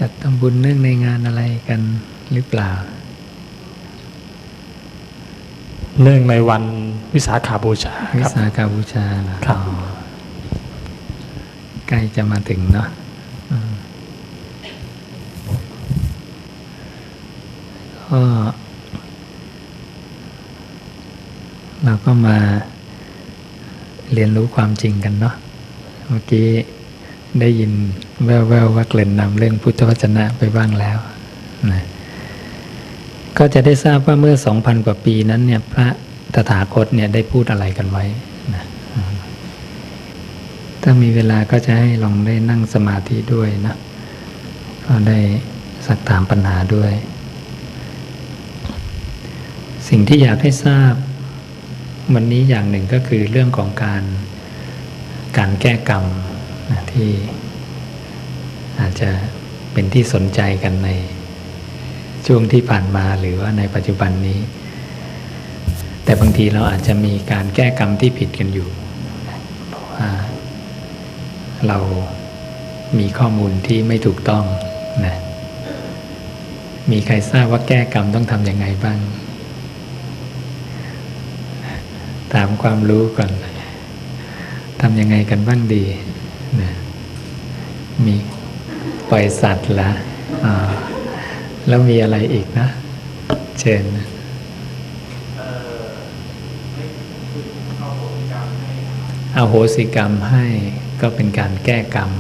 จัดทำบุญเนื่องในงานอะไรกันหรือเปล่าเนื่องในวันวิสาขบูชาวิสาขบูชาเหรอครับใกล้จะมาถึงเนาะก็เราก็มาเรียนรู้ความจริงกันเนาะเมื่อกี้ได้ยินแว่วๆว่าเกริ่นนำเรื่องพุทธวจนะไปบ้างแล้วนะก็จะได้ทราบว่าเมื่อ 2,000 กว่าปีนั้นเนี่ยพระตถาคตเนี่ยได้พูดอะไรกันไว้นะถ้ามีเวลาก็จะให้ลองได้นั่งสมาธิด้วยนะก็ได้สักถามปัญหาด้วย สิ่งที่อยากให้ทราบวันนี้อย่างหนึ่งก็คือเรื่องของการแก้กรรมนะที่อาจจะเป็นที่สนใจกันในช่วงที่ผ่านมาหรือว่าในปัจจุบันนี้แต่บางทีเราอาจจะมีการแก้กรรมที่ผิดกันอยู่เพราะว่าเรามีข้อมูลที่ไม่ถูกต้องนะมีใครทราบว่าแก้กรรมต้องทำยังไงบ้างถามความรู้ก่อนทำยังไงกันบ้างดีนะมีปล่อยสัตว์ละแล้วมีอะไรอีกนะเชิญนะเอาโหสิกรรมให้ก็เป็นการแก้กรรม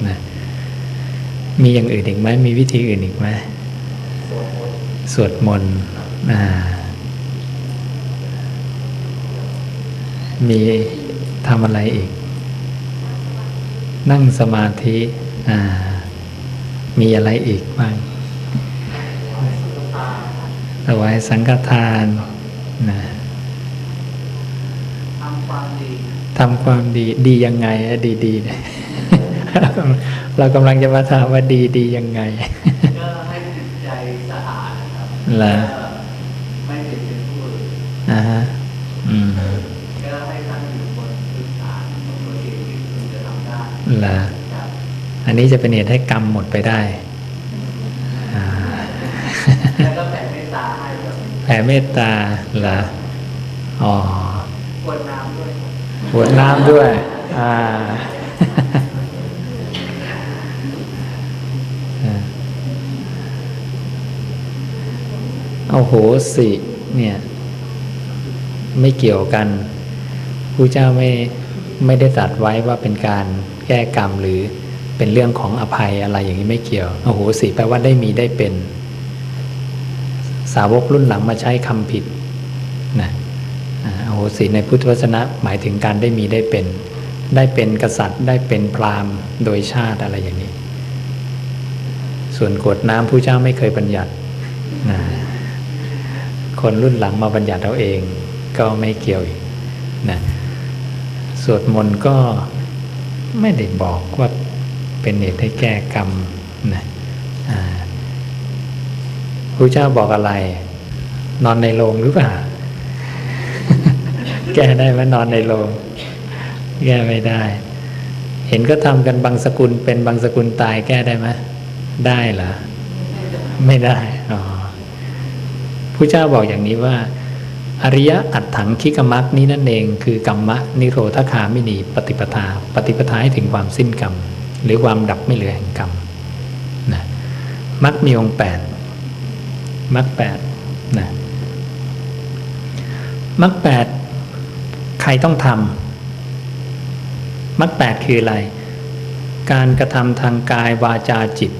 นะมีอย่างอื่นอีกไหมมีวิธีอื่นอีกไหมสวดมนต์มีทำอะไรอีกนั่งสมาธิมีอะไรอีกบ้างถวายสังฆทานนะทำความดีดียังไงดีๆเนี่ยเรากำลังจะมาถามว่าดียังไงก็ให้จิตใจสะอาดนะครับไม่เป็นผู้อื่นฮะก็ให้ตั้งอยู่บนพื้นฐานของตัวเองที่คุณจะทำได้ล่ะอันนี้จะเป็นเหตุให้กรรมหมดไปได้แล้วก็แผ่เมตตาให้แผ่เมตตาล่ะอ๋อกรวดน้ำด้วยกรวดน้ำด้วยเอาโหสิเนี่ยไม่เกี่ยวกันพระเจ้าไม่ได้ตรัสไว้ว่าเป็นการแก้กรรมหรือเป็นเรื่องของอภัยอะไรอย่างนี้ไม่เกี่ยวเอาโหสิแปลว่าได้มีได้เป็นสาวกรุ่นหลังมาใช้คำผิดนะอโหสิในพุทธวจนะหมายถึงการได้มีได้เป็นกษัตริย์ได้เป็นพราหมณ์โดยชาติอะไรอย่างนี้ส่วนกรวดน้ำพระเจ้าไม่เคยบัญญัตินะคนรุ่นหลังมาบัญญัติเอาเองก็ไม่เกี่ยวอีกนะสวดมนต์ก็ไม่ได้บอกว่าเป็นเหตุให้แก้กรรมนะพระเจ้าบอกอะไรนอนในโรงหรือเปล่า แก้ได้ไหมนอนในโรงแก้ไม่ได้เห็นก็ทำกันบางสกุลเป็นบางสกุลตายแก้ได้ไหมได้เหรอไม่ได้พระเจ้าบอกอย่างนี้ว่าอริยอัตถังคิกมัคนี้นั่นเองคือกรรมะนิโรธคามินีปฏิปทาให้ถึงความสิ้นกรรมหรือความดับไม่เหลือแห่งกรรมนะมรรคมีองค์8มรรค8นะมรรค8ใครต้องทำมรรค8คืออะไรการกระทำทางกายวาจาจิต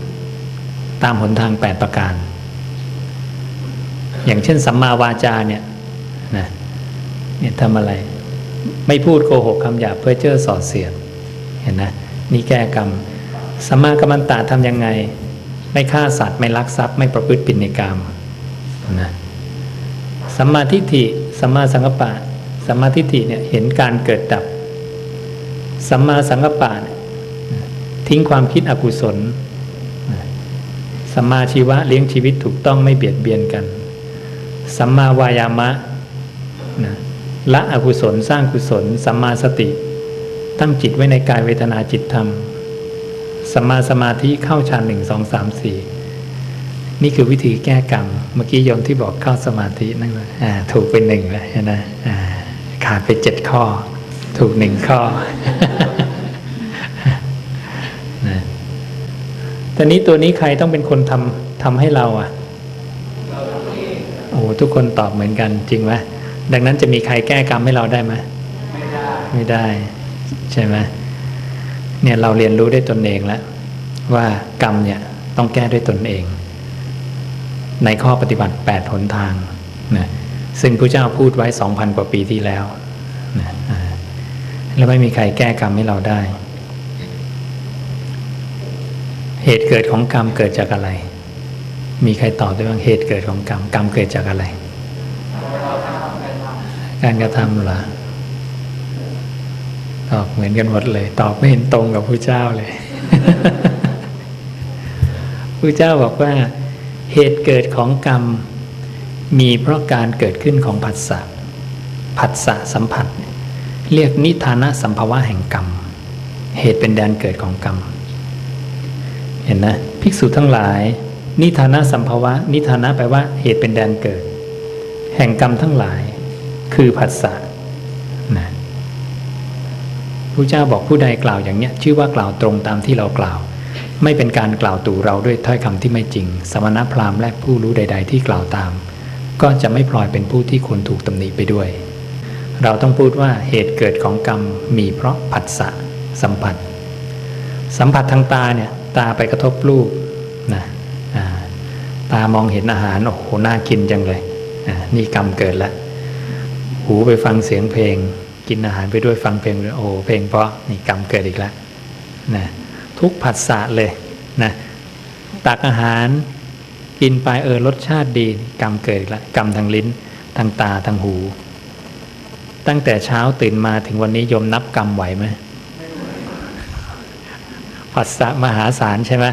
ตามหนทาง8ประการอย่างเช่นสัมมาวาจาเนี่ยทำอะไรไม่พูดโกหกคำหยาบเพ้อเจ้อส่อเสียดเห็นนะนี่แก้กรรมสัมมากัมมันตะทำยังไงไม่ฆ่าสัตว์ไม่ลักทรัพย์ไม่ประพฤติผิดในกามนะสัมมาทิฏฐิสัมมาสังกัปปะสัมมาทิฏฐิเนี่ยเห็นการเกิดดับสัมมาสังกัปปะทิ้งความคิดอกุศลสัมมาชีวะเลี้ยงชีวิตถูกต้องไม่เบียดเบียนกันสัมมาวายามะละอกุศลสร้างกุศลสัมมาสติตั้งจิตไว้ในกายเวทนาจิตธรรม สัมมาสมาธิเข้าฌาน1 2 3 4นี่คือวิธีแก้กรรมเมื่อกี้โยมที่บอกเข้าสมาธินั่นแหละถูกไป1แล้วนะขาดไป7 ข้อถูก1 ข้อ นะแต่นี้ตัวนี้ใครต้องเป็นคนทำให้เราโอ้ทุกคนตอบเหมือนกันจริงไหมดังนั้นจะมีใครแก้กรรมให้เราได้ไหมไม่ได้ใช่ไหมเนี่ยเราเรียนรู้ได้ตนเองแล้วว่ากรรมเนี่ยต้องแก้ด้วยตนเองในข้อปฏิบัติ8 หนทางนะซึ่งพระเจ้าพูดไว้ 2,000 กว่าปีที่แล้วนะแล้วไม่มีใครแก้กรรมให้เราได้เหตุเกิดของกรรมเกิดจากอะไรมีใครตอบได้บ้างเหตุเกิดของกรรมเกิดจากอะไรการกระทำเหรอตอบเหมือนกันหมดเลยตอบไม่เห็นตรงกับพระเจ้าเลย พระเจ้าบอกว่าเหตุเกิดของกรรมมีเพราะการเกิดขึ้นของผัสสะสัมผัสเรียกนิทานะสัมภวะแห่งกรรมเหตุเป็นแดนเกิดของกรรมเห็นนะภิกษุทั้งหลายนิทานะสัมภวะนิทานะแปลว่าเหตุเป็นแดนเกิดแห่งกรรมทั้งหลายคือผัสสะนะพระเจ้าบอกผู้ใดกล่าวอย่างเนี้ยชื่อว่ากล่าวตรงตามที่เรากล่าวไม่เป็นการกล่าวตู่เราด้วยถ้อยคำที่ไม่จริงสมณพราหมณ์และผู้รู้ใดๆที่กล่าวตามก็จะไม่พลอยเป็นผู้ที่ควรถูกตำหนิไปด้วยเราต้องพูดว่าเหตุเกิดของกรรมมีเพราะผัสสะสัมผัสทางตาเนี่ยตาไปกระทบรูปนะตามองเห็นอาหารโอ้โหน่ากินจังเลยนี่กรรมเกิดแล้วหูไปฟังเสียงเพลงกินอาหารไปด้วยฟังเพลงด้วยโอ้เพลงเพราะนี่กรรมเกิดอีกแล้วนะทุกผัสสะเลยนะตักอาหารกินไปรสชาติดีกรรมเกิดอีกแล้วกรรมทางลิ้นทางตาทางหูตั้งแต่เช้าตื่นมาถึงวันนี้โยมนับกรรมไหวไหมผัสสะมหาศาลใช่ไหม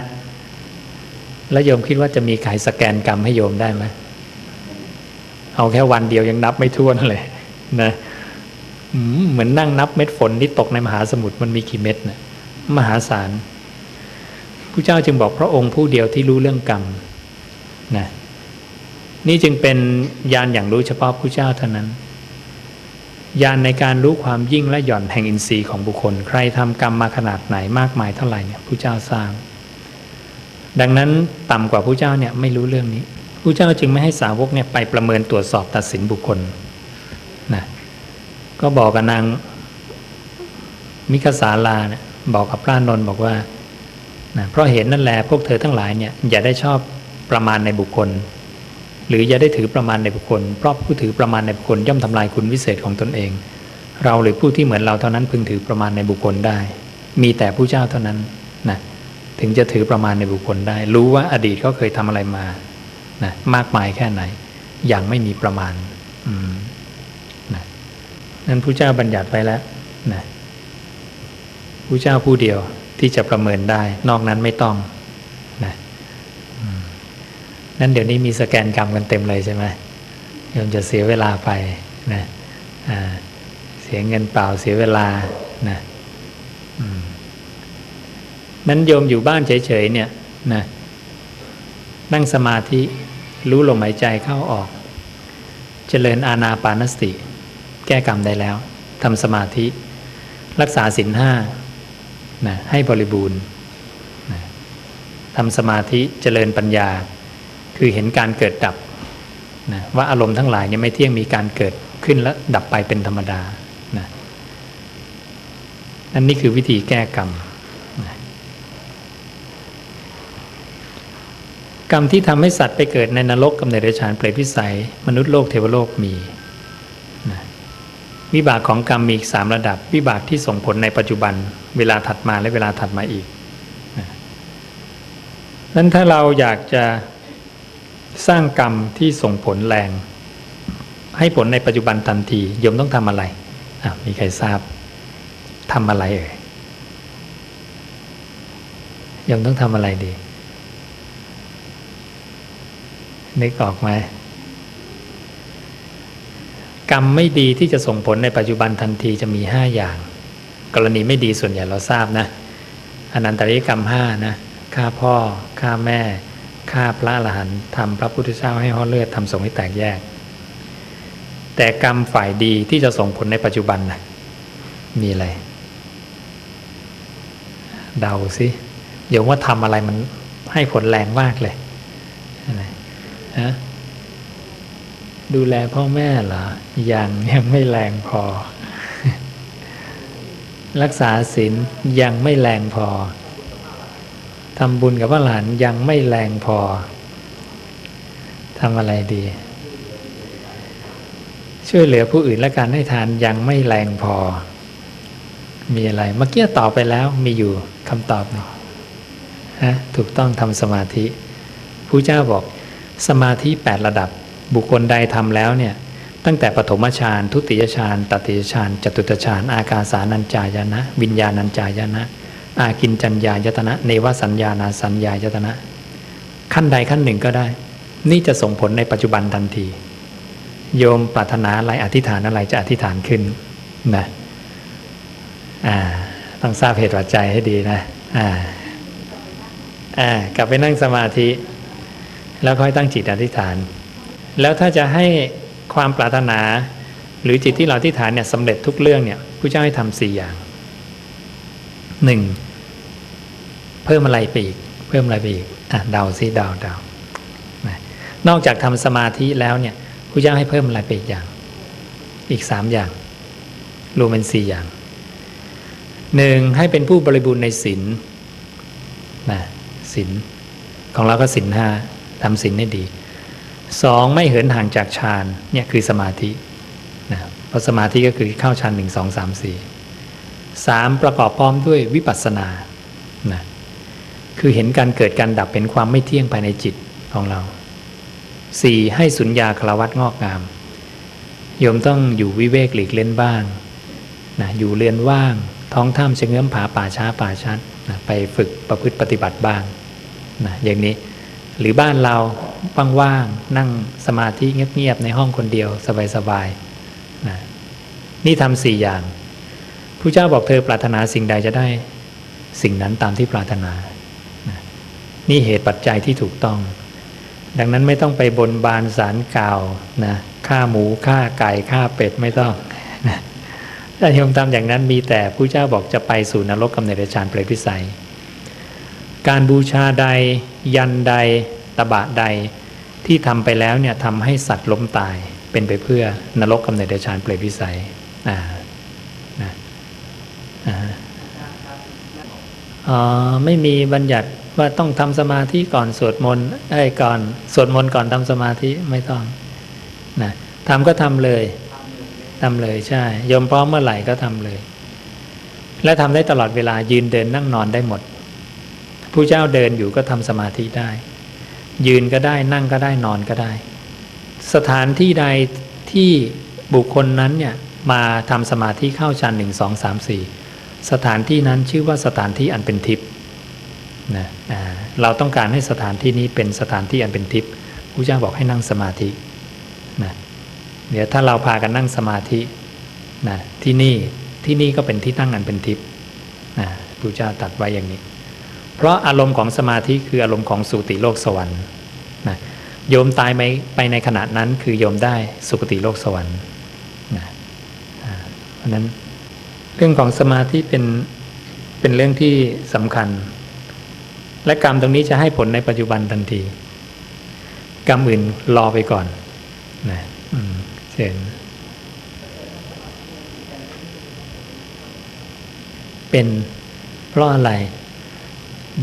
แล้วโยมคิดว่าจะมีใครสแกนกรรมให้โยมได้ไหมเอาแค่วันเดียวยังนับไม่ถ้วนเลยนะเหมือนนั่งนับเม็ดฝนที่ตกในมหาสมุทรมันมีกี่เม็ดนะมหาศาลพระเจ้าจึงบอกพระองค์ผู้เดียวที่รู้เรื่องกรรมนะนี่จึงเป็นญาณอย่างรู้เฉพาะพระเจ้าเท่านั้นญาณในการรู้ความยิ่งและหย่อนแห่งอินทรีย์ของบุคคลใครทำกรรมมาขนาดไหนมากมายเท่าไหร่เนี่ยพระเจ้าทราบดังนั้นต่ำกว่าพระเจ้าเนี่ยไม่รู้เรื่องนี้พระเจ้าจึงไม่ให้สาวกเนี่ยไปประเมินตรวจสอบตัดสินบุคคลนะก็บอกกับนางมิคสาลาเนี่ยบอกกับพระนนท์บอกว่านะเพราะเห็นนั่นแหละพวกเธอทั้งหลายเนี่ยอย่าได้ชอบประมาณในบุคคลหรืออย่าได้ถือประมาณในบุคคลเพราะผู้ถือประมาณในบุคคลย่อมทำลายคุณวิเศษของตนเองเราหรือผู้ที่เหมือนเราเท่านั้นพึงถือประมาณในบุคคลได้มีแต่ผู้เจ้าเท่านั้นนะถึงจะถือประมาณในบุคคลได้รู้ว่าอดีตเขาเคยทำอะไรมานะมากมายแค่ไหนอย่างไม่มีประมาณนะนั้นผู้เจ้าบัญญัติไว้แล้วนะผู้เจ้าผู้เดียวที่จะประเมินได้นอกนั้นไม่ต้องนะนั้นเดี๋ยวนี้มีสแกนกรรมกันเต็มเลยใช่ไหมโยมจะเสียเวลาไปนะเสียเงินเปล่าเสียเวลานะนั้นโยมอยู่บ้านเฉยๆเนี่ยนะนั่งสมาธิรู้ลมหายใจเข้าออกเจริญอานาปานสติแก้กรรมได้แล้วทำสมาธิรักษาศีล 5นะให้บริบูรณ์นะทำสมาธิเจริญปัญญาคือเห็นการเกิดดับนะว่าอารมณ์ทั้งหลายเนี่ยไม่เที่ยงมีการเกิดขึ้นและดับไปเป็นธรรมดานะนั่นนี่คือวิธีแก้กรรมนะกรรมที่ทำให้สัตว์ไปเกิดในนรกกับในเดรัจฉานเปรตวิสัยมนุษย์โลกเทวโลกมีนะวิบากของกรรมมีอีก3 ระดับวิบากที่ส่งผลในปัจจุบันเวลาถัดมาและเวลาถัดมาอีกนะนั้นถ้าเราอยากจะสร้างกรรมที่ส่งผลแรงให้ผลในปัจจุบันทันทีโยมต้องทำอะไรมีใครทราบทำอะไรโยมต้องทำอะไรดีนึกออกไหมกรรมไม่ดีที่จะส่งผลในปัจจุบันทันทีจะมี5 อย่างกรณีไม่ดีส่วนใหญ่เราทราบนะ อนันตริยกรรม5นะฆ่าพ่อฆ่าแม่ฆ่าพระอรหันต์ทำพระพุทธเจ้าให้ห่อเลือดทำสงฆ์ให้แตกแยกแต่กรรมฝ่ายดีที่จะส่งผลในปัจจุบันนะมีอะไรเดาสิเดี๋ยวว่าทำอะไรมันให้ผลแรงมากเลยอะไรฮะดูแลพ่อแม่เหรอยังไม่แรงพอ รักษาศีลยังไม่แรงพอทำบุญกับพระหลานยังไม่แรงพอทำอะไรดีช่วยเหลือผู้อื่นและการให้ทานยังไม่แรงพอมีอะไรเมื่อกี้ตอบไปแล้วมีอยู่คำตอบหนึ่งฮะถูกต้องทำสมาธิพระเจ้าบอกสมาธิ8ระดับบุคคลใดทำแล้วเนี่ยตั้งแต่ปฐมฌานทุติยฌานตติยฌานจตุตฌานอากาสานัญจายนะวิญญาณัญจายนะอากินจัญญายตนะเนวสัญญานาสัญญายตนะขั้นใดขั้นหนึ่งก็ได้นี่จะส่งผลในปัจจุบันทันทีโยมปรารถนาอะไรอธิษฐานอะไรจะอธิษฐานขึ้นนะต้องทราบเหตุปัจจัยให้ดีนะกลับไปนั่งสมาธิแล้วค่อยตั้งจิตอธิษฐานแล้วถ้าจะให้ความปรารถนาหรือจิตที่เราอธิษฐานเนี่ยสำเร็จทุกเรื่องเนี่ยพระเจ้าให้ทำ4 อย่าง 1. เพิ่มอะไรไปอีกเดาซิเดานอกจากทำสมาธิแล้วเนี่ยพระเจ้าให้เพิ่มอะไรไปอีกอย่างอีก3 อย่างรวมเป็น4 อย่าง 1. ให้เป็นผู้บริบูรณ์ในศีลศีลของเราก็ศีล 5ทำศีลให้ดี 2. ไม่เหินห่างจากฌานเนี่ยคือสมาธินะเพราะสมาธิก็คือเข้าฌาน1 2 3 4 3. ประกอบพร้อมด้วยวิปัสสนานะคือเห็นการเกิดการดับเป็นความไม่เที่ยงภายในจิตของเรา 4. ให้สุญญาคารวัตงอกงามโยมต้องอยู่วิเวกหลีกเล่นบ้างนะอยู่เรือนว่างท้องถ้ำเชงเง้อมผาป่าช้าป่าชัดนะไปฝึกประพฤติปฏิบัติบ้างนะอย่างนี้หรือบ้านเราว่างๆนั่งสมาธิเงียบๆในห้องคนเดียวสบายๆนะนี่ทำ4 อย่างพระเจ้าบอกเธอปรารถนาสิ่งใดจะได้สิ่งนั้นตามที่ปรารถนานะนี่เหตุปัจจัยที่ถูกต้องดังนั้นไม่ต้องไปบนบานศาลกล่าวนะฆ่าหมูฆ่าไก่ฆ่าเป็ดไม่ต้องนะถ้าโยมทำอย่างนั้นมีแต่พระเจ้าบอกจะไปสู่นรกกำเนิดเดรัจฉานเปรตวิสัยการบูชาใดยันใดตบะใดที่ทำไปแล้วเนี่ยทำให้สัตว์ล้มตายเป็นไปเพื่อนรกกำเนิดเดรัจฉานเปรตวิสัยไม่มีบัญญัติว่าต้องทำสมาธิก่อนสวดมนต์ก่อนสวดมนต์ก่อนทำสมาธิไม่ต้องนะทำก็ทำเลยใช่โยมพร้อมเมื่อไหร่ก็ทำเลยและทำได้ตลอดเวลายืนเดินนั่งนอนได้หมดผู้เจ้าเดินอยู่ก็ทำสมาธิได้ยืนก็ได้นั่งก็ได้นอนก็ได้สถานที่ใดที่บุคคลนั้นเนี่ยมาทำสมาธิเข้าฌาน1 2 3 4สถานที่นั้นชื่อว่าสถานที่อันเป็นทิพย์นะเราต้องการให้สถานที่นี้เป็นสถานที่อันเป็นทิพย์ผู้เจ้าบอกให้นั่งสมาธินะเดี๋ยวถ้าเราพากันนั่งสมาธินะที่นี่ก็เป็นที่ตั้งอันเป็นทิพย์นะผู้เจ้าตรัสไว้อย่างนี้เพราะอารมณ์ของสมาธิคืออารมณ์ของสุคติโลกสวรรค์นะโยมตายไปในขณะนั้นคือโยมได้สุคติโลกสวรรค์นะเพราะนั้นเรื่องของสมาธิเป็นเรื่องที่สำคัญและกรรมตรงนี้จะให้ผลในปัจจุบันทันทีกรรมอื่นรอไปก่อนนะเช่นเป็นเพราะอะไร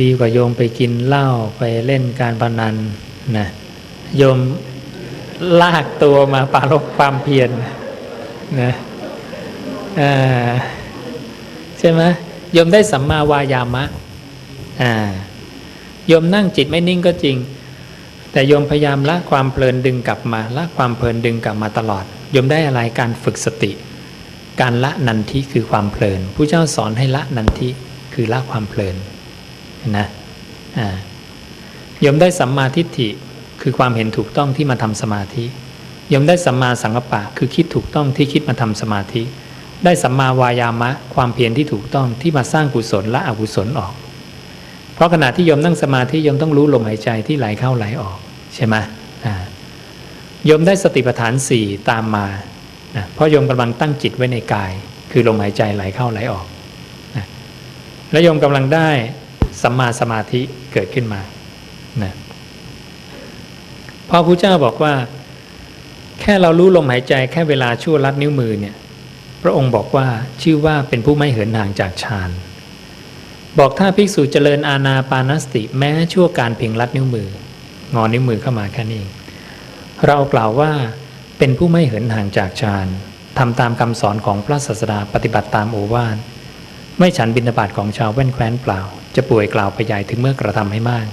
ดีกว่าโยมไปกินเหล้าไปเล่นการพนันนะโยมลากตัวมาปรารภความเพียรนะใช่ไหมโยมได้สัมมาวายามะโยมนั่งจิตไม่นิ่งก็จริงแต่โยมพยายามละความเพลินดึงกลับมาละความเพลินดึงกลับมาตลอดโยมได้อะไรการฝึกสติการละนันทิคือความเพลินผู้เจ้าสอนให้ละนันทิคือละความเพลินนะโยมได้สัมมาทิฏฐิคือความเห็นถูกต้องที่มาทำสมาธิโยมได้สัมมาสังกัปปะคือคิดถูกต้องที่คิดมาทำสมาธิได้สัมมาวายามะความเพียรที่ถูกต้องที่มาสร้างกุศลละอกุศลออก เพราะขณะที่โยมนั่งสมาธิโยมต้องรู้ลมหายใจที่ไหลเข้าไหลออกใช่ไหมโยมได้สติปัฏฐาน 4ตามมานะเพราะโยมกำลังตั้งจิตไว้ในกายคือลมหายใจไหลเข้าไหลออกนะและโยมกำลังได้สัมมาสมาธิเกิดขึ้นมานะพอพระเจ้าบอกว่าแค่เรารู้ลมหายใจแค่เวลาชั่วลัดนิ้วมือเนี่ยพระองค์บอกว่าชื่อว่าเป็นผู้ไม่เหินห่างจากฌานบอกถ้าภิกษุเจริญอานาปานสติแม้ชั่วการเพียงลัดนิ้วมืองอนิ้วมือเข้ามาแค่นี้เองเรากล่าวว่าเป็นผู้ไม่เหินห่างจากฌานทำตามคำสอนของพระศาสดาปฏิบัติตามโอวาทไม่ฉันบิณฑบาตของชาวแว่นแคว้นเปล่าจะป่วยกล่าวไปใหญ่ถึงเมื่อกระทำให้มาก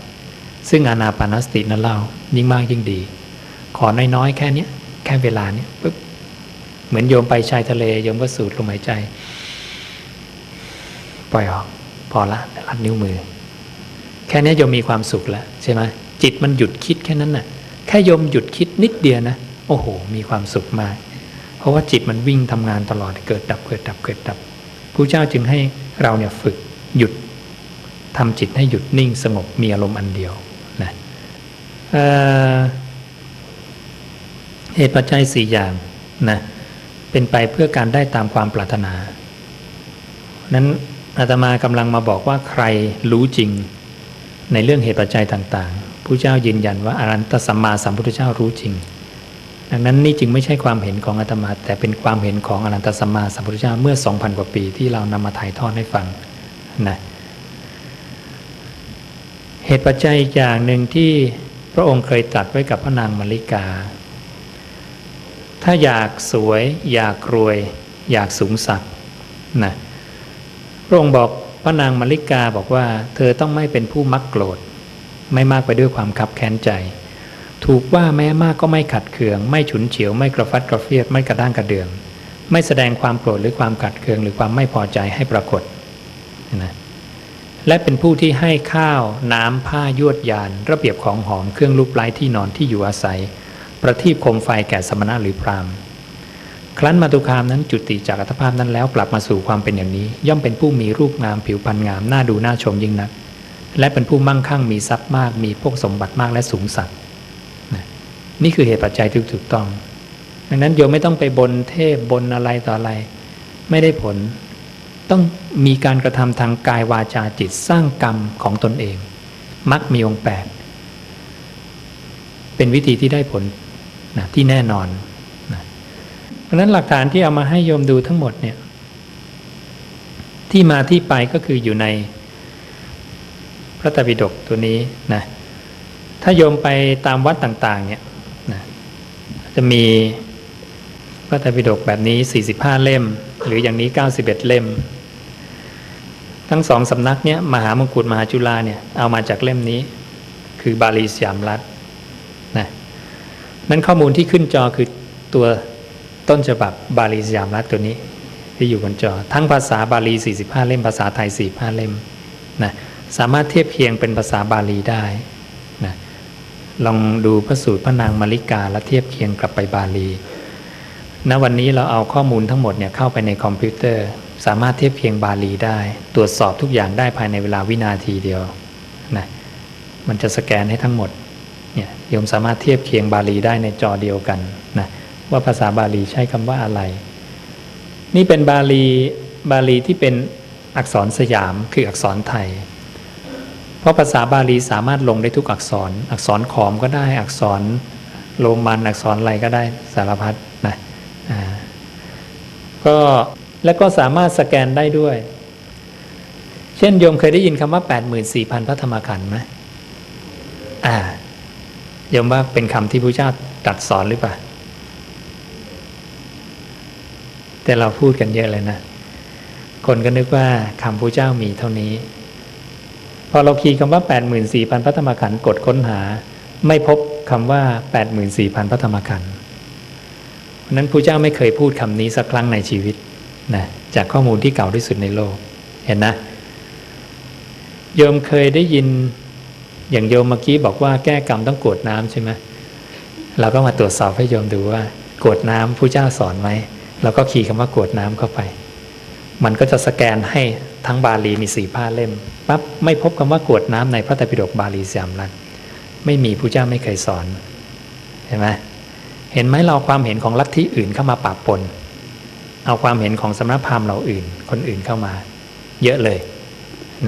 ซึ่งอานาปานสตินั้นเล่ายิ่งมากยิ่งดีขอน้อยๆแค่นี้แค่เวลานี้ปุ๊บเหมือนโยมไปชายทะเลโยมก็สูดลมหายใจปล่อยออกพอละรัดนิ้วมือแค่นี้โยมมีความสุขแล้วใช่ไหมจิตมันหยุดคิดแค่นั้นน่ะแค่โยมหยุดคิดนิดเดียวนะโอ้โหมีความสุขมากเพราะว่าจิตมันวิ่งทำงานตลอดเกิดดับเกิดดับเกิดดับพระเจ้าจึงให้เราเนี่ยฝึกหยุดทำจิตให้หยุดนิ่งสงบมีอารมณ์อันเดียวนะเหตุปัจจัย4อย่างนะเป็นไปเพื่อการได้ตามความปรารถนานั้นอาตมากำลังมาบอกว่าใครรู้จริงในเรื่องเหตุปัจจัยต่างๆพระเจ้ายืนยันว่าอรหันตสัมมาสัมพุทธเจ้ารู้จริงดังนั้นนี่จึงไม่ใช่ความเห็นของอาตมาแต่เป็นความเห็นของอรหันตสัมมาสัมพุทธเจ้าเมื่อ 2,000 กว่าปีที่เรานำมาถ่ายทอดให้ฟังนะเหตุปัจจัยอีกอย่างหนึ่งที่พระองค์เคยตรัสไว้กับพระนางมลิกาถ้าอยากสวยอยากรวยอยากสูงสักนะพระองค์บอกพระนางมลิกาบอกว่าเธอต้องไม่เป็นผู้มักโกรธไม่มากไปด้วยความคับแค้นใจถูกว่าแม้มากก็ไม่ขัดเคืองไม่ฉุนเฉียวไม่กระฟัดกระเฟียดไม่กระด้างกระเดืองไม่แสดงความโกรธหรือความขัดเคืองหรือความไม่พอใจให้ปรากฏนะและเป็นผู้ที่ให้ข้าวน้ำผ้ายวดยานระเบียบของหอมเครื่องลูบไล้ที่นอนที่อยู่อาศัยประทีปโคมไฟแก่สมณะหรือพราหมณ์ครั้นมาตุคามนั้นจุติจากอัตภาพนั้นแล้วกลับมาสู่ความเป็นอย่างนี้ย่อมเป็นผู้มีรูปงามผิวพรรณงามน่าดูน่าชมยิ่งนักและเป็นผู้มั่งคั่งมีทรัพย์มากมีพวกสมบัติมากและสูงสักนี่คือเหตุปัจจัยที่ถูกต้องดังนั้นโยมไม่ต้องไปบนเทพบนอะไรต่ออะไรไม่ได้ผลต้องมีการกระทำทางกายวาจาจิตสร้างกรรมของตนเองมักมีองค์8เป็นวิธีที่ได้ผลนะที่แน่นอนนะเพราะฉะนั้นหลักฐานที่เอามาให้โยมดูทั้งหมดเนี่ยที่มาที่ไปก็คืออยู่ในพระไตรปิฎกตัวนี้นะถ้าโยมไปตามวัดต่างๆเนี่ยนะจะมีพระไตรปิฎกแบบนี้45เล่มหรืออย่างนี้91เล่มทั้งสองสำนักเนี่ยมหามงกุฎมหาจุฬาเนี่ยเอามาจากเล่มนี้คือบาลีสยามรัฐนะนั้นข้อมูลที่ขึ้นจอคือตัวต้นฉบับบาลีสยามรัฐตัวนี้ที่อยู่บนจอทั้งภาษาบาลี45เล่มภาษาไทย45เล่มนะสามารถเทียบเคียงเป็นภาษาบาลีได้นะลองดูพระสูตรพระนางมลิกาและเทียบเคียงกลับไปบาลีณวันนี้เราเอาข้อมูลทั้งหมดเนี่ยเข้าไปในคอมพิวเตอร์สามารถเทียบเคียงบาลีได้ตรวจสอบทุกอย่างได้ภายในเวลาวินาทีเดียวนะมันจะสแกนให้ทั้งหมดเนี่ยโยมสามารถเทียบเคียงบาลีได้ในจอเดียวกันนะว่าภาษาบาลีใช้คำว่าอะไรนี่เป็นบาลีที่เป็นอักษรสยามคืออักษรไทยเพราะภาษาบาลีสามารถลงได้ทุกอักษรอักษรขอมก็ได้อักษรโรมันอักษรอะไรก็ได้สารพัดนะแล้วก็สามารถสแกนได้ด้วยเช่นโยมเคยได้ยินคำว่า 84,000 พระธรรมขันธ์ไหมโยมว่าเป็นคำที่พระเจ้าตรัสสอนหรือเปล่าแต่เราพูดกันเยอะเลยนะคนก็นึกว่าคำพระเจ้ามีเท่านี้พอเราคีย์คำว่า 84,000 พระธรรมขันธ์กดค้นหาไม่พบคำว่า 84,000 พระธรรมขันธ์เพราะนั้นพระเจ้าไม่เคยพูดคำนี้สักครั้งในชีวิตนะจากข้อมูลที่เก่าที่สุดในโลกเห็นนะโยมเคยได้ยินอย่างโยมเมื่อกี้บอกว่าแก้กรรมต้องกรวดน้ำใช่ไหมเราก็มาตรวจสอบให้โยมดูว่ากรวดน้ำพระเจ้าสอนไหมเราก็คีย์คำว่ากรวดน้ำเข้าไปมันก็จะสแกนให้ ทั้งบาลีมี4 เล่มปั๊บไม่พบคำว่ากรวดน้ำในพระไตรปิฎกบาลีสยามรัฐไม่มีพระเจ้าไม่เคยสอนเห็นไหมเห็นไหมเราความเห็นของลัทธิอื่นเข้ามาปะปนเอาความเห็นของสำนักพราหมณ์เราอื่นคนอื่นเข้ามาเยอะเลย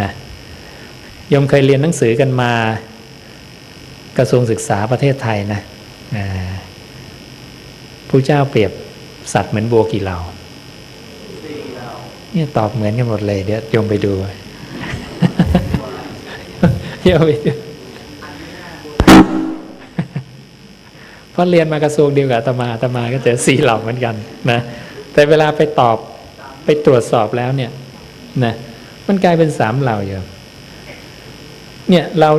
นะโยมเคยเรียนหนังสือกันมากระทรวงศึกษาประเทศไทยนะพระเจ้าเปรียบสัตว์เหมือนบัวกี่เหล่าเนี่ยตอบเหมือนกันหมดเลยเดี๋ยวโยมไปดูโยมไปดูเพราะเรียนมากระทรวงเดียวกับอาตมาก็เจอ4 เหล่าเหมือนกันนะแต่เวลาไปตอบไปตรวจสอบแล้วเนี่ยนะมันกลายเป็น3 เหล่าอยู่เนี่ยเรา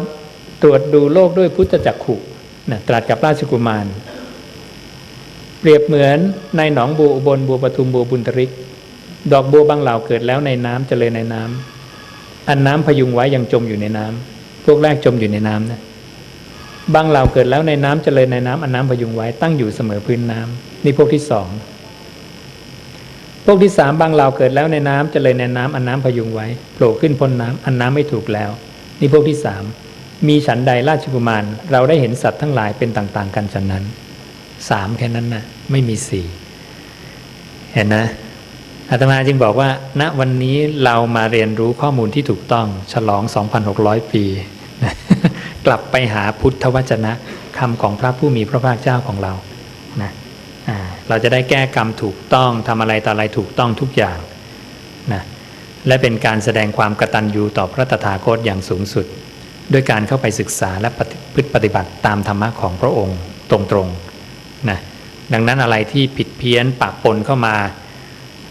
ตรวจดูโลกด้วยพุทธจักขุนะตรัสกับราชกุมารเปรียบเหมือนในหนองบัวอุบลบัวปทุมบัวบุญทริกดอกบัวบางเหล่าเกิดแล้วในน้ำเจริญในน้ำอันน้ำพยุงไว้ยังจมอยู่ในน้ำพวกแรกจมอยู่ในน้ำนะบางเหล่าเกิดแล้วในน้ำเจริญในน้ำอันน้ำพยุงไว้ตั้งอยู่เสมอพื้นน้ำนี่พวกที่2พวกที่3บางเหล่าเกิดแล้วในน้ำเจริญในน้ำอันน้ำพยุงไว้โผล่ขึ้นพ้นน้ำอันน้ำไม่ถูกแล้วนี่พวกที่3มีฉันใดราชกุมารเราได้เห็นสัตว์ทั้งหลายเป็นต่างๆกันฉะนั้น3แค่นั้นนะไม่มี4เห็นนะอาตมาจึงบอกว่าณวันนี้เรามาเรียนรู้ข้อมูลที่ถูกต้องฉลอง 2,600 ปี กลับไปหาพุทธวจนะคำของพระผู้มีพระภาคเจ้าของเรานะเราจะได้แก้กรรมถูกต้องทำอะไรต่ออะไรถูกต้องทุกอย่างนะและเป็นการแสดงความกตัญญูต่อพระตถาคตอย่างสูงสุดด้วยการเข้าไปศึกษาและปฏิบัติตามธรรมะของพระองค์ตรงๆนะดังนั้นอะไรที่ผิดเพี้ยนปะปนเข้ามา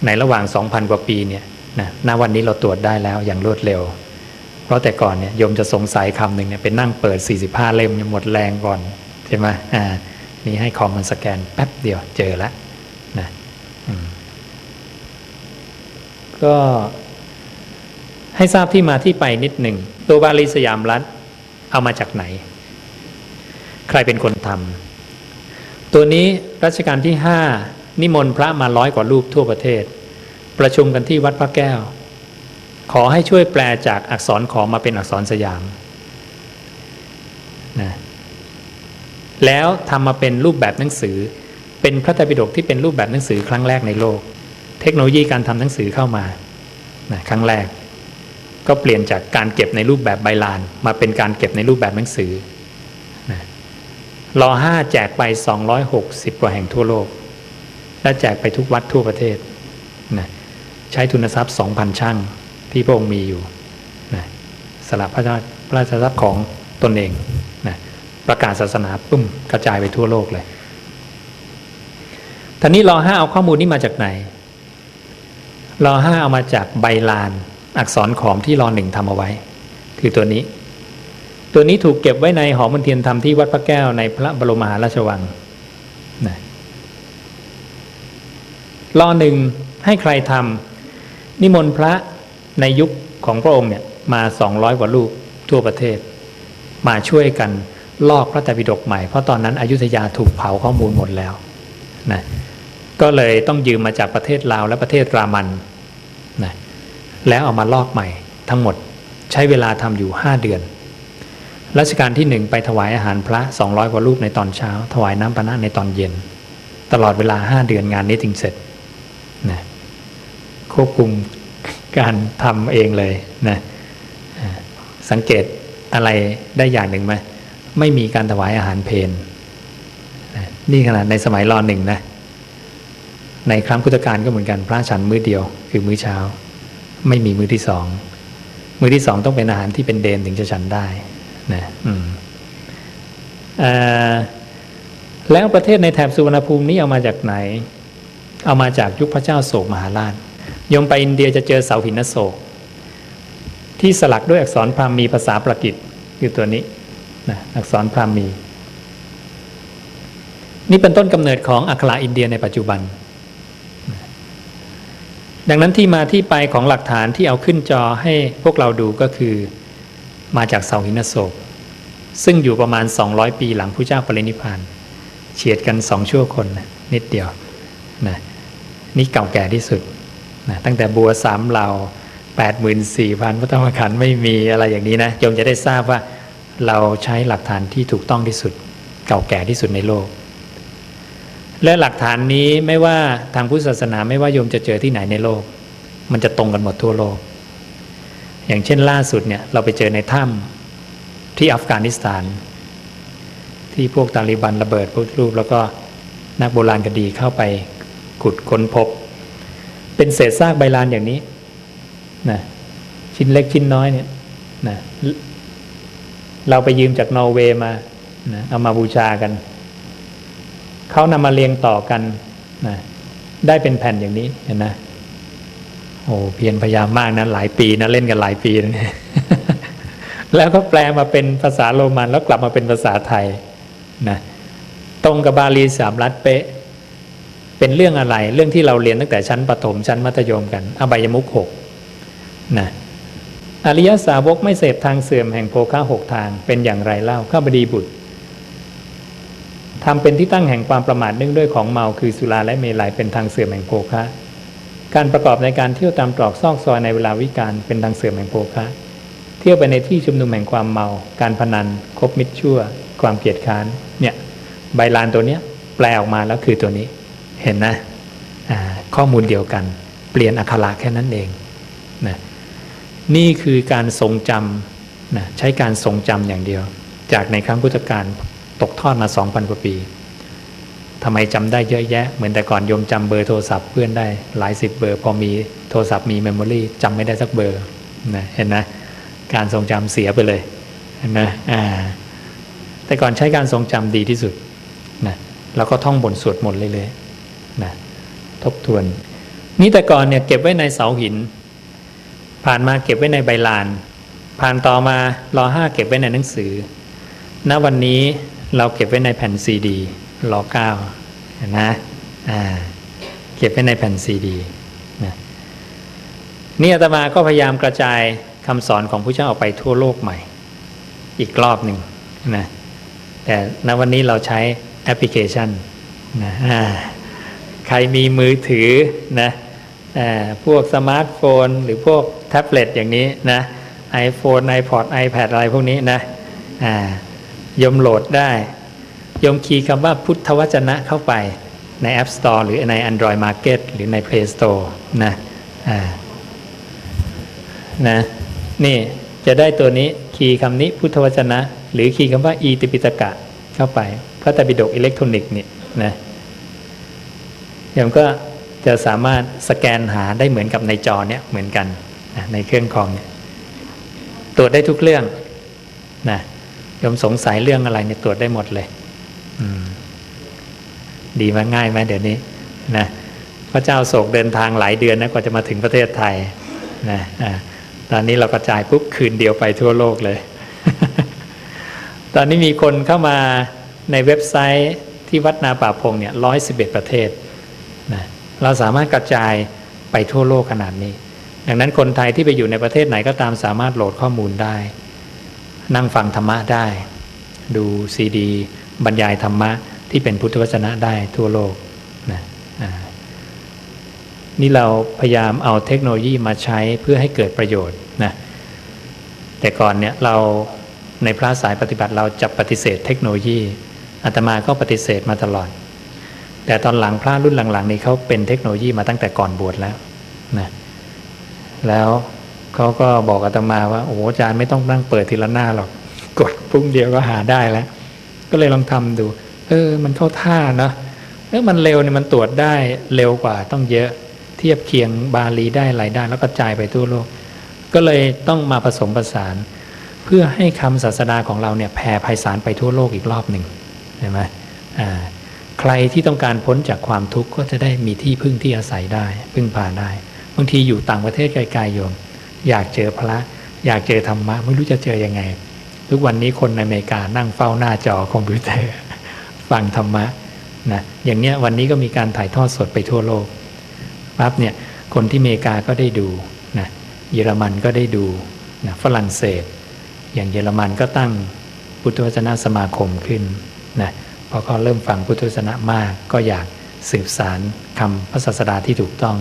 ในระหว่าง 2,000 กว่าปีเนี่ยนะณวันนี้เราตรวจได้แล้วอย่างรวดเร็วเพราะแต่ก่อนเนี่ยโยมจะสงสัยคำหนึ่งเนี่ยเป็นนั่งเปิด45 เล่มหมดแรงก่อนใช่ไหมนี่ให้คอมมันสแกนแป๊บเดียวเจอแล้วนะก็ให้ทราบที่มาที่ไปนิดหนึ่งตัวบาลีสยามรัฐเอามาจากไหนใครเป็นคนทำตัวนี้รัชกาลที่5นิมนต์พระมา100 กว่ารูปทั่วประเทศประชุมกันที่วัดพระแก้วขอให้ช่วยแปลจากอักษรขอมมาเป็นอักษรสยามนะแล้วทำมาเป็นรูปแบบหนังสือเป็นพระไตรปิฎกที่เป็นรูปแบบหนังสือครั้งแรกในโลกเทคโนโลยีการทำหนังสือเข้ามานะครั้งแรกก็เปลี่ยนจากการเก็บในรูปแบบใบลานมาเป็นการเก็บในรูปแบบหนังสือนะร.5 แจกไป260 กว่าแห่งทั่วโลกและแจกไปทุกวัดทั่วประเทศนะใช้ทุนทรัพย์ 2,000 ช่างที่พระองค์มีอยู่นะสละพระราชทรัพย์ของตนเองนะประกาศศาสนาปุ้มกระจายไปทั่วโลกเลยท่านี้ร.5 เอาข้อมูลนี้มาจากไหนร.5 เอามาจากใบลานอักษรขอมที่ร.1 ทำเอาไว้คือตัวนี้ถูกเก็บไว้ในหอมนเทียนธรรมที่วัดพระแก้วในพระบรมมหาราชวังนะร.1 ให้ใครทำนิมนต์พระในยุคของพระองค์เนี่ยมา200 กว่ารูปทั่วประเทศมาช่วยกันลอกพระไตรปิฎกใหม่เพราะตอนนั้นอยุธยาถูกเผาข้อมูลหมดแล้วนะก็เลยต้องยืมมาจากประเทศลาวและประเทศรามันนะแล้วเอามาลอกใหม่ทั้งหมดใช้เวลาทำอยู่5 เดือนรัชกาลที่1ไปถวายอาหารพระ200 กว่ารูปในตอนเช้าถวายน้ำปานะในตอนเย็นตลอดเวลา5 เดือนงานนี้ถึงเสร็จนะควบคุมการทำเองเลยนะสังเกตอะไรได้อย่างหนึ่งไหมไม่มีการถวายอาหารเพลนะนี่ขนาดในสมัยร.1 นะในครั้งพุทธกาลก็เหมือนกันพระฉันมื้อเดียวคือมื้อเช้าไม่มีมื้อที่2มื้อที่2ต้องเป็นอาหารที่เป็นเดนถึงจะฉันได้นะแล้วประเทศในแถบสุวรรณภูมินี้เอามาจากไหนเอามาจากยุคพระเจ้าโศกมหาราชโยมไปอินเดียจะเจอเสาหินโศกที่สลักด้วยอักษรพราหมีภาษาปรากิตคือตัวนี้นะอักษรพราหมีนี่เป็นต้นกำเนิดของอักขระอินเดียในปัจจุบันดังนั้นที่มาที่ไปของหลักฐานที่เอาขึ้นจอให้พวกเราดูก็คือมาจากเสาหินโศกซึ่งอยู่ประมาณ200 ปีหลังพระเจ้าปรินิพพานเฉียดกัน2 ชั่วคนนะนิดเดียวนะนี่เก่าแก่ที่สุดนะตั้งแต่บัว3 เหล่า 84,000 พระธรรมขันธ์ไม่มีอะไรอย่างนี้นะโยมจะได้ทราบว่าเราใช้หลักฐานที่ถูกต้องที่สุดเก่าแก่ที่สุดในโลกและหลักฐานนี้ไม่ว่าทางพุทธศาสนาไม่ว่าโยมจะเจอที่ไหนในโลกมันจะตรงกันหมดทั่วโลกอย่างเช่นล่าสุดเนี่ยเราไปเจอในถ้ำที่อัฟกานิสถานที่พวกตาลิบันระเบิดพวกรูปแล้วก็นักโบราณคดีเข้าไปขุดค้นพบเป็นเศษซากใบลานอย่างนี้นะชิ้นเล็กชิ้นน้อยเนี่ยนะเราไปยืมจากนอร์เวย์มานะเอามาบูชากันเขานำมาเรียงต่อกันนะได้เป็นแผ่นอย่างนี้เห็นนะโอ้เพียรพยายามมากนะหลายปีนะเล่นกันหลายปีนะ แล้วก็แปลมาเป็นภาษาโรมันแล้วกลับมาเป็นภาษาไทยนะตรงกับบาลีสามรัฐเป๊ะเป็นเรื่องอะไรเรื่องที่เราเรียนตั้งแต่ชั้นประถมชั้นมัธยมกันอบายมุข6นะอริยสาวกไม่เสพทางเสื่อมแห่งโภคะ6ทางเป็นอย่างไรเล่าข้าบดีบุตรทำเป็นที่ตั้งแห่งความประมาทเนื่องด้วยของเมาคือสุราและเมลัยเป็นทางเสื่อมแห่งโภคะการประกอบในการเที่ยวตามตรอกซอกซอยในเวลาวิกาลเป็นทางเสื่อมแห่งโภคะเที่ยวไปในที่ชุมนุมแห่งความเมาการพนันคบมิตรชั่วความเกลียดค้านเนี่ยใบลานตัวเนี้ยแปลออกมาแล้วคือตัวนี้เห็นนะข้อมูลเดียวกันเปลี่ยนอักขระแค่นั้นเองนะนี่คือการทรงจำนะใช้การทรงจำอย่างเดียวจากในครั้งพุทธกาลตกทอดมา 2,000 กว่าปีทำไมจำได้เยอะแยะเหมือนแต่ก่อนโยมจำเบอร์โทรศัพท์เพื่อนได้หลาย10 เบอร์พอมีโทรศัพท์มีเมมโมรี่จำไม่ได้สักเบอร์นะเห็นนะการทรงจำเสียไปเลยเห็นไหมแต่ก่อนใช้การทรงจำดีที่สุดนะแล้วก็ท่องบทสวดมนต์เลยนะทบทวนนี่แต่ก่อนเนี่ยเก็บไว้ในเสาหินผ่านมาเก็บไว้ในใบลานผ่านต่อมาร.5 เก็บไว้ในหนังสือณวันนี้เราเก็บไว้ในแผ่นซีดีร.9นะเก็บไว้ในแผ่นซีดีนะนี่อาตมาก็พยายามกระจายคำสอนของพระเจ้าออกไปทั่วโลกใหม่อีกรอบหนึ่งนะแต่ณวันนี้เราใช้แอปพลิเคชันนะใครมีมือถือนะพวกสมาร์ทโฟนหรือพวกแท็บเล็ตอย่างนี้นะ iPhone iPod iPad อะไรพวกนี้นะยมโหลดได้ยมคีย์คำว่าพุทธวจนะเข้าไปใน App Store หรือใน Android Market หรือใน Play Store นะนี่จะได้ตัวนี้คีย์คำนี้พุทธวจนะหรือคีย์คำว่าอีติปิฎกะเข้าไปพระไตรปิฎกอิเล็กทรอนิกส์นี่นะโยมก็จะสามารถสแกนหาได้เหมือนกับในจอเนี้ยเหมือนกันนะในเครื่องคอมเนี่ยตรวจได้ทุกเรื่องนะโยมสงสัยเรื่องอะไรเนี่ยตรวจได้หมดเลยดีมากง่ายไหมเดี๋ยวนี้นะพระเจ้าโศกเดินทางหลายเดือนนะกว่าจะมาถึงประเทศไทยนะตอนนี้เรากระจายปุ๊บคืนเดียวไปทั่วโลกเลย ตอนนี้มีคนเข้ามาในเว็บไซต์ที่วัดนาป่าพงเนี่ย111 ประเทศนะเราสามารถกระจายไปทั่วโลกขนาดนี้ดังนั้นคนไทยที่ไปอยู่ในประเทศไหนก็ตามสามารถโหลดข้อมูลได้นั่งฟังธรรมะได้ดูซีดีบรรยายธรรมะที่เป็นพุทธวจนะได้ทั่วโลกนะนี่เราพยายามเอาเทคโนโลยีมาใช้เพื่อให้เกิดประโยชน์นะแต่ก่อนเนี่ยเราในพระสายปฏิบัติเราจะปฏิเสธเทคโนโลยีอาตมาก็ปฏิเสธมาตลอดแต่ตอนหลังพระรุ่นหลังๆนี้เขาเป็นเทคโนโลยีมาตั้งแต่ก่อนบวชแล้วนะแล้วเขาก็บอกอาตมาว่าโอ้อาจารย์ไม่ต้องนั่งเปิดทีละหน้าหรอกกดปุ่มเดียวก็หาได้แล้วก็เลยลองทำดูมันเข้าท่าเนาะแล้วมันเร็วเนี่ยมันตรวจได้เร็วกว่าต้องเยอะเทียบเคียงบาลีได้อะไรได้แล้วก็จ่ายไปทั่วโลกก็เลยต้องมาผสมผสานเพื่อให้คำศาสนาของเราเนี่ยแผ่ไพศาลไปทั่วโลกอีกรอบหนึ่งใช่ไหมใครที่ต้องการพ้นจากความทุกข์ก็จะได้มีที่พึ่งที่อาศัยได้พึ่งพาได้บางทีอยู่ต่างประเทศไกลๆโยมอยากเจอพระอยากเจอธรรมะไม่รู้จะเจอยังไงทุกวันนี้คนในอเมริกานั่งเฝ้าหน้าจอคอมพิวเตอร์ฟังธรรมะนะอย่างเนี้ยวันนี้ก็มีการถ่ายทอดสดไปทั่วโลกปั๊บเนี่ยคนที่อเมริกาก็ได้ดูนะเยอรมันก็ได้ดูนะฝรั่งเศสอย่างเยอรมันก็ตั้งพุทธวจนะสมาคมขึ้นนะพอเขาเริ่มฟังพุทธวจนะมากก็อยากสืบสารคำพระศาสดาที่ถูกต้อง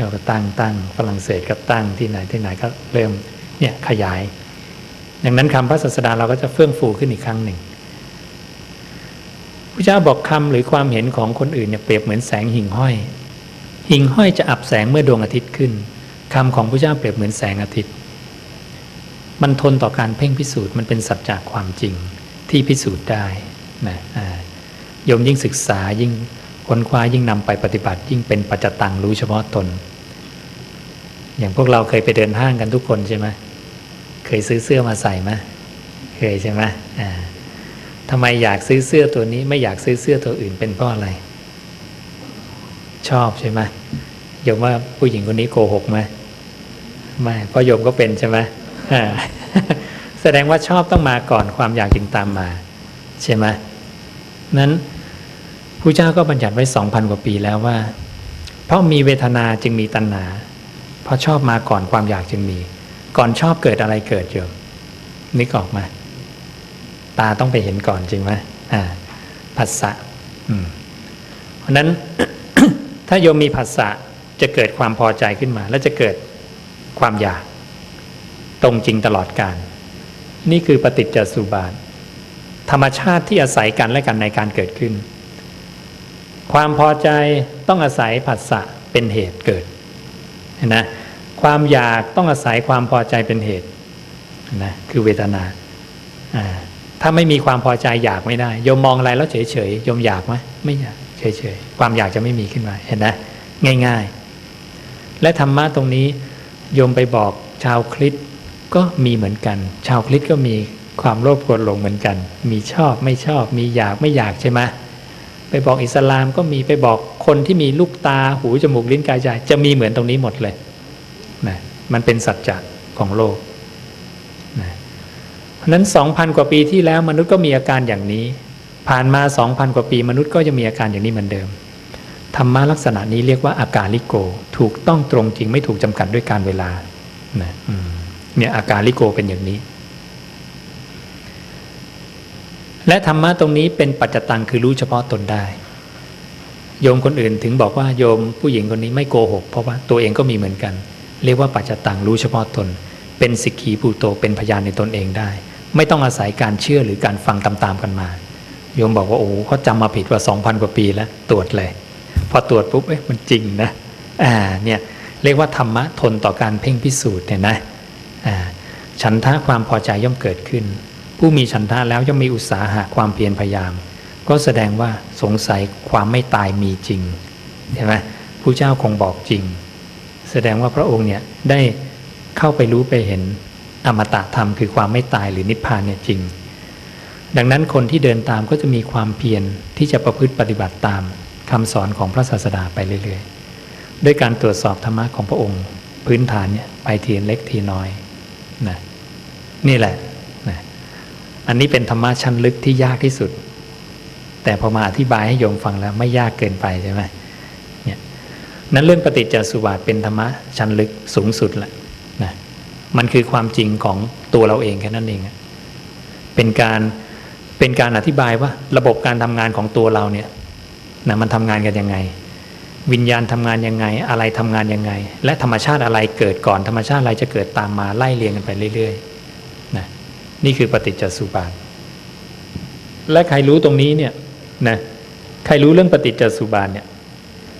เราก็ตั้งฝรั่งเศสก็ตั้งที่ไหนก็เริ่มเนี่ยขยายดังนั้นคำพระศาสดาเราก็จะเฟื่องฟูขึ้นอีกครั้งหนึ่งพระเจ้าบอกคำหรือความเห็นของคนอื่นเนี่ยเปรียบเหมือนแสงหิ่งห้อยหิ่งห้อยจะอับแสงเมื่อดวงอาทิตย์ขึ้นคำของพระเจ้าเปรียบเหมือนแสงอาทิตย์มันทนต่อการเพ่งพิสูจน์มันเป็นสัจจะความจริงที่พิสูจน์ได้นะโยมยิ่งศึกษายิ่งค้นคว้ายิ่งนำไปปฏิบัติยิ่งเป็นปัจจตังรู้เฉพาะตนอย่างพวกเราเคยไปเดินห้างกันทุกคนใช่ไหมเคยซื้อเสื้อมาใส่ไหมเคยใช่ไหมทำไมอยากซื้อเสื้อตัวนี้ไม่อยากซื้อเสื้อตัวอื่นเป็นเพราะอะไรชอบใช่ไหมโยมว่าผู้หญิงคนนี้โกหกไหมไม่เพราะโยมก็เป็นใช่ไหมแสดงว่าชอบต้องมาก่อนความอยากจึงตามมาใช่ไหมนั้นพระเจ้าก็บัญญัติไว้ 2,000 กว่าปีแล้วว่าเพราะมีเวทนาจึงมีตัณหาเพราะชอบมาก่อนความอยากจึงมีก่อนชอบเกิดอะไรเกิดโยมนึกออกมาตาต้องไปเห็นก่อนจริงไหมผัสสะเพราะนั้น ถ้าโยมมีผัสสะจะเกิดความพอใจขึ้นมาและจะเกิดความอยากตรงจริงตลอดกาลนี่คือปฏิจจสมุปบาทธรรมชาติที่อาศัยกันและกันในการเกิดขึ้นความพอใจต้องอาศัยผัสสะเป็นเหตุเกิดนะความอยากต้องอาศัยความพอใจเป็นเหตุนะคือเวทนาถ้าไม่มีความพอใจอยากไม่ได้โยมมองอะไรแล้วเฉยๆโยมอยากไหมไม่อยากเฉยๆความอยากจะไม่มีขึ้นมาเห็นนะง่ายๆและธรรมะตรงนี้โยมไปบอกชาวคริสต์ก็มีเหมือนกันชาวคริสต์ก็มีความโลภโกรธหลงเหมือนกันมีชอบไม่ชอบมีอยากไม่อยากใช่ไหมไปบอกอิสลามก็มีไปบอกคนที่มีลูกตาหูจมูกลิ้นกายใจจะมีเหมือนตรงนี้หมดเลยนะมันเป็นสัจจะของโลกนะเพราะฉะนั้น 2,000 กว่าปีที่แล้วมนุษย์ก็มีอาการอย่างนี้ผ่านมา 2,000 กว่าปีมนุษย์ก็จะมีอาการอย่างนี้เหมือนเดิมธรรมะลักษณะนี้เรียกว่าอากาลิโกถูกต้องตรงจริงไม่ถูกจำกัดด้วยการเวลานะเนี่ยอากาลิโกเป็นอย่างนี้และธรรมะตรงนี้เป็นปัจจตังคือรู้เฉพาะตนได้โยมคนอื่นถึงบอกว่าโยมผู้หญิงคนนี้ไม่โกหกเพราะว่าตัวเองก็มีเหมือนกันเรียกว่าปัจจตังรู้เฉพาะตนเป็นสิกขีภูโตเป็นพยานในตนเองได้ไม่ต้องอาศัยการเชื่อหรือการฟังตามๆกันมาโยมบอกว่าโอ้เขาจำมาผิดว่า 2,000 กว่าปีแล้วตรวจเลยพอตรวจปุ๊บมันจริงนะเนี่ยเรียกว่าธรรมะทนต่อการเพ่งพิสูจน์เนี่ยนะฉันทะความพอใจย่อมเกิดขึ้นผู้มีฉันทะแล้วย่อมมีอุตสาหะความเพียรพยายามก็แสดงว่าสงสัยความไม่ตายมีจริงใช่ไหมผู้เจ้าคงบอกจริงแสดงว่าพระองค์เนี่ยได้เข้าไปรู้ไปเห็นอมตะธรรมคือความไม่ตายหรือนิพพานเนี่ยจริงดังนั้นคนที่เดินตามก็จะมีความเพียรที่จะประพฤติปฏิบัติตามคำสอนของพระศาสดาไปเรื่อยๆด้วยการตรวจสอบธรรมะของพระองค์พื้นฐานเนี่ยไปทีเล็กทีน้อยนะนี่แหละนะอันนี้เป็นธรรมะชั้นลึกที่ยากที่สุดแต่พอมาอธิบายให้โยมฟังแล้วไม่ยากเกินไปใช่ไหมเนี่ยนั้นเรื่องปฏิจจสมุปบาทเป็นธรรมะชั้นลึกสูงสุดแหละนะมันคือความจริงของตัวเราเองแค่นั้นเองเป็นการอธิบายว่าระบบการทำงานของตัวเราเนี่ยนะมันทำงานกันยังไงวิญญาณทำงานยังไงอะไรทำงานยังไงและธรรมชาติอะไรเกิดก่อนธรรมชาติอะไรจะเกิดตามมาไล่เรียงกันไปเรื่อยๆนะนี่คือปฏิจจสมุปบาทและใครรู้ตรงนี้เนี่ยนะใครรู้เรื่องปฏิจจสมุปบาทเนี่ย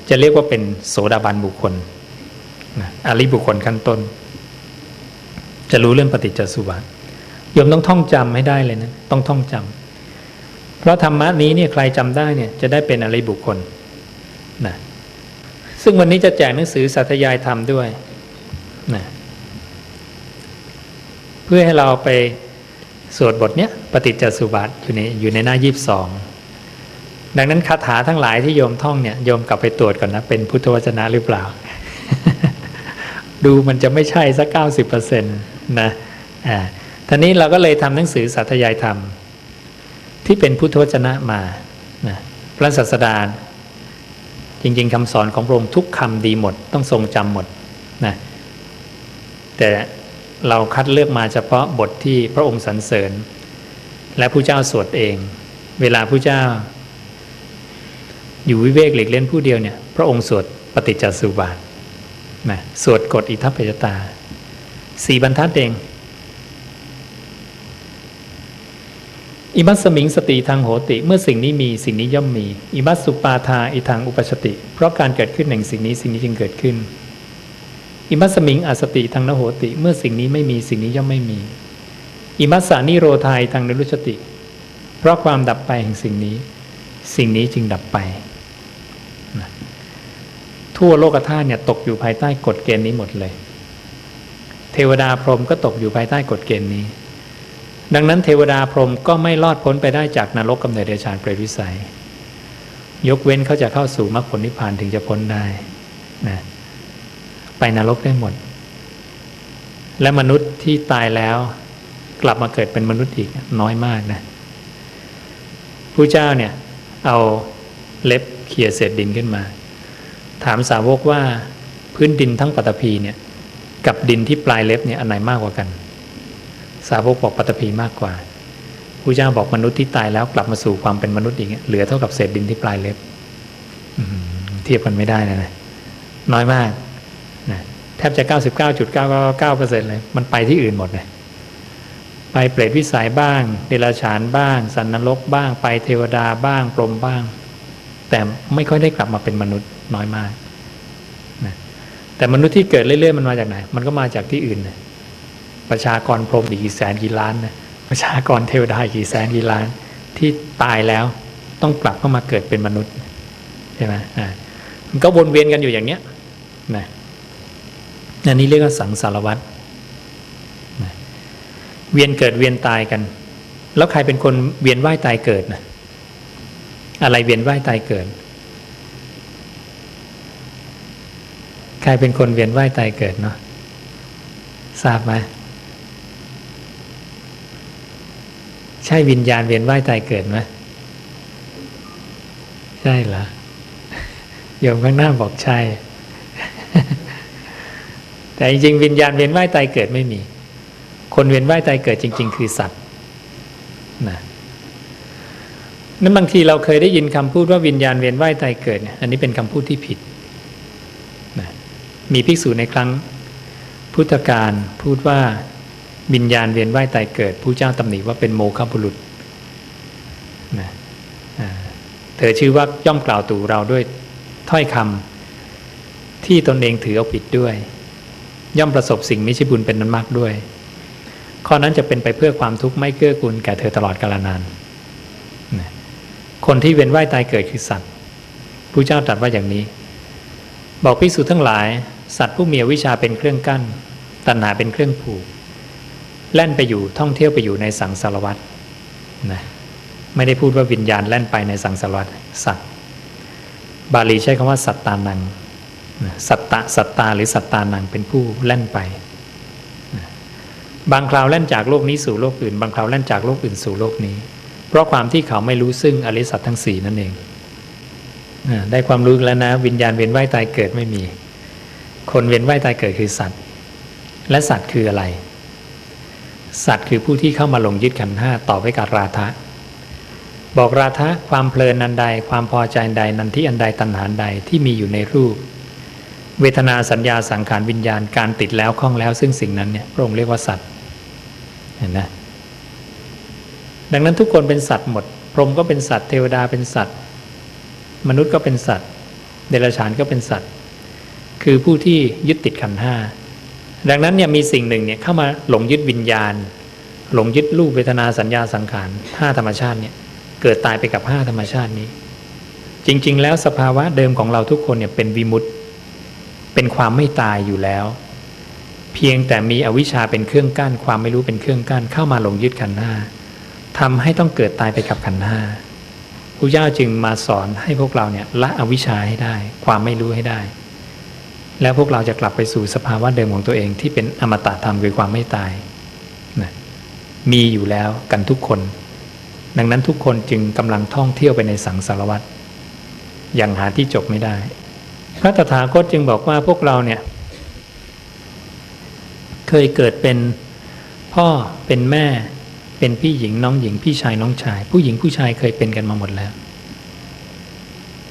จะเรียกว่าเป็นโสดาบันบุคคลนะอริบุคคลขั้นต้นจะรู้เรื่องปฏิจจสมุปบาทโยมต้องท่องจำให้ได้เลยนะต้องท่องจำเพราะธรรมะนี้เนี่ยใครจำได้เนี่ยจะได้เป็นอริบุคคลนะซึ่งวันนี้จะแจกหนังสือสาธยายธรรมด้วยนะเพื่อให้เราไปสวดบทเนี้ยปฏิจจสมุปบาทอยู่ในหน้า22ดังนั้นคาถาทั้งหลายที่โยมท่องเนี่ยโยมกลับไปตรวจก่อนนะเป็นพุทธวจนะหรือเปล่า ดูมันจะไม่ใช่สัก 90% นะทีนี้เราก็เลยทำหนังสือสาธยายธรรมที่เป็นพุทธวจนะมานะพระศาสดาจริงๆคำสอนของพระองค์ทุกคำดีหมดต้องทรงจำหมดนะแต่เราคัดเลือกมาเฉพาะบทที่พระองค์สรรเสริญและผู้เจ้าสวดเองเวลาผู้เจ้าอยู่วิเวกหลีกเล่นผู้เดียวเนี่ยพระองค์สวดปฏิจจสมุปบาท นะสวดกฎอิทัปปัจจตา4 บรรทัดเองอิมัสสมิงสติทางโหติเมื่อสิ่งนี้มีสิ่งนี้ย่อมมีอิมัสสุปาทาอิทังอุปชติเพราะการเกิดขึ้นแห่งสิ่งนี้จึงเกิดขึ้นอิมัสสมิงอสติทางนโหติเมื่อสิ่งนี้ไม่มีสิ่งนี้ย่อมไม่มีอิมัสสานิโรธายทางนิรุชติเพราะความดับไปแห่งสิ่งนี้จึงดับไปทั่วโลกธาตุเนี่ยตกอยู่ภายใต้กฎเกณฑ์นี้หมดเลยเทวดาพรหมก็ตกอยู่ภายใต้กฎเกณฑ์นี้ดังนั้นเทวดาพรหมก็ไม่รอดพ้นไปได้จากนรกกำเนิดเดรัจฉานเปรตวิสัยยกเว้นเขาจะเข้าสู่มรรคผลนิพพานถึงจะพ้นได้นะไปนรกได้หมดและมนุษย์ที่ตายแล้วกลับมาเกิดเป็นมนุษย์อีกน้อยมากนะพระเจ้าเนี่ยเอาเล็บเขี่ยเศษดินขึ้นมาถามสาวกว่าพื้นดินทั้งปฐพีเนี่ยกับดินที่ปลายเล็บเนี่ยอันไหนมากกว่ากันสาวกบอกปฐพีมากกว่าพระเจ้าบอกมนุษย์ที่ตายแล้วกลับมาสู่ความเป็นมนุษย์อีกเหลือเท่ากับเศษดินที่ปลายเล็บเทียบกันไม่ได้นะน้อยมากนะแทบจะ 99.999% เลยมันไปที่อื่นหมดเลยไปเปรตวิสัยบ้างเดรัจฉานบ้างสัตว์นรกบ้างไปเทวดาบ้างพรหมบ้างแต่ไม่ค่อยได้กลับมาเป็นมนุษย์น้อยมากนะแต่มนุษย์ที่เกิดเรื่อยๆมันมาจากไหนมันก็มาจากที่อื่นนะประชากรพรหมอีกกี่แสนกี่ล้านนะประชากรเทวดาอีกกี่แสนกี่ล้านที่ตายแล้วต้องกลับเข้ามาเกิดเป็นมนุษย์ใช่ไหมมันก็วนเวียนกันอยู่อย่างเนี้ยนะอันนี้เรียกว่าสังสารวัฏนะเวียนเกิดเวียนตายกันแล้วใครเป็นคนเวียนว่ายตายเกิดนะอะไรเวียนว่ายตายเกิดใครเป็นคนเวียนว่ายตายเกิดเนาะทราบไหมใช่วิญญาณเวียนว่ายตายเกิดไหมใช่เหรอโยมข้างหน้าบอกใช่ แต่จริงๆวิญญาณเวียนว่ายตายเกิดไม่มีคนเวียนว่ายตายเกิดจริงๆคือสัตว์นะนั้นบางทีเราเคยได้ยินคำพูดว่าวิญญาณเวียนว่ายตายเกิดเนี่ยอันนี้เป็นคำพูดที่ผิดนะมีภิกษุในครั้งพุทธกาลพูดว่าวิญญาณเวียนว่ายตายเกิดผู้เจ้าตำหนิว่าเป็นโมฆะบุรุษนะเธอชื่อว่าย่อมกล่าวตู่เราด้วยถ้อยคำที่ตนเองถือเอาผิดด้วยย่อมประสบสิ่งไม่ใช่บุญเป็นนั้นมากด้วยข้อนั้นจะเป็นไปเพื่อความทุกข์ไม่เกื้อกูลแก่เธอตลอดกาลนานนะคนที่เวียนว่ายตายเกิดคือสัตว์พระเจ้าตรัสว่าอย่างนี้บอกภิกษุทั้งหลายสัตว์ผู้มีอวิชชาเป็นเครื่องกั้นตัณหาเป็นเครื่องผูกแล่นไปอยู่ท่องเที่ยวไปอยู่ในสังสารวัฏนะไม่ได้พูดว่าวิญญาณแล่นไปในสังสารวัฏสัตว์บาลีใช้คำว่าสัตตานังสัตตาหรือสัตตานังเป็นผู้แล่นไปบางคราวแล่นจากโลกนี้สู่โลกอื่นบางคราวแล่นจากโลกอื่นสู่โลกนี้เพราะความที่เขาไม่รู้ซึ่งอริยสัจทั้ง4นั่นเองได้ความรู้แล้วนะวิญญาณเวียนว่ายตายเกิดไม่มีคนเวียนว่ายตายเกิดคือสัตว์และสัตว์คืออะไรสัตว์คือผู้ที่เข้ามาหลงยึดขันธ์5ต่อไว้กับราคะบอกราคะความเพลินอันใดความพอใจอันใดนันทิอันใดตัณหาใดที่มีอยู่ในรูปเวทนาสัญญาสังขารวิญญาณการติดแล้วคล้องแล้วซึ่งสิ่งนั้นเนี่ยพระองค์เรียกว่าสัตว์เห็นนะดังนั้นทุกคนเป็นสัตว์หมดพรหมก็เป็นสัตว์เทวดาเป็นสัตว์มนุษย์ก็เป็นสัตว์เดรัจฉานก็เป็นสัตว์คือผู้ที่ยึดติดขันธ์5ดังนั้นเนี่ยมีสิ่งหนึ่งเนี่ยเข้ามาหลงยึดวิญญาณหลงยึดรูปเวทนาสัญญาสังขาร5ธรรมชาติเนี่ยเกิดตายไปกับ5ธรรมชาตินี้จริงๆแล้วสภาวะเดิมของเราทุกคนเนี่ยเป็นวิมุตติเป็นความไม่ตายอยู่แล้วเพียงแต่มีอวิชชาเป็นเครื่องกั้นความไม่รู้เป็นเครื่องกั้นเข้ามาหลงยึดขันธ์5ทำให้ต้องเกิดตายไปกับขันธ์5พระเจ้าจึงมาสอนให้พวกเราเนี่ยละอวิชชาให้ได้ความไม่รู้ให้ได้แล้วพวกเราจะกลับไปสู่สภาวะเดิมของตัวเองที่เป็นอมตะธรรมคือความไม่ตายนะมีอยู่แล้วกันทุกคนดังนั้นทุกคนจึงกำลังท่องเที่ยวไปในสังสารวัฏอย่างหาที่จบไม่ได้พระตถาคตจึงบอกว่าพวกเราเนี่ยเคยเกิดเป็นพ่อเป็นแม่เป็นพี่หญิงน้องหญิงพี่ชายน้องชายผู้หญิงผู้ชายเคยเป็นกันมาหมดแล้ว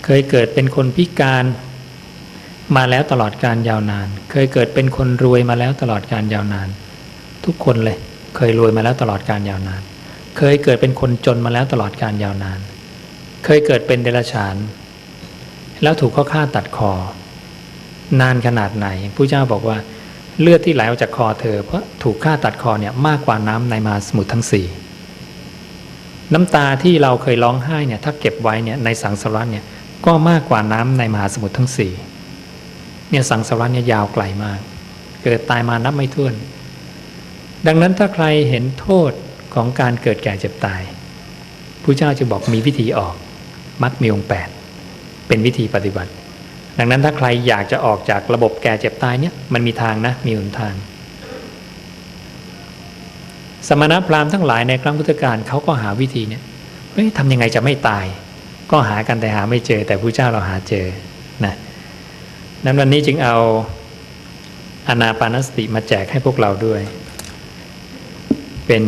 เคยเกิดเป็นคนพิการ มาแล้วตลอดการยาวนานเคยเกิดเป็นคนรวยมาแล้วตลอดการยาวนานทุกคนเลยเคยรวยมาแล้วตลอดการยาวนานเคยเกิดเป็นคนจนมาแล้วตลอดการยาวนานเคยเกิดเป็นเดรัจฉานแล้วถูกเขาฆ่าตัดคอนานขนาดไหนพระเจ้าบอกว่าเลือดที่ไหลออกจากคอเธอเพราะถูกฆ่าตัดคอเนี่ยมากกว่าน้ำในมหาสมุทรทั้งสี่น้ำตาที่เราเคยร้องไห้เนี่ยถ้าเก็บไว้เนี่ยในสังสารวัฏเนี่ยก็มากกว่าน้ำในมหาสมุทรทั้งสี่เนี่ยสังสารวัฏเนี่ยยาวไกลมากเกิดตายมานับไม่ถ้วนดังนั้นถ้าใครเห็นโทษของการเกิดแก่เจ็บตายพระเจ้าจะบอกมีวิธีออกมรรคมีองค์ 8เป็นวิธีปฏิบัติดังนั้นถ้าใครอยากจะออกจากระบบแก่เจ็บตายเนี่ยมันมีทางนะมีหนทางสมณพราหมณ์ทั้งหลายในครั้งพุทธกาลเขาก็หาวิธีเนี่ยเฮ้ยทำยังไงจะไม่ตายก็หากันแต่หาไม่เจอแต่พระเจ้าเราหาเจอนะนั้นวันนี้จึงเอาอานาปานสติมาแจกให้พวกเราด้วยเป็น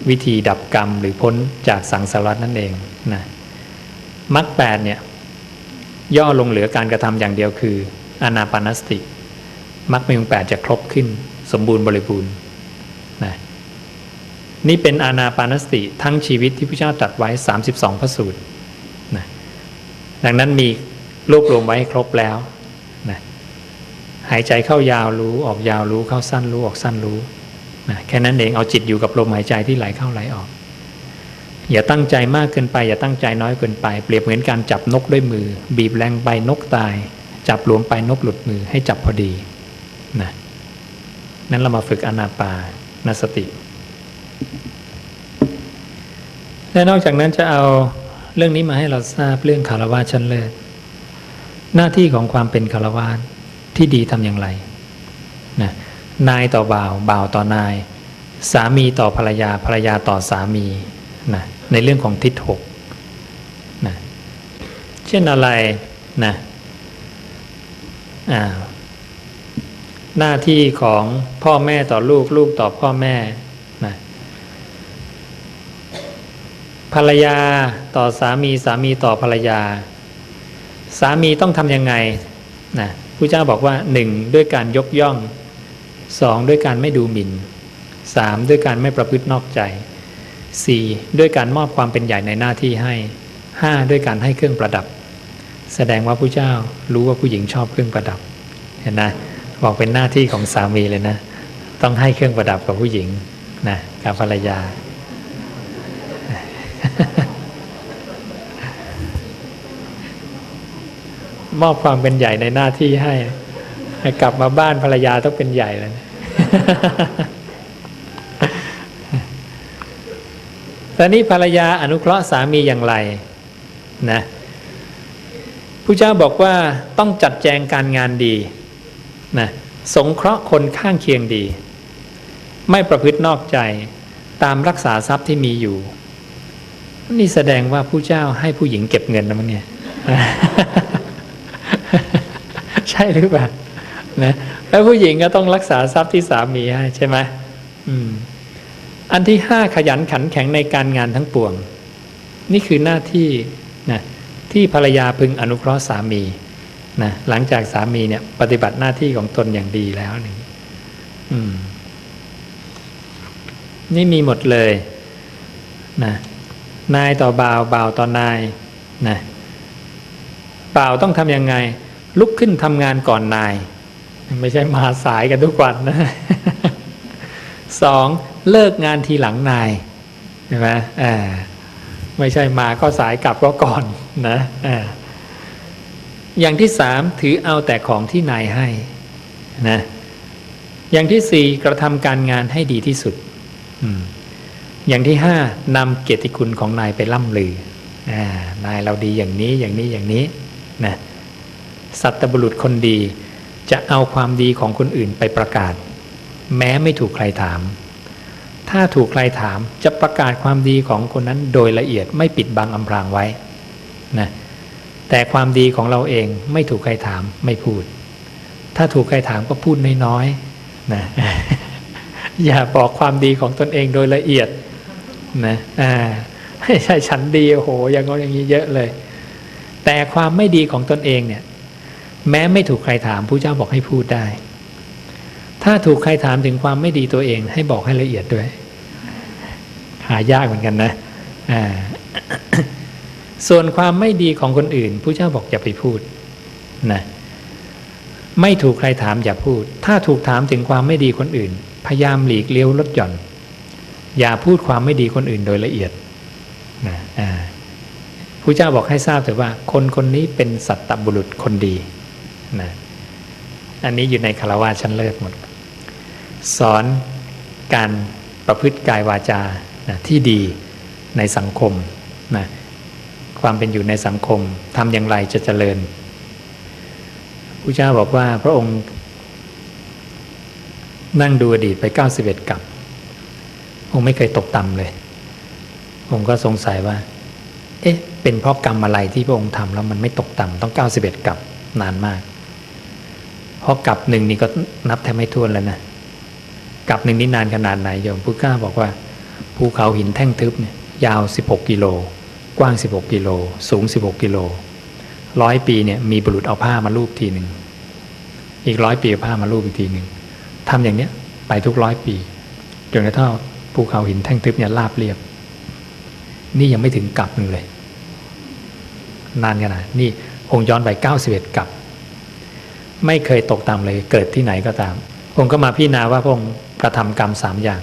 วิธีดับกรรมหรือพ้นจากสังสารวัฏนั่นเองนะมรรค 8เนี่ยย่อลงเหลือการกระทำอย่างเดียวคืออานาปานสติมรรคมีองค์ 8จะครบขึ้นสมบูรณ์บริบูรณ์นะนี่เป็นอานาปานสติทั้งชีวิตที่พระเจ้าตรัสไว้32พระสูตรนะดังนั้นมีรวบรวมไว้ให้ครบแล้วนะหายใจเข้ายาวรู้ออกยาวรู้เข้าสั้นรู้ออกสั้นรู้นะแค่นั้นเองเอาจิตอยู่กับลมหายใจที่ไหลเข้าไหลออกอย่าตั้งใจมากเกินไปอย่าตั้งใจน้อยเกินไปเปรียบเหมือนการจับนกด้วยมือบีบแรงไปนกตายจับหลวมไปนกหลุดมือให้จับพอดีนะนั้นเรามาฝึกอานาปานสติและนอกจากนั้นจะเอาเรื่องนี้มาให้เราทราบเรื่องคารวะชั้นเลิศหน้าที่ของความเป็นคารวะที่ดีทำอย่างไรนะนายต่อบ่าวบ่าวต่อนายสามีต่อภรรยาภรรยาต่อสามีนะในเรื่องของทิศหกนะเช่นอะไรนะหน้าที่ของพ่อแม่ต่อลูกลูกต่อพ่อแม่นะภรรยาต่อสามีสามีต่อภรรยาสามีต้องทำยังไงนะพระเจ้าบอกว่า1ด้วยการยกย่อง2ด้วยการไม่ดูหมิ่น3ด้วยการไม่ประพฤตินอกใจ4ด้วยการมอบความเป็นใหญ่ในหน้าที่ให้5ด้วยการให้เครื่องประดับแสดงว่าพระเจ้ารู้ว่าผู้หญิงชอบเครื่องประดับเห็นนะบอกเป็นหน้าที่ของสามีเลยนะต้องให้เครื่องประดับกับผู้หญิงนะกับภรรยามอบความเป็นใหญ่ในหน้าที่ให้กลับมาบ้านภรรยาต้องเป็นใหญ่แล้วนะ ตอนนี้ภรรยาอนุเคราะห์สามีอย่างไรนะพระเจ้าบอกว่าต้องจัดแจงการงานดีนะสงเคราะห์คนข้างเคียงดีไม่ประพฤตินอกใจตามรักษาทรัพย์ที่มีอยู่นี่แสดงว่าพระเจ้าให้ผู้หญิงเก็บเงินนะมั้งเนี่ย ใช่หรือเปล่านะแล้วผู้หญิงก็ต้องรักษาทรัพย์ที่สามีให้ใช่ไหมอันที่5ขยันขันแข็งในการงานทั้งปวงนี่คือหน้าที่นะที่ภรรยาพึงอนุเคราะห์สามีนะหลังจากสามีเนี่ยปฏิบัติหน้าที่ของตนอย่างดีแล้วนี่มีหมดเลยนะนายต่อบ่าวบ่าวต่อนายนะบ่าวต้องทำยังไงลุกขึ้นทำงานก่อนนายไม่ใช่มาสายกันทุกวันนะ 2. เลิกงานทีหลังนายใช่ไหมไม่ใช่มาก็สายกลับก็ก่อนนะอย่างที่ 3ถือเอาแต่ของที่นายให้นะอย่างที่ 4กระทำการงานให้ดีที่สุดอย่างที่ 5นำเกียรติคุณของนายไปล่ำลือนายเราดีอย่างนี้อย่างนี้อย่างนี้นะสัตบุรุษคนดีจะเอาความดีของคนอื่นไปประกาศแม้ไม่ถูกใครถามถ้าถูกใครถามจะประกาศความดีของคนนั้นโดยละเอียดไม่ปิดบังอำพรางไว้นะแต่ความดีของเราเองไม่ถูกใครถามไม่พูดถ้าถูกใครถามก็พูดน้อยๆนะ อย่าบอกความดีของตนเองโดยละเอียดนะไม่ใช่ฉันดีโอ้โหอย่างงี้อย่างนี้เยอะเลยแต่ความไม่ดีของตนเองเนี่ย แม้ไม่ถูกใครถามผู้เจ้าบอกให้พูดได้ถ้าถูกใครถามถึงความไม่ดีตัวเองให้บอกให้ละเอียดด้วยหายากเหมือนกันนะส่วนความไม่ดีของคนอื่นผู้เจ้าบอกอย่าไปพูดนะไม่ถูกใครถามอย่าพูดถ้าถูกถามถึงความไม่ดีคนอื่นพยายามหลีกเลี้ยวลดหย่อนอย่าพูดความไม่ดีคนอื่นโดยละเอียดนะผู้เจ้าบอกให้ทราบแต่ว่าคนคนนี้เป็นสัตตบุรุษคนดีนะอันนี้อยู่ในคฤหัสถ์ชั้นเลิศหมดสอนการประพฤติกายวาจานะที่ดีในสังคมนะความเป็นอยู่ในสังคมทำอย่างไรจะเจริญพระเจ้าบอกว่าพระองค์นั่งดูอดีตไป91กับองค์ไม่เคยตกต่ำเลยองค์ก็สงสัยว่าเอ๊ะเป็นเพราะกรรมอะไรที่พระองค์ทำแล้วมันไม่ตกต่ำต้อง91กับนานมากเพราะกับหนึ่งนี่ก็นับแทบไม่ถ้วนแล้วนะกับหนึ่งนี่นานขนาดไหนโยมพุทธเจ้าบอกว่าภูเขาหินแท่งทึบเนี่ยยาว16กิโลกว้าง16กิโลสูง16กิโล100 ปีเนี่ยมีบุรุษเอาผ้ามาลูบทีหนึ่งอีก100 ปีเอาผ้ามาลูบอีกทีหนึ่งทำอย่างเนี้ยไปทุก100 ปีจนกระทั่งภูเขาหินแท่งทึบเนี่ยราบเรียบนี่ยังไม่ถึงกับหนึ่งเลยนานขนาดนี่องค์ย้อนไป91กับไม่เคยตกต่ำเลยเกิดที่ไหนก็ตามองค์ก็มาพิจารณาว่าพระองค์กระทำกรรม3อย่าง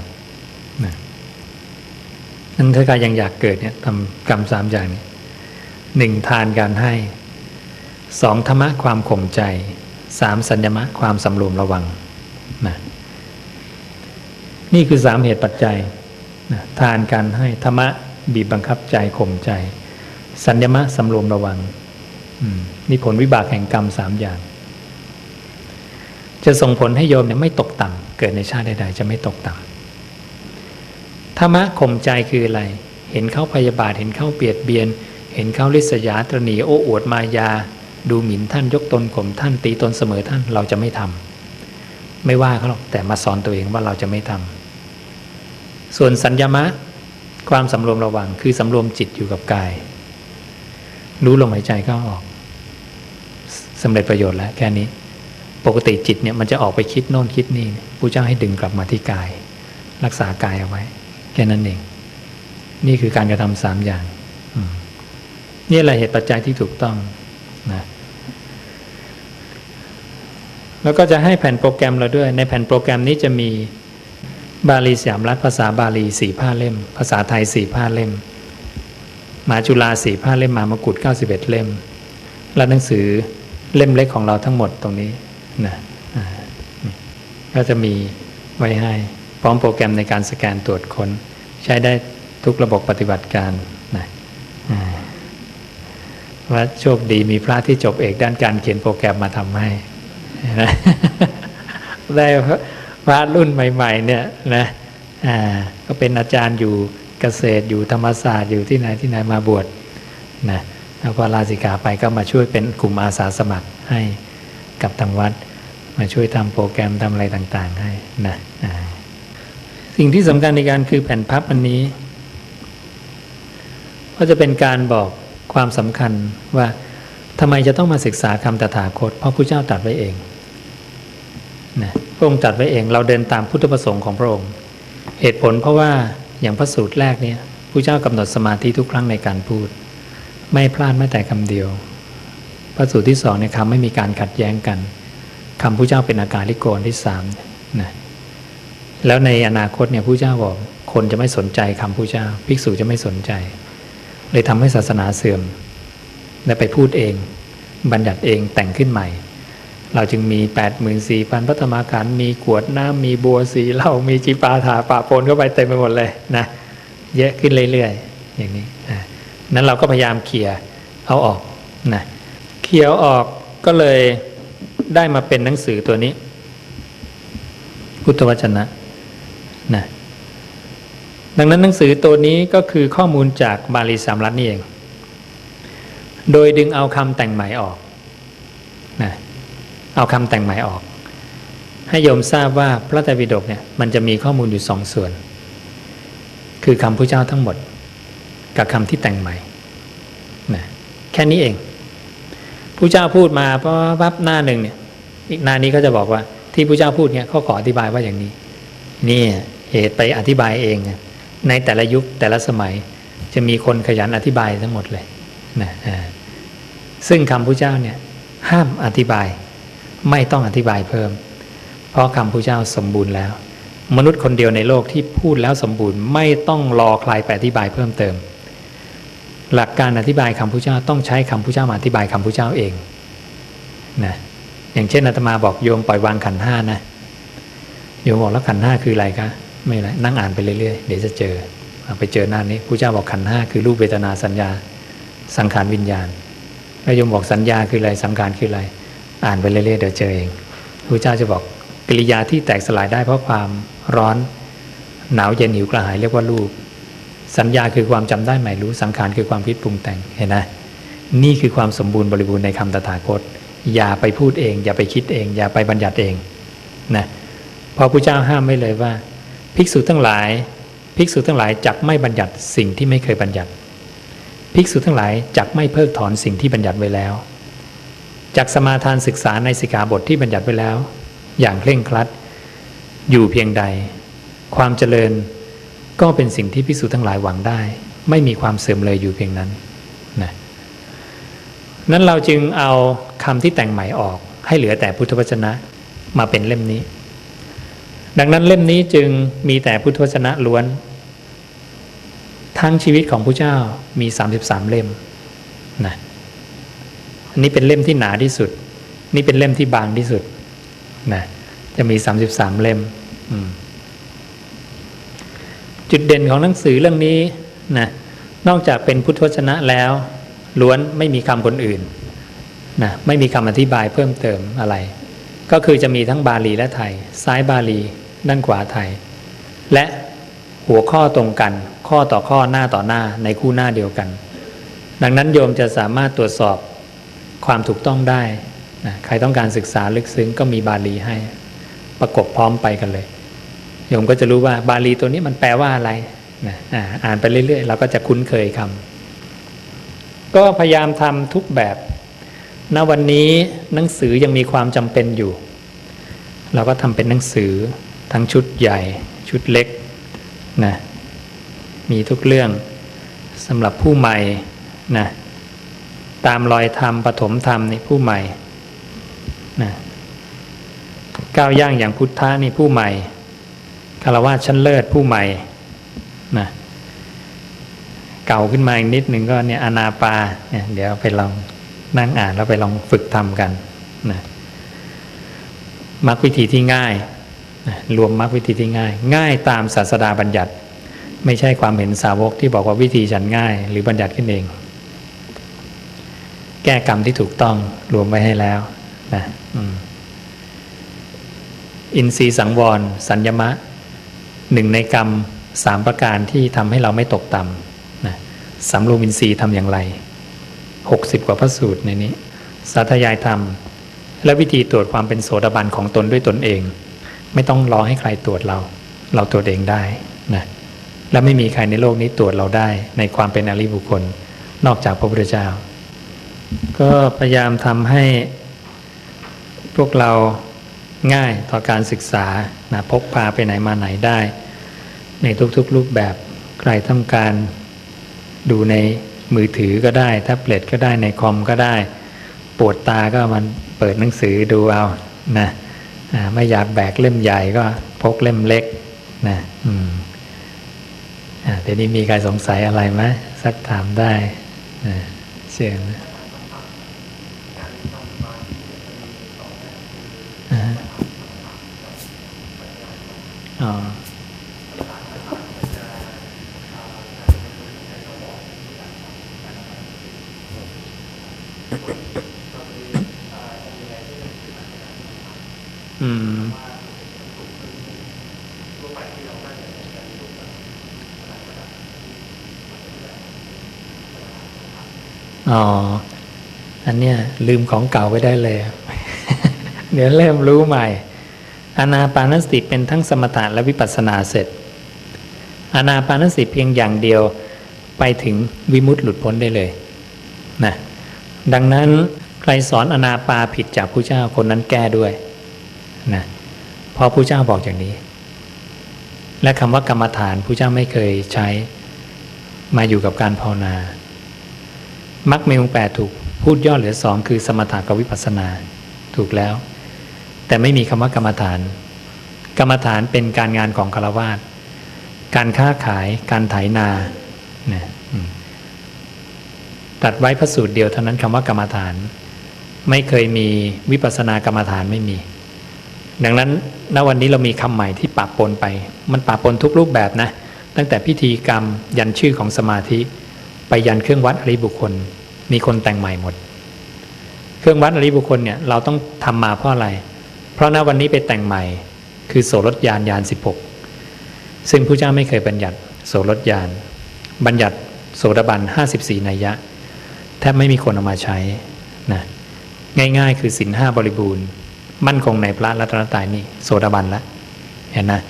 นะนั่นถ้าใครยังอยากเกิดเนี่ยทำกรรม3อย่างนี้1ทานการให้2ธรรมะความข่มใจ3สัญญมะความสำรวมระวังนะนี่คือ3เหตุปัจจัยนะทานการให้ธรรมะบีบบังคับใจข่มใจสัญญมะสำรวมระวังนี่ผลวิบากแห่งกรรม3อย่างจะส่งผลให้โยมเนี่ยไม่ตกต่ำเกิดในชาติใดๆจะไม่ตกต่ำธรรมะข่มใจคืออะไรเห็นเขาพยาบาทเห็นเขาเบียดเบียนเห็นเขาริษยาตระหนี่โอ้อวดมายาดูหมิ่นท่านยกตนข่มท่านตีตนเสมอท่านเราจะไม่ทำไม่ว่าเขาหรอกแต่มาสอนตัวเองว่าเราจะไม่ทำส่วนสัญญมะความสำรวมระวังคือสำรวมจิตอยู่กับกายรู้ลมหายใจเข้าออกสำเร็จประโยชน์แล้วแค่นี้ปกติจิตเนี่ยมันจะออกไปคิดโน่นคิดนี่พระเจ้าให้ดึงกลับมาที่กายรักษากายเอาไว้แค่นั้นเองนี่คือการกระทำ3อย่างนี่แหละเหตุปัจจัยที่ถูกต้องนะแล้วก็จะให้แผ่นโปรแกรมเราด้วยในแผ่นโปรแกรมนี้จะมีบาลีสยามรัฐภาษาบาลี4 ผ้าเล่มภาษาไทย4 ผ้าเล่มมหาจุฬา4 ผ้าเล่มมามกุฎ91 เล่มและหนังสือเล่มเล็กของเราทั้งหมดตรงนี้นะก็จะมีไว้ให้พร้อมโปรแกรมในการสแกนตรวจค้นใช้ได้ทุกระบบปฏิบัติการนะว่าโชคดีมีพระที่จบเอกด้านการเขียนโปรแกรมมาทำให้นะได้พระรุ่นใหม่ๆเนี่ยนะก็เป็นอาจารย์อยู่เกษตรอยู่ธรรมศาสตร์อยู่ที่ไหนมาบวชนะแล้วพอลาสิกขาไปก็มาช่วยเป็นกลุ่มอาสาสมัครให้กับทางวัดมาช่วยทำโปรแกรมทำอะไรต่างๆให้นะสิ่งที่สำคัญในการคือแผ่นพับอันนี้ก็จะเป็นการบอกความสำคัญว่าทำไมจะต้องมาศึกษาคำตถาคตเพราะพระเจ้าตรัสไว้เองนะพระองค์ตรัสไว้เองเราเดินตามพุทธประสงค์ของพระองค์เหตุผลเพราะว่าอย่างพระสูตรแรกเนี่ยพระเจ้ากำหนดสมาธิทุกครั้งในการพูดไม่พลาดแม้แต่คำเดียวพระสูตรที่2เนี่ยคำไม่มีการขัดแย้งกันคำพระเจ้าเป็นอาการลิโกนที่3นะแล้วในอนาคตเนี่ยพระเจ้าบอกคนจะไม่สนใจคำพระเจ้าภิกษุจะไม่สนใจเลยทำให้ศาสนาเสื่อมและไปพูดเองบัญญัติเองแต่งขึ้นใหม่เราจึงมี 84,000 พระธรรมขันธ์มีกวดน้ำมีบัวสีเหล้ามีจิปาถาปะปนเข้าไปเต็มไปหมดเลยนะเยอะขึ้นเรื่อยๆอย่างนี้นั้นเราก็พยายามเคลียร์เอาออกนะเคลียร์ออกก็เลยได้มาเป็นหนังสือตัวนี้พุทธวจนะนะดังนั้นหนังสือตัวนี้ก็คือข้อมูลจากบาลีสามรัฐนี่เองโดยดึงเอาคำแต่งใหม่ออกนะเอาคำแต่งใหม่ออกให้โยมทราบว่าพระไตรปิฎกเนี่ยมันจะมีข้อมูลอยู่2 ส่วนคือคำพระเจ้าทั้งหมดกับคำที่แต่งใหม่นะแค่นี้เองพ ผู้เจ้าพูดมาเพราะปั๊บหน้าหนึ่งเนี่ยอีกหน้านี้ก็จะบอกว่าที่ผู้เจ้าพูดเนี่ยเขาขออธิบายว่าอย่างนี้นี่เหตุไปอธิบายเองในแต่ละยุคแต่ละสมัยจะมีคนขยันอธิบายทั้งหมดเลยนะซึ่งคำพุทธเจ้าเนี่ยห้ามอธิบายไม่ต้องอธิบายเพิ่มเพราะคำพุทธเจ้าสมบูรณ์แล้วมนุษย์คนเดียวในโลกที่พูดแล้วสมบูรณ์ไม่ต้องรอใครไปอธิบายเพิ่มเติมหลักการอธิบายคำพุทธเจ้าต้องใช้คำพุทธเจ้ามาอธิบายคำพุทธเจ้าเองนะอย่างเช่นอาตมาบอกโยมปล่อยวางขันธ์ห้านะโยมบอกแล้วขันธ์ห้าคืออะไรคะไม่อะไรนั่งอ่านไปเรื่อยๆเดี๋ยวจะเจอไปเจอหน้านี้พุทธเจ้าบอกขันธ์ห้าคือรูปเวทนาสัญญาสังขารวิญญาณแล้วโยมบอกสัญญาคืออะไรสังขารคืออะไรอ่านไปเรื่อยๆเดี๋ยวเจอเองพุทธเจ้าจะบอกกิริยาที่แตกสลายได้เพราะความร้อนหนาวเย็นหิวกระหายเรียกว่ารูปสัญญาคือความจำได้หมายรู้สังขารคือความคิดปรุงแต่งเห็นไหมนี่คือความสมบูรณ์บริบูรณ์ในคำตถาคตอย่าไปพูดเองอย่าไปคิดเองอย่าไปบัญญัติเองนะเพราะพระเจ้าห้ามไว้เลยว่าภิกษุทั้งหลายจักไม่บัญญัติสิ่งที่ไม่เคยบัญญัติภิกษุทั้งหลายจักไม่เพิกถอนสิ่งที่บัญญัติไว้แล้วจักสมาทานศึกษาในสิกขาบทที่บัญญัติไว้แล้วอย่างเคร่งครัดอยู่เพียงใดความเจริญก็เป็นสิ่งที่ภิกษุทั้งหลายหวังได้ไม่มีความเสื่อมเลยอยู่เพียงนั้นนะนั้นเราจึงเอาคำที่แต่งใหม่ออกให้เหลือแต่พุทธวจนะมาเป็นเล่มนี้ดังนั้นเล่มนี้จึงมีแต่พุทธวจนะล้วนทั้งชีวิตของพระเจ้ามี33เล่มนะอันนี้เป็นเล่มที่หนาที่สุดนี่เป็นเล่มที่บางที่สุดนะจะมี33เล่มจุดเด่นของหนังสือเรื่องนี้นะนอกจากเป็นพุทธวจนะแล้วล้วนไม่มีคำคนอื่นนะไม่มีคำอธิบายเพิ่มเติมอะไรก็คือจะมีทั้งบาลีและไทยซ้ายบาลีด้านขวาไทยและหัวข้อตรงกันข้อต่อข้อหน้าต่อหน้าในคู่หน้าเดียวกันดังนั้นโยมจะสามารถตรวจสอบความถูกต้องได้นะใครต้องการศึกษาลึกซึ้งก็มีบาลีให้ประกบพร้อมไปกันเลยโยมก็จะรู้ว่าบาลีตัวนี้มันแปลว่าอะไรนะอ่านไปเรื่อยๆเราก็จะคุ้นเคยคำก็พยายามทำทุกแบบณวันนี้หนังสือยังมีความจำเป็นอยู่เราก็ทำเป็นหนังสือทั้งชุดใหญ่ชุดเล็กนะมีทุกเรื่องสำหรับผู้ใหม่นะตามรอยธรรมปฐมธรรมนี่ผู้ใหม่นะก้าวย่างอย่างพุทธะนี่ผู้ใหม่คฤหัสถ์ชั้นเลิศผู้ใหม่นะเก่าขึ้นมาอีกนิดหนึ่งก็เนี่ยอานาปาเนี่ยเดี๋ยวไปลองนั่งอ่านแล้วไปลองฝึกทำกันนะมรรควิธีที่ง่ายนะรวมมรรควิธีที่ง่ายตามศาสดาบัญญัติไม่ใช่ความเห็นสาวกที่บอกว่าวิธีฉันง่ายหรือบัญญัติขึ้นเองแก้กรรมที่ถูกต้องรวมไว้ให้แล้วนะอินทรีย์สังวรสัญญมะหนึ่งในกรรม3ประการที่ทำให้เราไม่ตกต่ำนะสำรวมอินทรีย์ทำอย่างไร60กว่าพระสูตรในนี้สาธยายธรรมและวิธีตรวจความเป็นโสดาบันของตนด้วยตนเองไม่ต้องรอให้ใครตรวจเราตรวจเองได้นะและไม่มีใครในโลกนี้ตรวจเราได้ในความเป็นอริยบุคคลนอกจากพระพุทธเจ้าก็พยายามทำให้พวกเราง่ายต่อการศึกษานะพกพาไปไหนมาไหนได้ในทุกๆรูปแบบใครต้องการดูในมือถือก็ได้แท็บเล็ตก็ได้ในคอมก็ได้ปวดตาก็มันเปิดหนังสือดูเอานะไม่อยากแบกเล่มใหญ่ก็พกเล่มเล็กนะเดี๋ยวนี้มีใครสงสัยอะไรไหมสักถามได้เชิญอันเนี้ยลืมของเก่าไปได้เลย เดี๋ยวเริ่มรู้ใหม่อานาปานสติเป็นทั้งสมถะและวิปัสสนาเสร็จอานาปานสติเพียงอย่างเดียวไปถึงวิมุตติหลุดพ้นได้เลยนะดังนั้น ใครสอนอนาปาผิดจากพระเจ้าคนนั้นแก้ด้วยนะเพราะพระเจ้าบอกอย่างนี้และคำว่ากรรมฐานพระเจ้าไม่เคยใช้มาอยู่กับการภาวนา มรรคมีองค์ 8ถูกพูดย่อเหลือ 2คือสมถะกับวิปัสสนาถูกแล้วแต่ไม่มีคำว่ากรรมฐานกรรมฐานเป็นการงานของฆราวาสการค้าขายการไถนาเนี่ยตัดไว้พระสูตรเดียวเท่านั้นคำว่ากรรมฐานไม่เคยมีวิปัสสนากรรมฐานไม่มีดังนั้นณวันนี้เรามีคำใหม่ที่ปะปนไปมันปะปนทุกรูปแบบนะตั้งแต่พิธีกรรมยันชื่อของสมาธิไปยันเครื่องวัดอริยบุคคลมีคนแต่งใหม่หมดเครื่องวัดอริยบุคคลเนี่ยเราต้องทำมาเพราะอะไรเพราะณวันนี้ไปแต่งใหม่คือโสรถญาณ16ซึ่งพระเจ้าไม่เคยบัญญัติโสรถญาณบัญญัติโสดาบัน54นัยยะแทบไม่มีคนเอามาใช้นะง่ายๆคือศีล5บริบูรณ์มั่นคงในพระรัตนตรัยนี่โสดาบันละเห็นนะ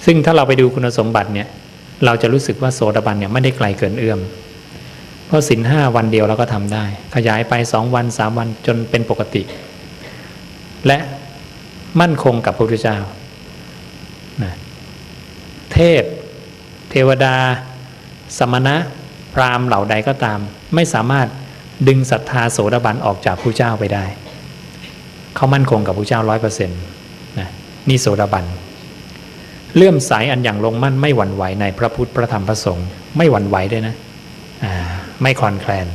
ซึ่งถ้าเราไปดูคุณสมบัติเนี่ยเราจะรู้สึกว่าโสดาบันเนี่ยไม่ได้ไกลเกินเอื้อมเพราะศีล5วันเดียวเราก็ทำได้ขยายไป2วัน3วันจนเป็นปกติและมั่นคงกับพระพุทธเจ้านะเทพเทวดาสมณะพราหมณ์เหล่าใดก็ตามไม่สามารถดึงศรัทธาโสดาบันออกจากพระเจ้าไปได้เขามั่นคงกับพระเจ้า 100% นะนี่โสดาบันเลื่อมใสอันอย่างลงมั่นไม่หวั่นไหวในพระพุทธพระธรรมพระสงฆ์ไม่หวั่นไหวด้วยนะไม่คลอนแคลน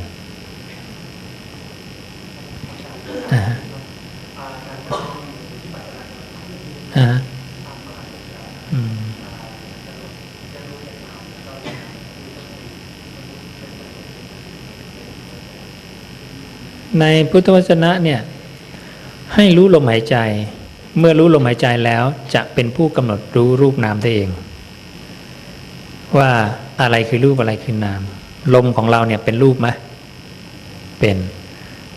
ในพุทธวจนะเนี่ยให้รู้ลมหายใจเมื่อรู้ลมหายใจแล้วจะเป็นผู้กำหนดรู้รูปนามได้เองว่าอะไรคือรูปอะไรคือนามลมของเราเนี่ยเป็นรูปไหมเป็น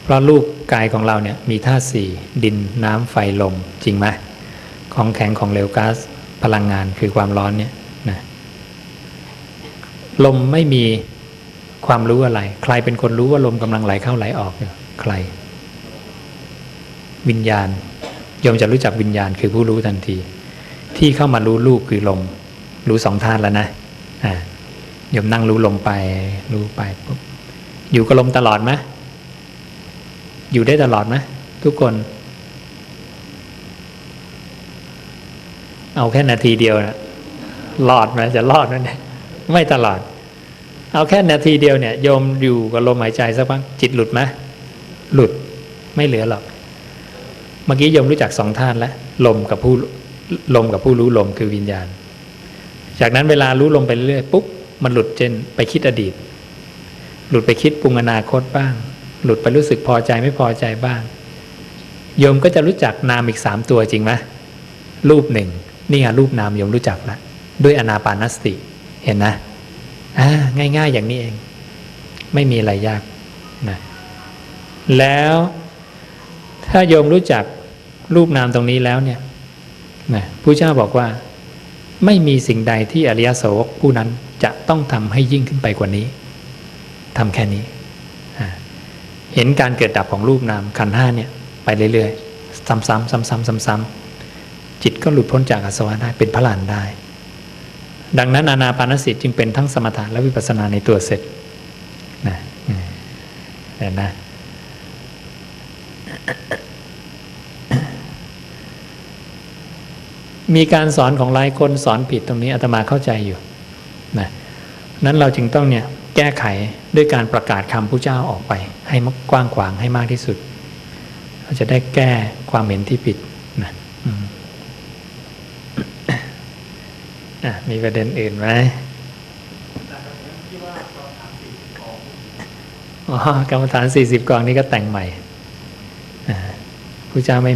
เพราะรูปกายของเราเนี่ยมีธาตุสี่ดินน้ำไฟลมจริงไหมของแข็งของเหลวก๊าซพลังงานคือความร้อนเนี่ยนะลมไม่มีความรู้อะไรใครเป็นคนรู้ว่าลมกำลังไหลเข้าไหลออกเนี่ยใครวิญญาณโยมจะรู้จักวิญญาณคือผู้รู้ทันทีที่เข้ามารู้รูปคือลมรู้สองธาตุแล้วนะโยมนั่งรู้ลมไปรู้ไปปุ๊บอยู่กับลมตลอดไหมอยู่ได้ตลอดไหมทุกคนเอาแค่นาทีเดียวนะรอดไหมจะรอดไหมเนี่ยไม่ตลอดเอาแค่นาทีเดียวเนี่ยโยมอยู่กับลมหายใจสักพักจิตหลุดไหมหลุดไม่เหลือหรอกเมื่อกี้โยมรู้จักสองธาตุแล้วลมกับผู้รู้ลมคือวิญญาณจากนั้นเวลารู้ลมไปเรื่อยปุ๊บมันหลุดเจนไปคิดอดีตหลุดไปคิดปรุงอนาคตบ้างหลุดไปรู้สึกพอใจไม่พอใจบ้างโยมก็จะรู้จักนามอีก3ตัวจริงไหมรูปหนึ่งนี่ไงรูปนามโยมรู้จักแล้วด้วยอานาปานสติเห็นนะง่ายๆอย่างนี้เองไม่มีอะไรยากนะแล้วถ้าโยมรู้จักรูปนามตรงนี้แล้วเนี่ยนะพระเจ้าบอกว่าไม่มีสิ่งใดที่อริยสาวกผู้นั้นจะต้องทำให้ยิ่งขึ้นไปกว่านี้ทำแค่นี้เห็นการเกิดดับของรูปนามขันธ์5เนี่ยไปเรื่อยๆซ้ำๆจิตก็หลุดพ้นจากอาสวะได้เป็นพระอรหันต์ได้ดังนั้นอานาปานสติจึงเป็นทั้งสมถะและวิปัสสนาในตัวเสร็จนะเห็นนะมีการสอนของหลายคนสอนผิดตรงนี้อาตมาเข้าใจอยู่นะนั้นเราจึงต้องเนี่ยแก้ไขด้วยการประกาศคำพระเจ้าออกไปให้กว้างขวางให้มากที่สุดเราจะได้แก้ความเห็นที่ผิดนะมีประเด็นอื่นไหมกรรมฐาน40 กองนี้ก็แต่งใหม่พระเจ้าไ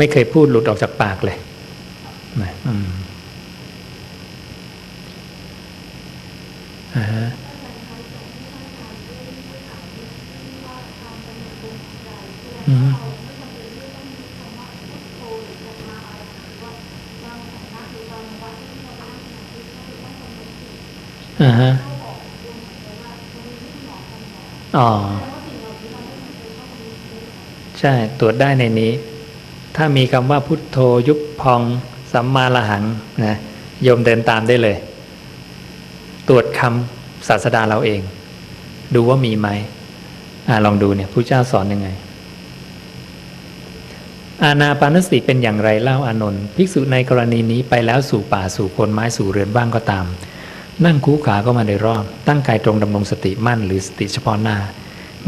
ม่เคยพูดหลุดออกจากปากเลยอ๋อ ใช่ตรวจได้ในนี้ ถ้ามีคำว่าพุทโธยุบพองสัมมาละหังนะโยมเดินตามได้เลย ตรวจคำศาสดาเราเอง ดูว่ามีไหมลองดูเนี่ยพระเจ้าสอนยังไง อานาปานสติเป็นอย่างไรเล่าอานนท์ภิกษุในกรณีนี้ไปแล้วสู่ป่าสู่โคนไม้สู่เรือนบ้างก็ตามนั่งคู่ขาก็มาโดยรอบตั้งกายตรงดำรงสติมั่นหรือสติเฉพาะหน้า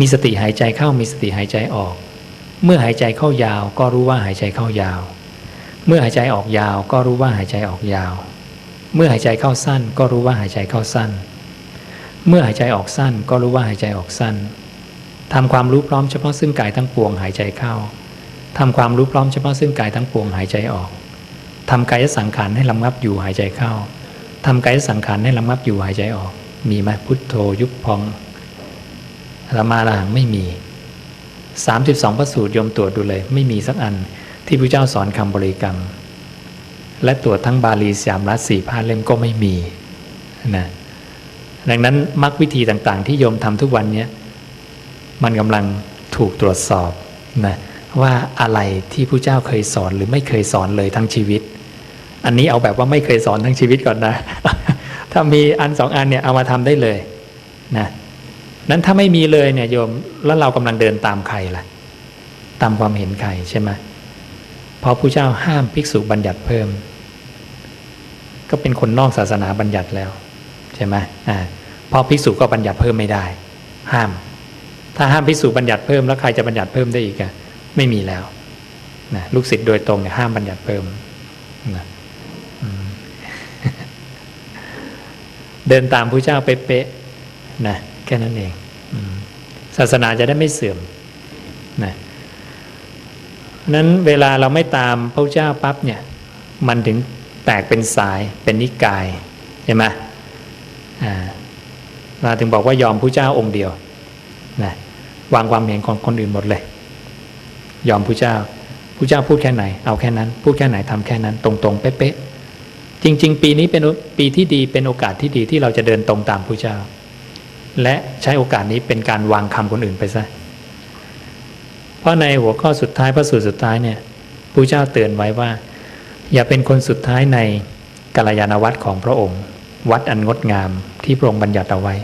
มีสติหายใจเข้ามีสติหายใจออกเมื่อหายใจเข้ายาวก็รู้ว่าหายใจเข้ายาวเมื่อหายใจออกยาวก็รู้ว่าหายใจออกยาวเมื่อหายใจเข้าสั้นก็รู้ว่าหายใจเข้าสั้นเมื่อหายใจออกสั้นก็รู้ว่าหายใจออกสั้นทำความรู้พร้อมเฉพาะซึ่งกายทั้งปวงหายใจเข้าทำความรู้พร้อมเฉพาะซึ่งกายทั้งปวงหายใจออกทำกายสังขารให้ระงับอยู่หายใจเข้าทำกายสังขารให้ระงับอยู่หายใจออกมีไหมพุทโธยุบพองสัมมาละหังไม่มี32พระสูตรโยมตรวจดูเลยไม่มีสักอันที่พระเจ้าสอนคำบริกรรมและตรวจทั้งบาลีสยามรัฐ4 ภาคเล่มก็ไม่มีนะดังนั้นมรรควิธีต่างๆที่โยมทำทุกวันนี้มันกำลังถูกตรวจสอบนะว่าอะไรที่พระเจ้าเคยสอนหรือไม่เคยสอนเลยทั้งชีวิตอันนี้เอาแบบว่าไม่เคยสอนทั้งชีวิตก่อนนะ ถ้ามีอัน2 อันเนี่ยเอามาทำได้เลยนะนั้นถ้าไม่มีเลยเนี่ยโยมแล้วเรากำลังเดินตามใครล่ะตามความเห็นใครใช่ไหมเพราะพระเจ้าห้ามภิกษุบัญญัติเพิ่มก็เป็นคนนอกศาสนาบัญญัติแล้วใช่ไหมเพราะภิกษุก็บัญญัติเพิ่มไม่ได้ห้ามถ้าห้ามภิกษุบัญญัติเพิ่มแล้วใครจะบัญญัติเพิ่มได้อีกอะไม่มีแล้วนะลูกศิษย์โดยตรงเนี่ยห้ามบัญญัติเพิ่มนะเดินตามพระเจ้าเป๊ะๆนะแค่นั้นเองศาสนาจะได้ไม่เสื่อมนะนั้นเวลาเราไม่ตามพระเจ้าปั๊บเนี่ยมันถึงแตกเป็นสายเป็นนิกายใช่ไหมเราถึงบอกว่ายอมพระเจ้าองค์เดียวนะวางความเห็นของคนอื่นหมดเลยยอมพระเจ้าพูดแค่ไหนเอาแค่นั้นพูดแค่ไหนทำแค่นั้นตรงๆเป๊ะๆจริงๆปีนี้เป็นปีที่ดีเป็นโอกาสที่ดีที่เราจะเดินตรงตามพระเจ้าและใช้โอกาสนี้เป็นการวางคำคนอื่นไปซะเพราะในหัวข้อสุดท้ายพระสูตรสุดท้ายเนี่ยพระเจ้าเตือนไว้ว่าอย่าเป็นคนสุดท้ายในกัลยาณวัตรของพระองค์วัดอันงดงามที่พระองค์บัญญัติเอาไว้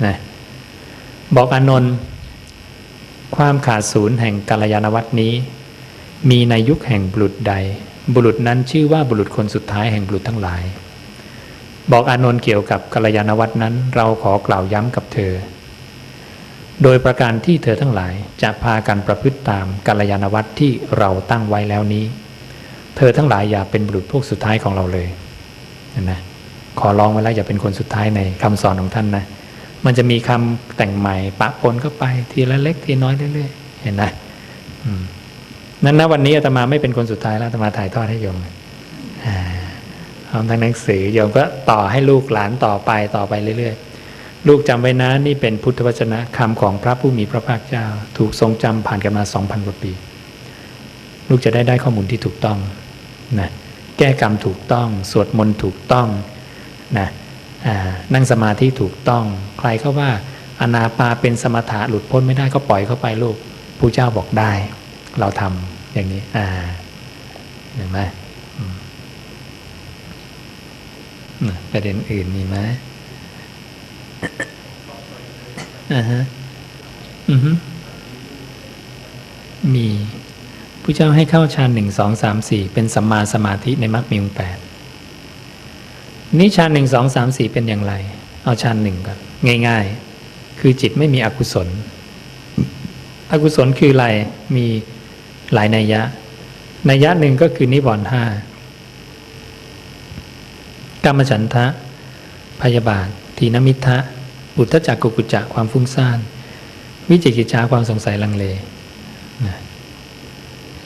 นะบอกอานนท์ความขาดศูนย์แห่งกัลยาณวัตรนี้มีในยุคแห่งบุรุษใดบุรุษนั้นชื่อว่าบุรุษคนสุดท้ายแห่งบุรุษทั้งหลายบอกอานนท์เกี่ยวกับกัลยาณวัตรนั้นเราขอกล่าวย้ำกับเธอโดยประการที่เธอทั้งหลายจะพากันประพฤติตามกัลยาณวัตรที่เราตั้งไว้แล้วนี้เธอทั้งหลายอย่าเป็นบุรุษพวกสุดท้ายของเราเลยนะขอร้องไว้แล้วอย่าเป็นคนสุดท้ายในคำสอนของท่านนะมันจะมีคำแต่งใหม่ปะปนเข้าไปทีละเล็กทีน้อยเรื่อยๆเห็นนะนั้นนะวันนี้อาตมาไม่เป็นคนสุดท้ายแล้วอาตมาถ่ายทอดให้โยมเอาทั้งหนังสือโยมก็ต่อให้ลูกหลานต่อไปเรื่อยๆลูกจำไว้นะนี่เป็นพุทธวจนะคำของพระผู้มีพระภาคเจ้าถูกทรงจำผ่านกันมา 2,000 กว่าปีลูกจะได้ข้อมูลที่ถูกต้องนะแก้กรรมถูกต้องสวดมนต์ถูกต้องนะนั่งสมาธิถูกต้องใครก็ว่าอานาปาเป็นสมถะหลุดพ้นไม่ได้ก็ปล่อยเข้าไปลูกพระเจ้าบอกได้เราทำอย่างนี้เห็นไหมประเด็นอื่นมีไหมมีพระเจ้าให้เข้าฌาน1 2 3 4เป็นสัมมาสมาธิในมรรคมีองค์8นี่ฌาน1 2 3 4เป็นอย่างไรเอาฌาน1ก่อนง่ายๆคือจิตไม่มีอกุศลอกุศลคืออะไรมีหลายนัยยะหนึ่งก็คือนิวรณ์5กามฉันทะพยาบาททีนมิทธะอุทธัจจกุกุจจะความฟุ้งซ่านวิจิกิจฉาความสงสัยลังเลนะ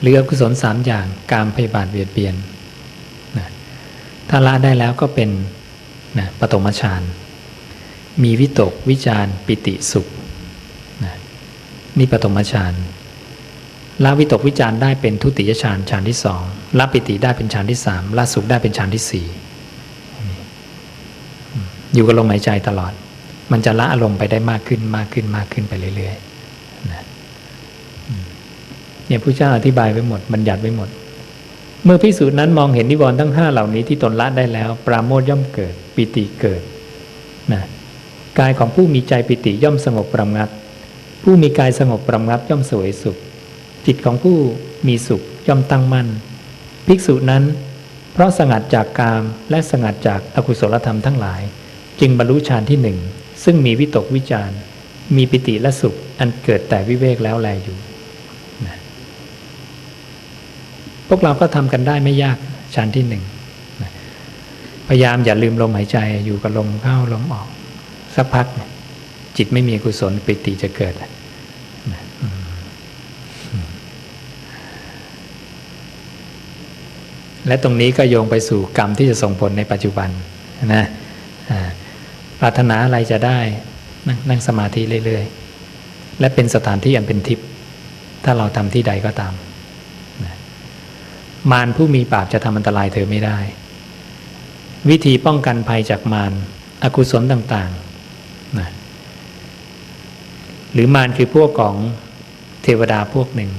หรืออกุศล3อย่างกามพยาบาทเบียดเบียนนะถ้าละได้แล้วก็เป็นนะปฐมฌานมีวิตกวิจารปิติสุขนะนี่ปฐมฌานละวิตกวิจารได้เป็นทุติยฌานฌานที่2ละปิติได้เป็นฌานที่3ละสุขได้เป็นฌานที่4อยู่กับลมหายใจตลอดมันจะละอารมณ์ไปได้มากขึ้นไปเรื่อยๆนะ เนี่ยพระเจ้าอธิบายไว้หมดบัญญัติไว้หมด เมื่อภิกษุนั้นมองเห็นนิวรณ์ทั้ง5เหล่านี้ที่ตนละได้แล้วปราโมทย์ย่อมเกิดปิติเกิดนะกายของผู้มีใจปิติย่อมสงบประงับผู้มีกายสงบประงับย่อมเสวยสุขจิตของผู้มีสุขย่อมตั้งมั่นภิกษุนั้นเพราะสงัดจากกามและสงัดจากอกุศลธรรมทั้งหลายจึงบรรลุฌานที่หนึ่งซึ่งมีวิตกวิจารมีปิติและสุขอันเกิดแต่วิเวกแล้วแลอยู่นะพวกเราก็ทำกันได้ไม่ยากฌานที่หนึ่งนะพยายามอย่าลืมลมหายใจอยู่กับลมเข้าลมออกสักพักจิตไม่มีกุศลปิติจะเกิดนะและตรงนี้ก็โยงไปสู่กรรมที่จะส่งผลในปัจจุบันนะปรารถนาอะไรจะได้นั่งสมาธิเรื่อยๆและเป็นสถานที่อันเป็นทิพย์ถ้าเราทำที่ใดก็ตามนะมารผู้มีบาปจะทำอันตรายเธอไม่ได้วิธีป้องกันภัยจากมารอกุศลต่างๆนะหรือมารคือพวกของเทวดาพวกหนึ่ง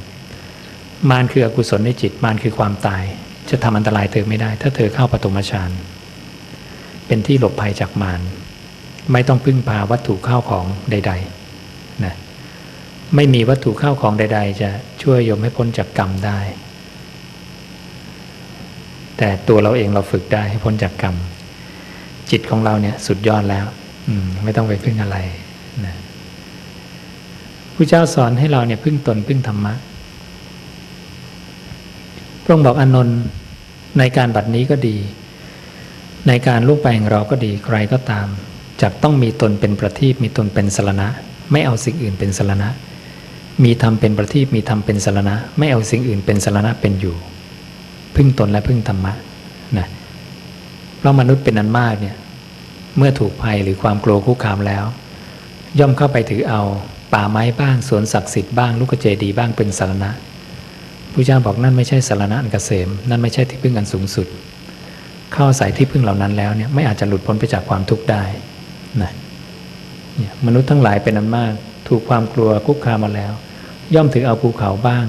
มารคืออกุศลในจิตมารคือความตายจะทำอันตรายเธอไม่ได้ถ้าเธอเข้าปฐมฌานเป็นที่หลบภัยจากมารไม่ต้องพึ่งพาวัตถุข้าวของใดๆนะไม่มีวัตถุข้าวของใดๆจะช่วยโยมให้พ้นจากกรรมได้แต่ตัวเราเองเราฝึกได้ให้พ้นจากกรรมจิตของเราเนี่ยสุดยอดแล้วไม่ต้องไปพึ่งอะไรนะพระเจ้าสอนให้เราเนี่ยพึ่งตนพึ่งธรรมะพระองค์บอกอานนท์ในการบัดนี้ก็ดีในการล่วงไปแห่งเราก็ดีใครก็ตามจักต้องมีตนเป็นประทีปมีตนเป็นสรณะไม่เอาสิ่งอื่นเป็นสรณะมีธรรมเป็นประทีปมีธรรมเป็นสรณะไม่เอาสิ่งอื่นเป็นสรณะเป็นอยู่พึ่งตนและพึ่งธรรมะนะเพราะมนุษย์เป็นอันมากเนี่ยเมื่อถูกภัยหรือความกลัวคุกคามแล้วย่อมเข้าไปถือเอาป่าไม้บ้างสวนศักดิ์สิทธิ์บ้างลูกเจดีย์บ้างเป็นสรณะพระเจ้าบอกนั่นไม่ใช่สรณะอันเกษมนั่นไม่ใช่ที่พึ่งอันสูงสุดเข้าอาศัยที่พึ่งเหล่านั้นแล้วเนี่ยไม่อาจจะหลุดพ้นไปจากความทุกข์ได้นะเนี่ยมนุษย์ทั้งหลายเป็นอันมากถูกความกลัวคุกคามมาแล้วย่อมถือเอาภูเขาบ้าง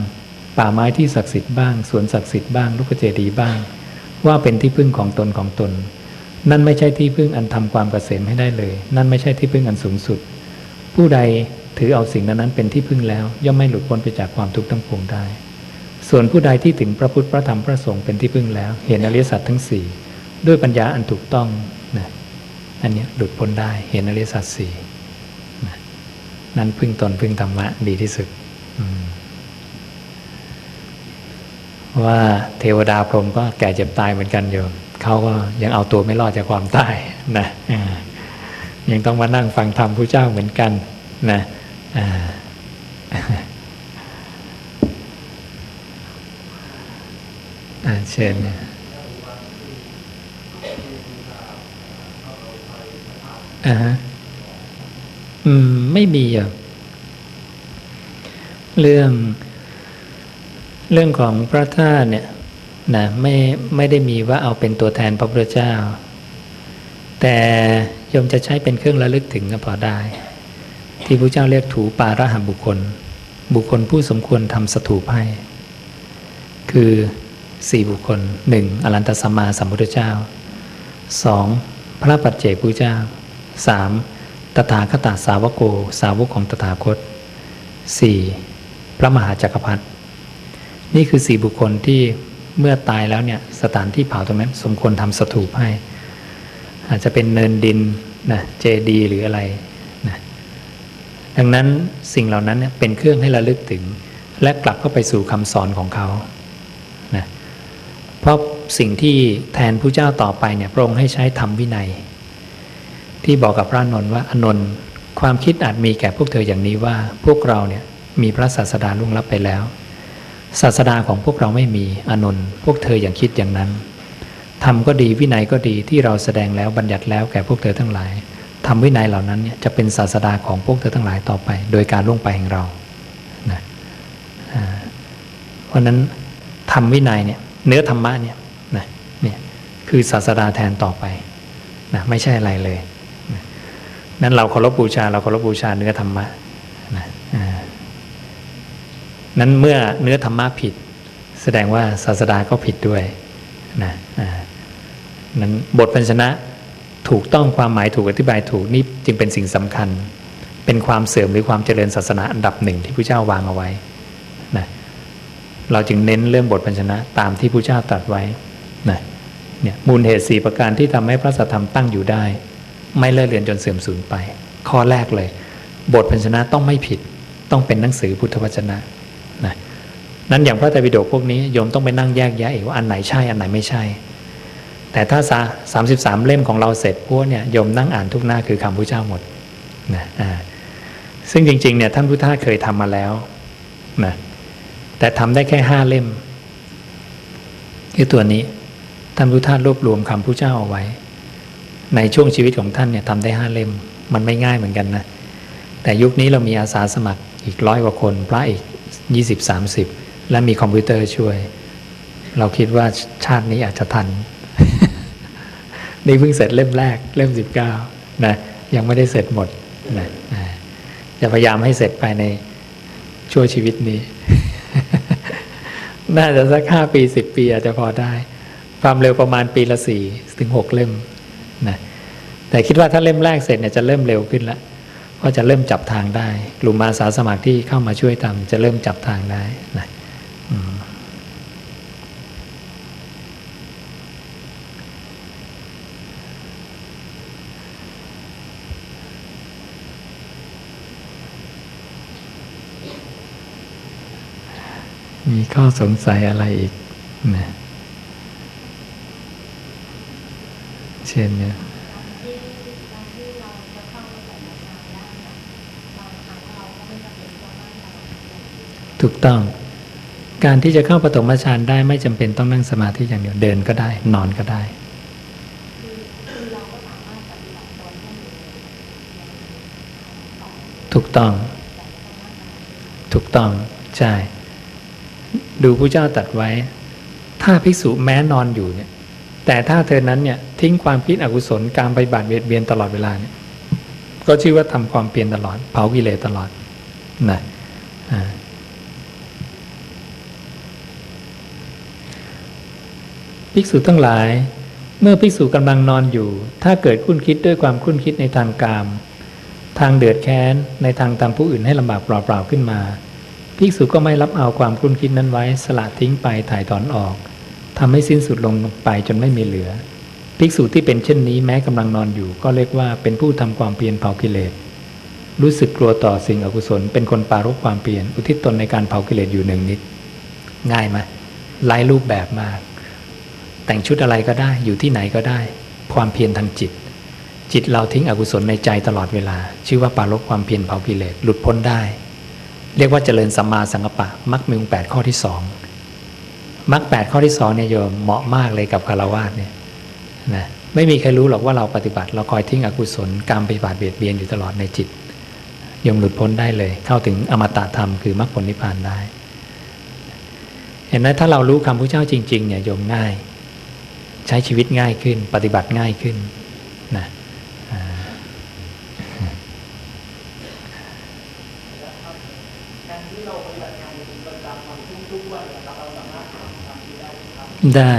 ป่าไม้ที่ศักดิ์สิทธิ์บ้างสวนศักดิ์สิทธิ์บ้างลูกเจดีย์บ้างว่าเป็นที่พึ่งของตนนั่นไม่ใช่ที่พึ่งอันทำความเกษมให้ได้เลยนั่นไม่ใช่ที่พึ่งอันสูงสุดผู้ใดถือเอาสิ่งนั้นเป็นที่พึ่งแล้วย่อมไม่หลุดพ้นไปจากความทุกข์ทั้งปวงได้ส่วนผู้ใดที่ถึงพระพุทธพระธรรมพระสงฆ์เป็นที่พึ่งแล้วเห็นอริยสัจทั้งสี่ด้วยปัญญาอันถูกต้องนะอันนี้หลุดพ้นได้เห็นอริยสัจสี่นะนั้นพึ่งตนพึ่งธรรมะดีที่สุดว่าเทวดาพรหมก็แก่เจ็บตายเหมือนกันโยมเขาก็ยังเอาตัวไม่รอดจากความตายนะยังต้องมานั่งฟังธรรมพระเจ้าเหมือนกันนะเชิญเนี่ยไม่มีอ่ะเรื่องของพระธาตุเนี่ยนะไม่ได้มีว่าเอาเป็นตัวแทนพระพุทธเจ้าแต่โยมจะใช้เป็นเครื่องระลึกถึงก็พอได้ที่พระเจ้าเรียกถูปาระหบุคคลผู้สมควรทำสถูปให้คือ4บุคคล 1. อรันตสัมมาสัมพุทธเจ้า 2. พระปัจเจกพุทธเจ้า 3. ตถาคตสาวโกสาวกของตถาคต 4. พระมหาจักรพรรดินี่คือ4บุคคลที่เมื่อตายแล้วเนี่ยสถานที่เผาตรงนั้นสมควรทำสถูปให้อาจจะเป็นเนินดินนะเจดีย์หรืออะไรนะดังนั้นสิ่งเหล่านั้นเนี่ยเป็นเครื่องให้ระลึกถึงและกลับเข้าไปสู่คำสอนของเขานะเพราะสิ่งที่แทนพระเจ้าต่อไปเนี่ยพระองค์ให้ใช้ธรรมวินัยที่บอกกับพระอานนท์ว่าอานนท์ความคิดอาจมีแก่พวกเธออย่างนี้ว่าพวกเราเนี่ยมีพระศาสดาล่วงลับไปแล้วศาสดาของพวกเราไม่มีอานนท์พวกเธออย่างคิดอย่างนั้นธรรมก็ดีวินัยก็ดีที่เราแสดงแล้วบัญญัติแล้วแก่พวกเธอทั้งหลายธรรมวินัยเหล่านั้นเนี่ยจะเป็นศาสดาของพวกเธอทั้งหลายต่อไปโดยการล่วงไปแห่งเรานะเพราะนั้นธรรมวินัยเนี่ยเนื้อธรรมะเนี่ยนะเนี่ยคือศาสดาแทนต่อไปนะไม่ใช่อะไรเลยนะนั้นเราเคารพบูชาเนื้อธรรมะนะ นั้นเมื่อเนื้อธรรมะผิดแสดงว่าศาสดาก็ผิดด้วยนะนั้นบทพันชนะถูกต้องความหมายถูกอธิบายถูกนี่จึงเป็นสิ่งสำคัญเป็นความเสื่อมหรือความเจริญศาสนาอันดับหนึ่งที่พระเจ้าวางเอาไว้นะเราจึงเน้นเรื่องบทพันชนะตามที่พระเจ้าตรัสไว้นะเนี่ยมูลเหตุ4ประการที่ทำให้พระสัทธรรมตั้งอยู่ได้ไม่เลิกเลือนจนเสื่อมสูญไปข้อแรกเลยบทพันชนะต้องไม่ผิดต้องเป็นหนังสือพุทธวจนะนะนั้นอย่างพระไตรปิฎกพวกนี้โยมต้องไปนั่งแยกแยะอีกว่าอันไหนใช่อันไหนไม่ใช่แต่ถ้า33เล่มของเราเสร็จพวกเนี่ยโยมนั่งอ่านทุกหน้าคือคำพระเจ้าหมดนะซึ่งจริงๆเนี่ยท่านพุทธะเคยทำมาแล้วนะแต่ทำได้แค่5เล่มคือตัวนี้ท่านพุทธะรวบรวมคำพระเจ้าเอาไว้ในช่วงชีวิตของท่านเนี่ยทำได้5เล่มมันไม่ง่ายเหมือนกันนะแต่ยุคนี้เรามีอาสาสมัครอีก100 กว่าคนพระอีก20-30และมีคอมพิวเตอร์ช่วยเราคิดว่าชาตินี้อาจจะทัน นี่เพิ่งเสร็จเล่มแรกเล่ม19นะยังไม่ได้เสร็จหมดนะจะพยายามให้เสร็จภายในชั่วชีวิตนี้ น่าจะสัก5 ปี10 ปีอาจจะพอได้ความเร็วประมาณปีละ4-6 เล่มนะแต่คิดว่าถ้าเล่มแรกเสร็จเนี่ยจะเริ่มเร็วขึ้นละเพราะจะเริ่มจับทางได้กลุ่มอาสาสมัครที่เข้ามาช่วยทำจะเริ่มจับทางได้นะมีข้อสงสัยอะไรอีกนะเช่นเนี่ยถูกต้องการที่จะเข้าปฐมฌานได้ไม่จำเป็นต้องนั่งสมาธิอย่างเดียวเดินก็ได้นอนก็ได้ถูกต้องใช่ดูพระเจ้าตรัสไว้ถ้าภิกษุแม้นอนอยู่เนี่ยแต่ถ้าเธอนั้นเนี่ยทิ้งความคิดอกุศลการปฏิบัติเบียดเบียนตลอดเวลาเนี่ยก็ชื่อว่าทำความเพียรตลอดเผากิเลสตลอดนะภิกษุทั้งหลายเมื่อภิกษุกำลังนอนอยู่ถ้าเกิดคุ้นคิดด้วยความคุ้นคิดในทางกามทางเดือดแค้นในทางทำผู้อื่นให้ลำบากเปล่าๆขึ้นมาภิกษุก็ไม่รับเอาความคุ้นคิดนั้นไว้สละทิ้งไปถ่ายถอนออกทำให้สิ้นสุดลงไปจนไม่มีเหลือภิกษุที่เป็นเช่นนี้แม้กำลังนอนอยู่ก็เรียกว่าเป็นผู้ทำความเพียรเผากิเลสรู้สึกกลัวต่อสิ่งอกุศลเป็นคนปรารภความเพียรอุทิศตนในการเผากิเลสอยู่หนึ่งนิดง่ายไหมหลายรูปแบบมากแต่งชุดอะไรก็ได้อยู่ที่ไหนก็ได้ความเพียรทางจิตเราทิ้งอกุศลในใจตลอดเวลาชื่อว่าปรารภความเพียรเผากิเลสหลุดพ้นได้เรียกว่าเจริญสัมมาสังกัปปะมรรคมีองค์8ข้อที่2มรรค8ข้อที่2เนี่ยโยมเหมาะมากเลยกับฆราวาสเนี่ยนะไม่มีใครรู้หรอกว่าเราปฏิบัติเราคอยทิ้งอกุศลกรรมปฏิบัติเบียดเบียนอยู่ตลอดในจิตโยมหลุดพ้นได้เลยเข้าถึงอมตะธรรมคือมรรคผลนิพพานได้เห็นไหมถ้าเรารู้คำพระเจ้าจริงๆเนี่ยโยมง่ายใช้ชีวิตง่ายขึ้นปฏิบัติง่ายขึ้นนะได้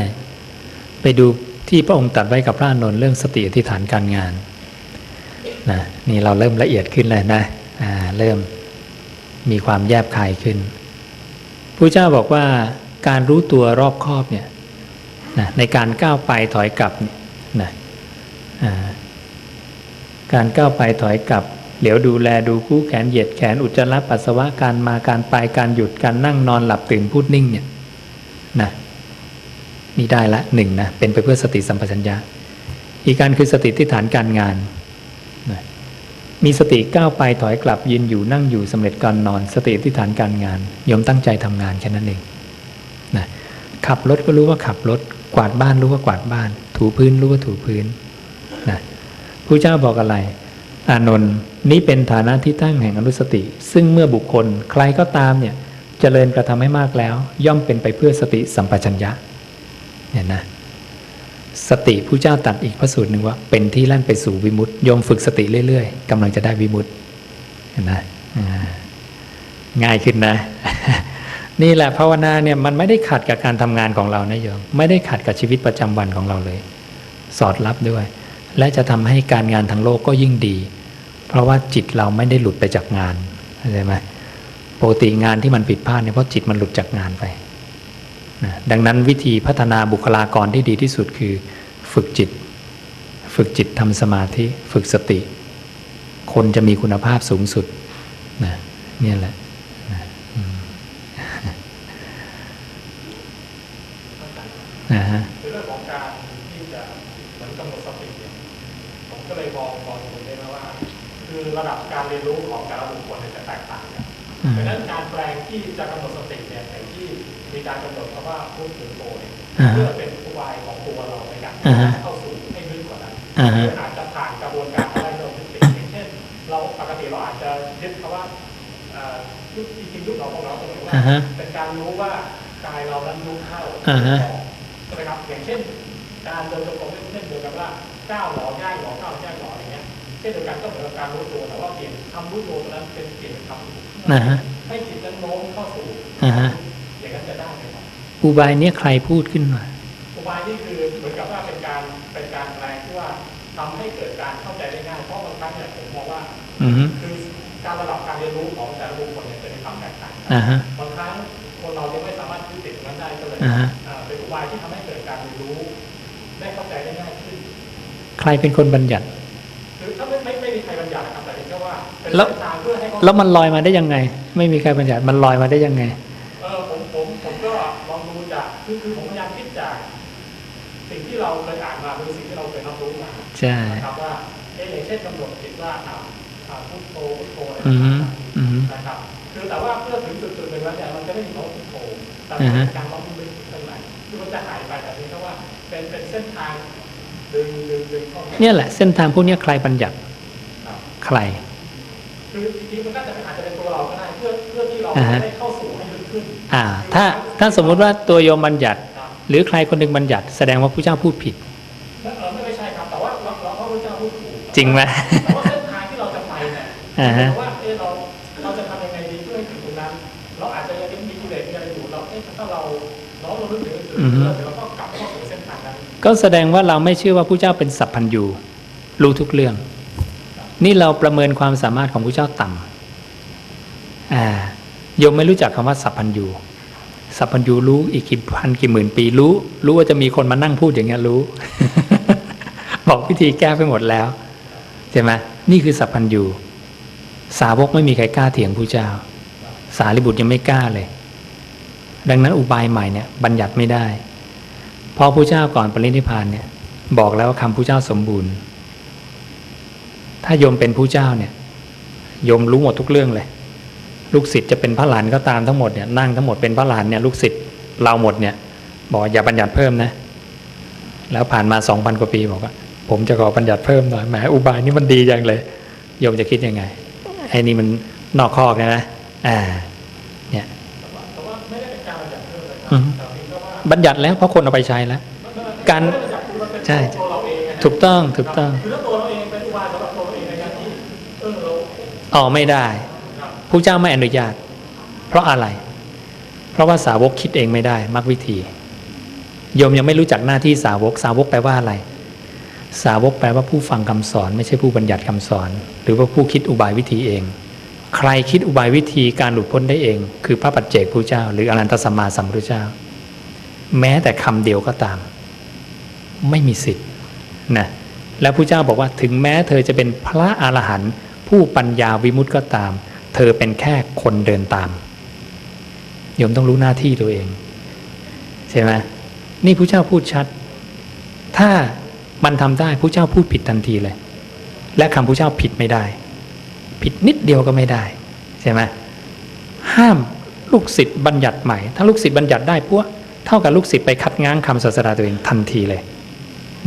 ไปดูที่พระองค์ตรัสไว้กับพระอานนท์เรื่องสติอธิษฐานการงานนะนี่เราเริ่มละเอียดขึ้นเลยนะเริ่มมีความแยบคายขึ้นพระเจ้าบอกว่าการรู้ตัวรอบคอบเนี่ยนะในการก้าวไปถอยกลับเนี่ยนะการก้าวไปถอยกลับเหลียวดูแลดูคู่แขนเหยียดแขนอุจจาระปัสสาวะการมาการไปการหยุดการนั่งนอนหลับตื่นพูดนิ่งเนี่ยนะนี่ได้ละหนึ่งนะเป็นไปเพื่อสติสัมปชัญญะอีกการคือสติที่ฐานการงานนะมีสติก้าวไปถอยกลับยืนอยู่นั่งอยู่สำเร็จการนอนสติที่ฐานการงานยอมตั้งใจทำงานแค่นั้นเองนะขับรถก็รู้ว่าขับรถกวาดบ้านรู้ว่ากวาดบ้านถูพื้นรู้ว่าถูพื้นนะพระเจ้าบอกอะไรอานนท์นี้เป็นฐานะที่ตั้งแห่งอนุสติซึ่งเมื่อบุคคลใครก็ตามเนี่ยเจริญกระทำให้มากแล้วย่อมเป็นไปเพื่อสติสัมปชัญญะเนี่ยนะสติพระเจ้าตรัสอีกพระสูตรหนึ่งว่าเป็นที่ลั่นไปสู่วิมุตติโยมฝึกสติเรื่อยๆกำลังจะได้วิมุตติเห็นไหมง่ายขึ้นนะ นี่แหละภาวนาเนี่ยมันไม่ได้ขัดกับการทำงานของเรานะโยมไม่ได้ขัดกับชีวิตประจำวันของเราเลย สอดรับด้วย และจะทำให้การงานทางโลกก็ยิ่งดี เพราะว่าจิตเราไม่ได้หลุดไปจากงานเข้าใจไหมปกติงานที่มันผิดพลาดเนี่ยเพราะจิตมันหลุดจากงานไปนะดังนั้นวิธีพัฒนาบุคลากรที่ดีที่สุดคือฝึกจิตทำสมาธิฝึกสติคนจะมีคุณภาพสูงสุดนะเนี่ยแหละนะฮะในเรื่องของการที่จะเหมือนกำหนดสติเนี่ยผมก็เลยมองดูได้นะว่าคือระดับการเรียนรู้ของแต่ละบุคคลจะแตกต่างกันเพราะฉะนั้นการแปลงที่จะกำหนดสติเนี่ยอย่างที่มีการกำหนดคำว่าพุทโธโธเนี่ยเพื่อเป็นอุบายของตัวเราในการเข้าสู่ให้ลึกกว่านั้นอาจจะผ่านกระบวนการอะไรเราเป็นอย่างเช่นเราปกติเราอาจจะยึดคำว่ายุคจริงๆยุคเราของเราตรงนี้ว่าเป็นการรู้ว่ากายเรานั้นรู้เข้าใช่ไหมครับอย่างเช่นการเดินจงกรมเช่นเดียวกันว่าก้าวหลอย่ายหลอก้าวย่ายหลออะไรเงี้ยเช่นเดียวกันก็เหมือนกับการรู้ตัวแต่ว่าเปลี่ยนคำรู้ตัวนั้นเป็นเปลี่ยนคำให้จิตนั้นโน้มเข้าสู่อย่างนั้นจะได้ไหมครับอุบายเนี้ยใครพูดขึ้นมาอุบายนี่คือเหมือนกับว่าเป็นการแปลงที่ว่าทำให้เกิดการเข้าใจได้ง่ายเพราะบางครั้งเนี่ยผมมองว่าคือการระดับการเรียนรู้ของแต่ละบุคคลเนี่ยจะมีความแตกต่างบางครั้งคนเรายังไม่สามารถยึดติดนั้นได้ก็เลยเป็นอุบายที่ทำให้เกิดการเรียนรู้ได้เข้าใจได้ง่ายขึ้นใครเป็นคนบัญญัติคือถ้าไม่มีใครบัญญัตินะครับแต่เป็นแค่ว่าเป็นเส้นทางเพื่อให้แล้วมันลอยมาได้ยังไงไม่มีใครบัญญัติมันลอยมาได้ยังไงผมก็ลองดูจากคือผมพยายามคิดจากสิ่งที่เราเคยอ่านมาหรือสิ่งที่เราเคยรับรู้มาใช่นะครับว่าอย่างเช่นกำหนดจิตว่าพุทโธอะไรนะครับคือแต่ว่าเพื่อถึงจุดหนึ่งแล้วเนี่ยมันจะไม่มีคำว่าพุทโธแต่เป็นการต้องลึกข้างในคือมันจะหายไปแต่เป็นแค่ว่าเป็นเส้นทางดึงเข้ามาเนี่ยแหละเส้นทางพวกนี้ใครบัญญัติใครคือจริงๆมันก็อาจจะเป็นตัวเราก็ได้เพื่อที่เราได้เข้าสู่ให้ลึกขึ้นถ้าสมมติว่าตัวโยมบัญญัติหรือใครคนหนึ่งบัญญัติแสดงว่าพระเจ้าพูดผิดไม่ใช่ครับแต่ว่าเราพระเจ้าพูดถูกจริงไหมแต่ว่าเส้นทางที่เราจะไปเนี่ยว่าเราจะทำยังไงดีเพื่อให้ถึงตรงนั้นเราอาจจะยังมีกิเลสอะไรอยู่เราถ้าเราลึกถึงเราก็กลับเข้าสู่เส้นทางนั้นก็แสดงว่าเราไม่เชื่อว่าพระเจ้าเป็นสัพพัญญูรู้ทุกเรื่องนี่เราประเมินความสามารถของพระเจ้าต่ำโยมไม่รู้จักคำว่าสัพพัญญูสัพพัญญูรู้อีกกี่พันกี่หมื่นปีรู้ว่าจะมีคนมานั่งพูดอย่างเงี้ยรู้ บอกวิธีแก้ไปหมดแล้วใช่ไหมนี่คือสัพพัญญูสาวกไม่มีใครกล้าเถียงพระเจ้าสารีบุตรยังไม่กล้าเลยดังนั้นอุบายใหม่เนี่ยบัญญัติไม่ได้เพราะพระเจ้าก่อนปรินิพพานเนี่ยบอกแล้วว่าคำพระเจ้าสมบูรณ์ถ้าโยมเป็นพระเจ้าเนี่ยโยมรู้หมดทุกเรื่องเลยลูกศิษย์จะเป็นพระหลานก็ตามทั้งหมดเนี่ยนั่งทั้งหมดเป็นพระหลานเนี่ยลูกศิษย์เราหมดเนี่ยบอกอย่าบัญญัติเพิ่มนะแล้วผ่านมา 2,000 กว่าปีบอกว่าผมจะขอบัญญัติเพิ่มหน่อยแหมอุบายนี่มันดีจังเลยโยมจะคิดยังไงไอ้นี่มันนอกข้อกันนะเนี่ยแต่ว่าไม่ได้เป็นการบัญญัติเพิ่มเลยบัญญัติแล้วเพราะคนเอาไปใช้แล้วการใช่ถูกต้องคือถ้าตัวเราเองเป็นอุบายสำหรับตัวเราเองในการที่เราไม่ได้พระเจ้าไม่อนุญาตเพราะอะไรเพราะว่าสาวกคิดเองไม่ได้มรรควิธีโยมยังไม่รู้จักหน้าที่สาวกแปลว่าอะไรสาวกแปลว่าผู้ฟังคำสอนไม่ใช่ผู้บัญญัติคำสอนหรือว่าผู้คิดอุบายวิธีเองใครคิดอุบายวิธีการหลุดพ้นได้เองคือพระปัจเจกพุทธเจ้าหรืออรหันตสัมมาสัมพุทธเจ้าแม้แต่คำเดียวก็ตามไม่มีสิทธิ์นะแล้วพุทธเจ้าบอกว่าถึงแม้เธอจะเป็นพระอรหันต์ผู้ปัญญาวิมุตติก็ตามเธอเป็นแค่คนเดินตามโยมต้องรู้หน้าที่ตัวเองใช่ไหมนี่พุทธเจ้าพูดชัดถ้ามันทำได้พุทธเจ้าพูดผิดทันทีเลยและคำพุทธเจ้าผิดไม่ได้ผิดนิดเดียวก็ไม่ได้ใช่ไหมห้ามลูกศิษย์บัญญัติใหม่ถ้าลูกศิษย์บัญญัติได้พวกเท่ากับลูกศิษย์ไปคัดง้างคำศาสดาตัวเองทันทีเลย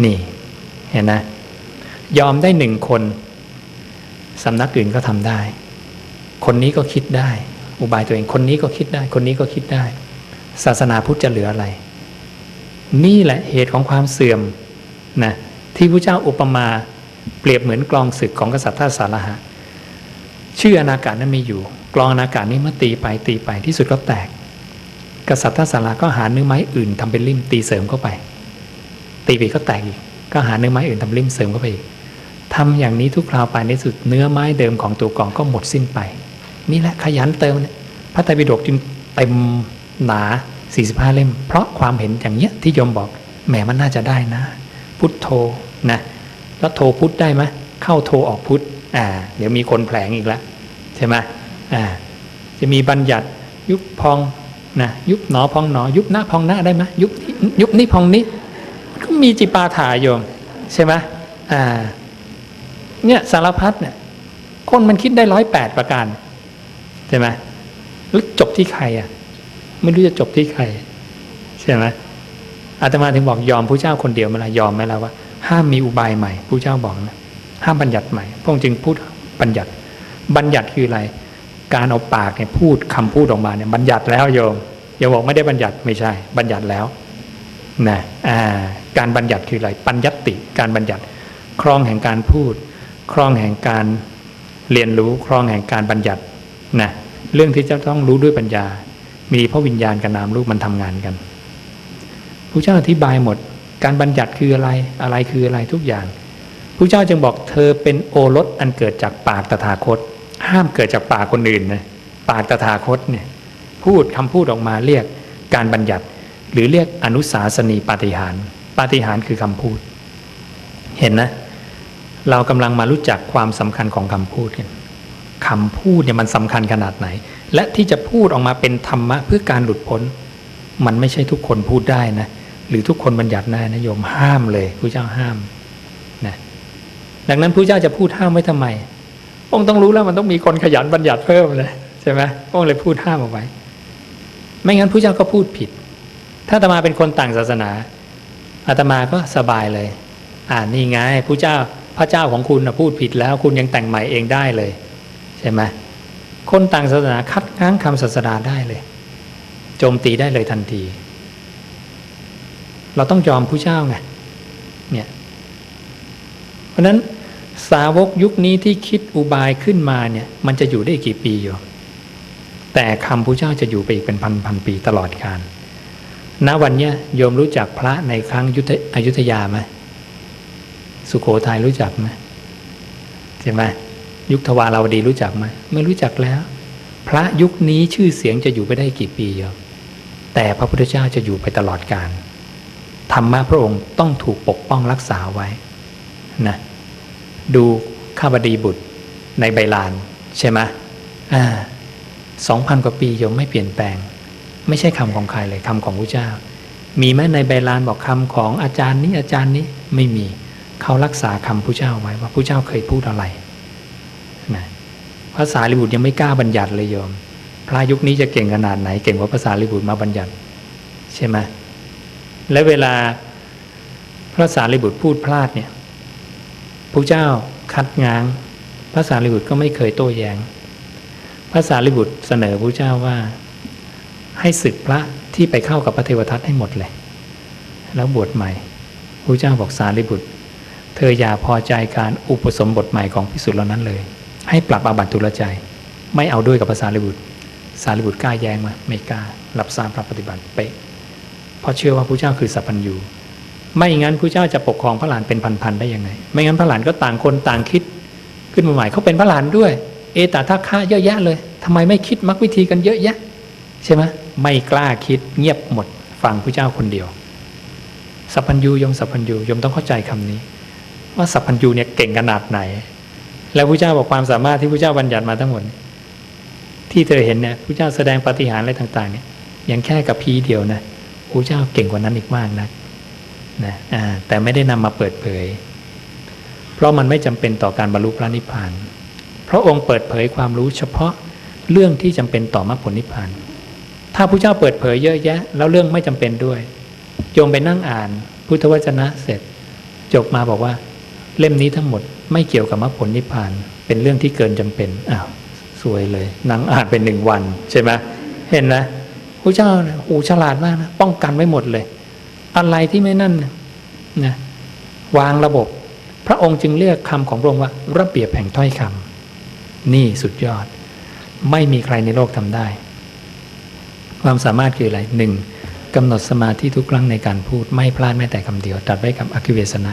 นี่เห็นนะยอมได้1 คนสำนักอื่นก็ทำได้คนนี้ก็คิดได้อุบายตัวเองคนนี้ก็คิดได้คนนี้ก็คิดได้ศาสนาพุทธจะเหลืออะไรนี่แหละเหตุของความเสื่อมนะที่พระเจ้าอุปมาเปรียบเหมือนกลองศึกของกษัตริย์ท่าสาระหะชื่ออนาคานั้นมีอยู่กลองอนาคานี้เมื่อตีไปที่สุดก็แตก กษัตริย์ท่าสาราก็หาเนื้อไม้อื่นทำเป็นลิ่มตีเสริมเข้าไปตีไปก็แตกอีกก็หาเนื้อไม้อื่นทำลิ่มเสริมเข้าไปอีกทำอย่างนี้ทุกคราวไปในสุดเนื้อไม้เดิมของตัวกลองก็หมดสิ้นไปนี่แหละขยันเติมเนี่ยพระไตรปิฎกจึงเต็มหนา45เล่มเพราะความเห็นอย่างเนี้ยที่โยมบอกแหมมันน่าจะได้นะพุทโธนะแล้วโธพุทธได้ไหมเข้าโธออกพุทธเดี๋ยวมีคนแผลงอีกแล้วใช่ไหมจะมีบัญญัติยุบพองนะยุบหนอพองหนอยุบหน้าพองหน้าได้ไหมยุบนี่พองนี้ก็มีจิปาถะโยมใช่ไหมเนี่ยสารพัดเนี่ยคนมันคิดได้108ประการใช่ไหมแล้วจบที่ใครไม่รู้จะจบที่ใครใช่ไหมอาตมาถึงบอกยอมพระเจ้าคนเดียวมาละยอมไหมล่ะว่าห้ามมีอุบายใหม่พระเจ้าบอกนะห้ามบัญญัติใหม่พระองค์จึงพูดบัญญัติคืออะไรการเอาปากเนี่ยพูดคำพูดออกมาเนี่ยบัญญัติแล้วโยมอย่าบอกไม่ได้บัญญัติไม่ใช่บัญญัติแล้วนะการบัญญัติคืออะไรปัญญัติการบัญญัติครองแห่งการพูดครองแห่งการเรียนรู้ครองแห่งการบัญญัตินะเรื่องที่จะต้องรู้ด้วยปัญญามีพระวิญญาณกับนามรูปมันทำงานกันพระเจ้าอธิบายหมดการบัญญัติคืออะไรอะไรคืออะไรทุกอย่างพระเจ้าจึงบอกเธอเป็นโอรสอันเกิดจากปากตถาคตห้ามเกิดจากปากคนอื่นนะปากตถาคตเนี่ยพูดคำพูดออกมาเรียกการบัญญัติหรือเรียกอนุสาสนีปาฏิหาริย์ปาฏิหาริย์คือคำพูดเห็นนะเรากำลังมารู้จักความสำคัญของคำพูดกันคำพูดเนี่ยมันสำคัญขนาดไหนและที่จะพูดออกมาเป็นธรรมะเพื่อการหลุดพ้นมันไม่ใช่ทุกคนพูดได้นะหรือทุกคนบัญญัติได้นะโยมห้ามเลยพระเจ้าห้ามนะดังนั้นพระเจ้าจะพูดห้ามไว้ทำไมองค์ต้องรู้แล้วมันต้องมีคนขยันบัญญัติเพิ่มเลยใช่ไหมองค์เลยพูดห้ามเอาไว้ไม่งั้นพระเจ้าก็พูดผิดถ้าอาตมาเป็นคนต่างศาสนาอาตมาก็สบายเลยนี่ไงพระเจ้าของคุณนะพูดผิดแล้วคุณยังแต่งใหม่เองได้เลยใช่ไหมคนต่างศาสนาคัดค้านคำศาสดาได้เลยโจมตีได้เลยทันทีเราต้องยอมพระเจ้าไงเนี่ยเพราะนั้นสาวกยุคนี้ที่คิดอุบายขึ้นมาเนี่ยมันจะอยู่ได้กี่ปีอยู่แต่คำพระเจ้าจะอยู่ไปอีกเป็นพันปีตลอดกาลณวันเนี้ยโยมรู้จักพระในครั้งอยุธยาไหมสุโขทัยรู้จักไหมใช่ไหมยุคทวาราวดีรู้จักไหมไม่รู้จักแล้วพระยุคนี้ชื่อเสียงจะอยู่ไปได้กี่ปีโยมแต่พระพุทธเจ้าจะอยู่ไปตลอดกาลธรรมะพระองค์ต้องถูกปกป้องรักษาไว้นะดูข้าบดีบุตรในใบลานใช่ไหม2,000 กว่าปีโยมไม่เปลี่ยนแปลงไม่ใช่คำของใครเลยคำของพระเจ้ามีไหมในใบลานบอกคำของอาจารย์นี้อาจารย์นี้ไม่มีเขารักษาคำพระเจ้าไว้ว่าพระเจ้าเคยพูดอะไรนะภาษาลิบุตรยังไม่กล้าบัญญัติเลยโยมพระยุคนี้จะเก่งขนาดไหนเก่งกว่าภาษาลิบุตรมาบัญญัติใช่ไหมและเวลาพระสารีบุตรพูดพลาดเนี่ยพระเจ้าคัดง้างพระสารีบุตรก็ไม่เคยโต้แย้งพระสารีบุตรเสนอพระเจ้าว่าให้สึกพระที่ไปเข้ากับพระเทวทัตให้หมดเลยแล้วบวชใหม่พระเจ้าบอกสารีบุตรเธออย่าพอใจการอุปสมบทใหม่ของภิกษุเหล่านั้นเลยให้ปรับอาบัติทุลใจไม่เอาด้วยกับพระสารีบุตรสารีบุตรกล้าแย้งมาไม่กล้ารับทราบพระปฏิบัติเป๊ะเพราะเชื่อว่าพระเจ้าคือสัพพัญญูไม่งั้นพระเจ้าจะปกครองพระหลานเป็นพันๆได้ยังไงไม่งั้นพระหลานก็ต่างคนต่างคิดขึ้นมาใหม่เขาเป็นพระหลานด้วยเอตทัคคะเยอะแยะเลยทำไมไม่คิดมรรควิธีกันเยอะแยะใช่ไหมไม่กล้าคิดเงียบหมดฟังพระเจ้าคนเดียวสัพพัญญูยมสัพพัญญูยมต้องเข้าใจคำนี้ว่าสัพพัญญูเนี่ยเก่งขนาดไหนแล้วพระเจ้าบอกความสามารถที่พระเจ้าบัญญัติมาทั้งหมดที่เธอเห็นเนี่ยพระเจ้าแสดงปาฏิหาริย์อะไรต่างๆเนี่ยยังแค่กับพีเดียวนะพระเจ้าเก่งกว่านั้นอีกมากนะแต่ไม่ได้นำมาเปิดเผยเพราะมันไม่จำเป็นต่อการบรรลุพระนิพพานพระองค์เปิดเผยความรู้เฉพาะเรื่องที่จำเป็นต่อมรรคผลนิพพานถ้าพระเจ้าเปิดเผยเยอะแยะแล้วเรื่องไม่จำเป็นด้วยโยมไปนั่งอ่านพุทธวจนะเสร็จจบมาบอกว่าเล่มนี้ทั้งหมดไม่เกี่ยวกับมรรคผลนิพพานเป็นเรื่องที่เกินจำเป็นสวยเลยนั่งอ่านเป็น1 วันใช่ไหมเห็นนะพระเจ้าฉลาดมากนะป้องกันไว้หมดเลยอะไรที่ไม่นั่นนะวางระบบพระองค์จึงเรียกคำของพระองค์ว่าระเบียบแห่งถ้อยคำนี่สุดยอดไม่มีใครในโลกทำได้ เพราะ ความสามารถคืออะไร 1. กำหนดสมาธิทุกครั้งในการพูดไม่พลาดแม้แต่คำเดียวตรัสไว้กับอคิเวสนะ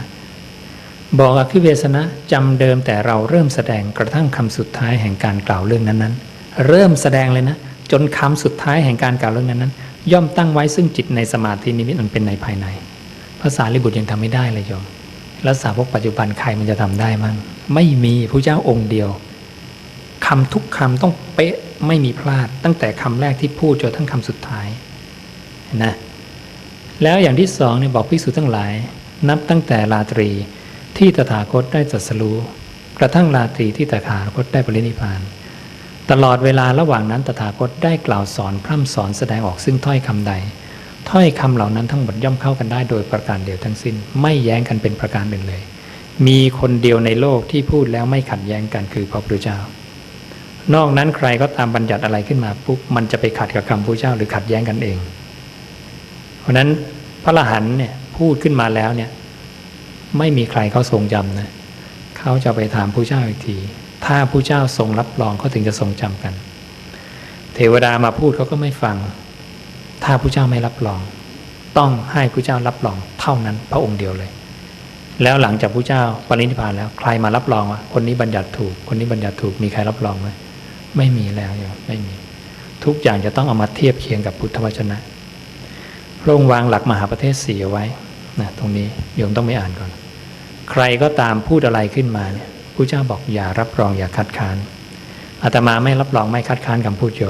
บอกอคิเวสนะจำเดิมแต่เราเริ่มแสดงกระทั่งคำสุดท้ายแห่งการกล่าวเรื่องนั้นๆเริ่มแสดงเลยนะจนคำสุดท้ายแห่งการกล่าวเรื่องนั้นๆย่อมตั้งไว้ซึ่งจิตในสมาธินิมิตมันเป็นในภายในภาษาลิบุตรยังทำไม่ได้เลยโยมแล้วสาวกปัจจุบันใครมันจะทำได้มั่งไม่มีพระเจ้าองค์เดียวคำทุกคำต้องเป๊ะไม่มีพลาดตั้งแต่คำแรกที่พูดจนทั้งคำสุดท้ายนะแล้วอย่างที่สองเนี่ยบอกภิกษุทั้งหลายนับตั้งแต่ราตรีที่ตถาคตได้ตรัสรู้กระทั่งราตรีที่ตถาคตได้ปรินิพพานตลอดเวลาระหว่างนั้นตถาคตได้กล่าวสอนพร่ำสอนแสดงออกซึ่งถ้อยคำใดถ้อยคำเหล่านั้นทั้งหมดย่อมเข้ากันได้โดยประการเดียวทั้งสิ้นไม่แย้งกันเป็นประการหนึ่งเลยมีคนเดียวในโลกที่พูดแล้วไม่ขัดแย้งกันคือพระพุทธเจ้านอกนั้นใครก็ตามบัญญัติอะไรขึ้นมาปุ๊บมันจะไปขัดกับคำพระพุทธเจ้าหรือขัดแย้งกันเองเพราะนั้นพระอรหันต์เนี่ยพูดขึ้นมาแล้วเนี่ยไม่มีใครเขาทรงจำนะเขาจะไปถามพระเจ้าอีกทีถ้าพระเจ้าทรงรับรองเขาถึงจะทรงจำกันเทวดามาพูดเขาก็ไม่ฟังถ้าพระเจ้าไม่รับรองต้องให้พระเจ้ารับรองเท่านั้นพระองค์เดียวเลยแล้วหลังจากพระเจ้าปรินิพพานแล้วใครมารับรองว่าคนนี้บัญญัติถูกคนนี้บัญญัติถูกมีใครรับรองไหมไม่มีแล้วโยมไม่มีทุกอย่างจะต้องเอามาเทียบเคียงกับพุทธวจนะพระองค์วางหลักมหาประเทศ4เอาไว้นะตรงนี้โยมต้องไม่อ่านก่อนใครก็ตามพูดอะไรขึ้นมาเนี่ยพระเจ้าบอกอย่ารับรองอย่าคัดค้านอาตมาไม่รับรองไม่คัดค้านคำพูดโ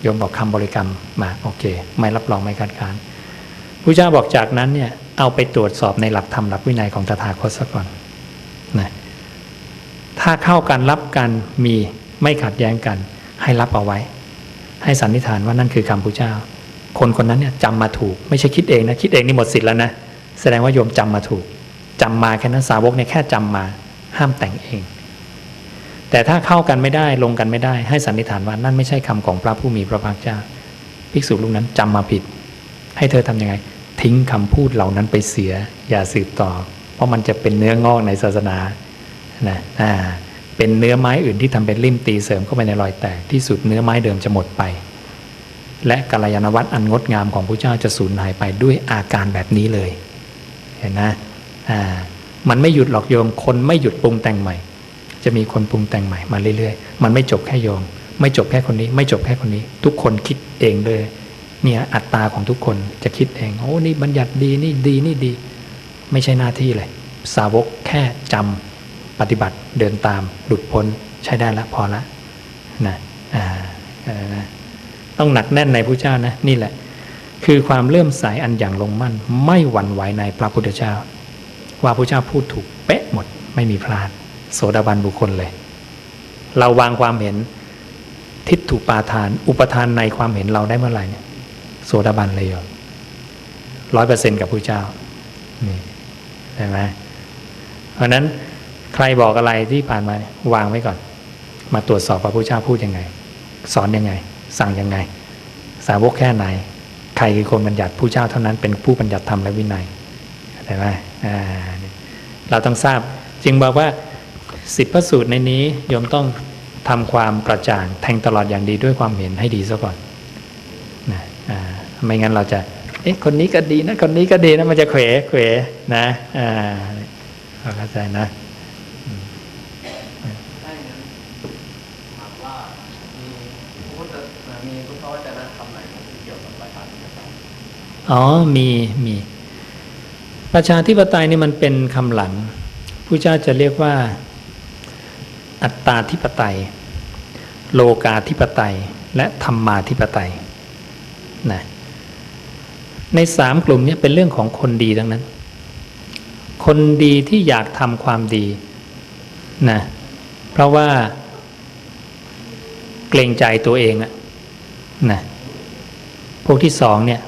ยมบอกคำบริกรรมมาโอเคไม่รับรองไม่คัดค้านพระเจ้าบอกจากนั้นเนี่ยเอาไปตรวจสอบในหลักธรรมหลักวินัยของตถาคตซะก่อนนะถ้าเข้ากันรับกันมีไม่ขัดแย้งกันให้รับเอาไว้ให้สันนิษฐานว่านั่นคือคำพระเจ้าคนคนนั้นเนี่ยจำมาถูกไม่ใช่คิดเองนะคิดเองนี่หมดสิทธิ์แล้วนะแสดงว่าโยมจำมาถูกจำมาแค่นั้นสาวกเนี่ยแค่จำมาห้ามแต่งเองแต่ถ้าเข้ากันไม่ได้ลงกันไม่ได้ให้สันนิษฐานว่านั่นไม่ใช่คำของพระผู้มีพระภาคเจ้าภิกษุรูปนั้นจำมาผิดให้เธอทำยังไงทิ้งคำพูดเหล่านั้นไปเสียอย่าสืบต่อเพราะมันจะเป็นเนื้องอกในศาสนานะเป็นเนื้อไม้อื่นที่ทำเป็นลิ่มตีเสริมเข้าไปในรอยแตกที่สุดเนื้อไม้เดิมจะหมดไปและกัลยาณวัตรอันงดงามของพระเจ้าจะสูญหายไปด้วยอาการแบบนี้เลยเห็นนะมันไม่หยุดหรอกโยมคนไม่หยุดปรุงแต่งใหม่จะมีคนปรุงแต่งใหม่มาเรื่อยๆมันไม่จบแค่โยมไม่จบแค่คนนี้ไม่จบแค่คนนี้ทุกคนคิดเองเลยเนี่ยอัตตาของทุกคนจะคิดเองโอ้นี่บัญญัติดีนี่ดีนี่ดีไม่ใช่หน้าที่เลยสาวกแค่จำปฏิบัติเดินตามหลุดพ้นใช้ได้ละพอละนะต้องหนักแน่นในพระเจ้านะนี่แหละคือความเลื่อมใสอันอย่างลงมั่นไม่หวั่นไหวในพระพุทธเจ้าว่าพระเจ้าพูดถูกเป๊ะหมดไม่มีพลาดโสดาบันบุคคลเลยเราวางความเห็นทิฏฐุปาทานอุปทานในความเห็นเราได้เมื่อไหร่เนี่ยโสดาบันเลยอยู่ 100% กับพระเจ้านี่ใช่ไหมเพราะนั้นใครบอกอะไรที่ผ่านมาวางไว้ก่อนมาตรวจสอบว่าพระเจ้าพูดยังไงสอนยังไงสั่งยังไงสาวกแค่ไหนใครคือคนบัญญัติผู้เจ้าเท่านั้นเป็นผู้บัญญัติธรรมและวินัยใช่ไหมเราต้องทราบจึงบอกว่า10พระสูตรในนี้โยมต้องทำความกระจ่างแทงตลอดอย่างดีด้วยความเห็นให้ดีซะก่อนนะไม่งั้นเราจะคนนี้ก็ดีนะคนนี้ก็ดีนะมันจะเขวนะเข้าใจนะอ๋อมีประชาธิปไตยนี่มันเป็นคำหลังผู้เจ้าจะเรียกว่าอัตตาธิปไตยโลกาธิปไตยและธรรมาธิปไตยนะใน3กลุ่มนี้เป็นเรื่องของคนดีทั้งนั้นคนดีที่อยากทำความดีนะเพราะว่าเกรงใจตัวเองนะพวกที่2เนี่ย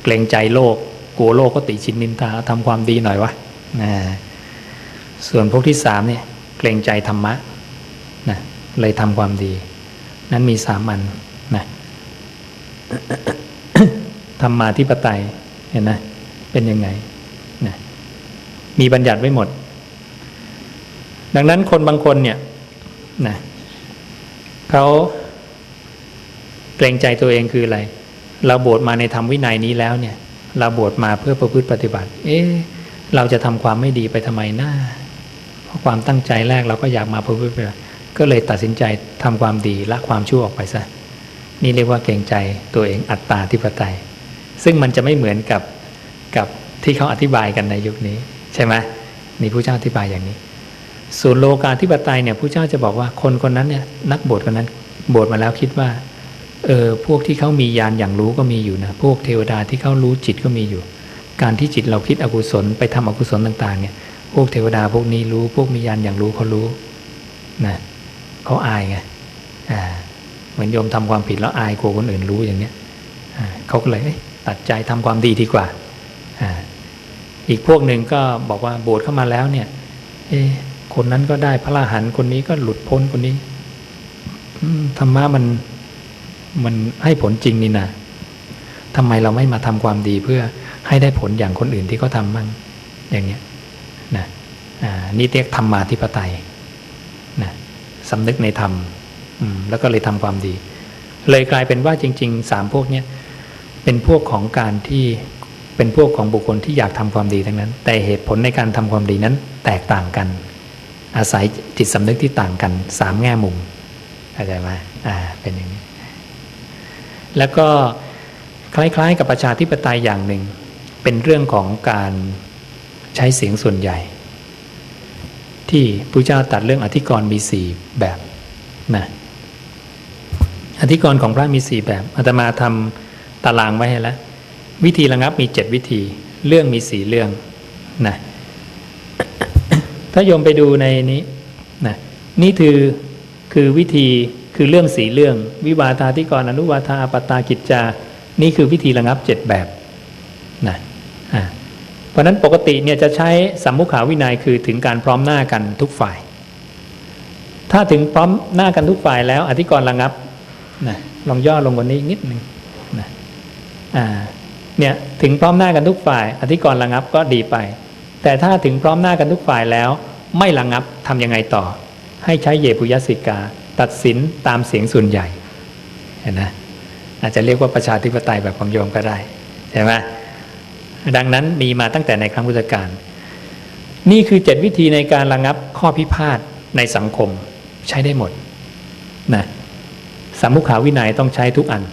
เกรงใจโลกกลัวโลกก็ติชินนินทาทำความดีหน่อยวะส่วนพวกที่3เนี่ยเกรงใจธรรมะนะเลยทำความดีนั้นมี3อันนะธรรมาธิปไตยเห็นนะเป็นยังไงนะมีบัญญัติไว้หมดดังนั้นคนบางคนเนี่ยนะเขา เกรงใจตัวเองคืออะไรเราบวชมาในธรรมวินัยนี้แล้วเนี่ยเราบวชมาเพื่อประพฤติปฏิบัติเราจะทำความไม่ดีไปทำไมนะเพราะความตั้งใจแรกเราก็อยากมาประพฤติปฏิบัติก็เลยตัดสินใจทำความดีละความชั่วออกไปซะนี่เรียกว่าเกรงใจตัวเองอัตตาธิปไตยซึ่งมันจะไม่เหมือนกับที่เขาอธิบายกันในยุคนี้ใช่ไหมนี่พระเจ้าอธิบายอย่างนี้ส่วนโลกาธิปไตยเนี่ยพระเจ้าจะบอกว่าคนคนนั้นเนี่ยนักบวชคนนั้นบวชมาแล้วคิดว่าพวกที่เขามีญาณอย่างรู้ก็มีอยู่นะพวกเทวดาที่เขารู้จิตก็มีอยู่การที่จิตเราคิดอกุศลไปทำอกุศลต่างๆเนี่ยพวกเทวดาพวกนี้รู้พวกมีญาณอย่างรู้เขารู้นะเขาอายไงเหมือนโยมทำความผิดแล้วอายกลัวคนอื่นรู้อย่างเนี้ยเขาก็เลยตัดใจทำความดีดีกว่าอีกพวกหนึ่งก็บอกว่าบวชเข้ามาแล้วเนี่ยคนนั้นก็ได้พระอรหันต์คนนี้ก็หลุดพ้นคนนี้ธรรมะมันให้ผลจริงนี่นะทำไมเราไม่มาทำความดีเพื่อให้ได้ผลอย่างคนอื่นที่เขาทำมั่งอย่างเนี้ยนะนี่เรียกธรรมาธิปไตยนะสำนึกในธรรมแล้วก็เลยทำความดีเลยกลายเป็นว่าจริงๆ3พวกเนี้ยเป็นพวกของการที่เป็นพวกของบุคคลที่อยากทำความดีทั้งนั้นแต่เหตุผลในการทำความดีนั้นแตกต่างกันอาศัยจิตสำนึกที่ต่างกัน3แง่มุมเข้าใจไหมเป็นอย่างนี้แล้วก็คล้ายๆกับประชาธิปไตยอย่างหนึ่งเป็นเรื่องของการใช้เสียงส่วนใหญ่ที่พระเจ้าตรัสเรื่องอธิกรณ์มี4แบบนะอธิกรณ์ของพระมี4แบบอาตมาทำตารางไว้ให้แล้ววิธีระงับมี7วิธีเรื่องมี4เรื่องนะถ้าโยมไปดูในนี้นะนี่คือวิธีคือเรื่อง4เรื่องวิวาทาธิกรณ์อนุวาทาอัปปตากิจจานี่คือวิธีระงับ7แบบนะเพราะนั้นปกติเนี่ยจะใช้สัมมุขาวินัยคือถึงการพร้อมหน้ากันทุกฝ่ายถ้าถึงพร้อมหน้ากันทุกฝ่ายแล้วอธิกรณ์ระงับนะลองย่อลงกว่านี้นิดนึงนะเนี่ยถึงพร้อมหน้ากันทุกฝ่ายอธิกรณ์ระงับก็ดีไปแต่ถ้าถึงพร้อมหน้ากันทุกฝ่ายแล้วไม่ระงับทำยังไงต่อให้ใช้เยปุยสิกาตัดสินตามเสียงส่วนใหญ่เห็นนะอาจจะเรียกว่าประชาธิปไตยแบบของโยมก็ได้ใช่ไหมดังนั้นมีมาตั้งแต่ในครั้งพุทธกาลนี่คือ7วิธีในการระงับข้อพิพาทในสังคมใช้ได้หมดนะสัมมุขาวินัยต้องใช้ทุกอัน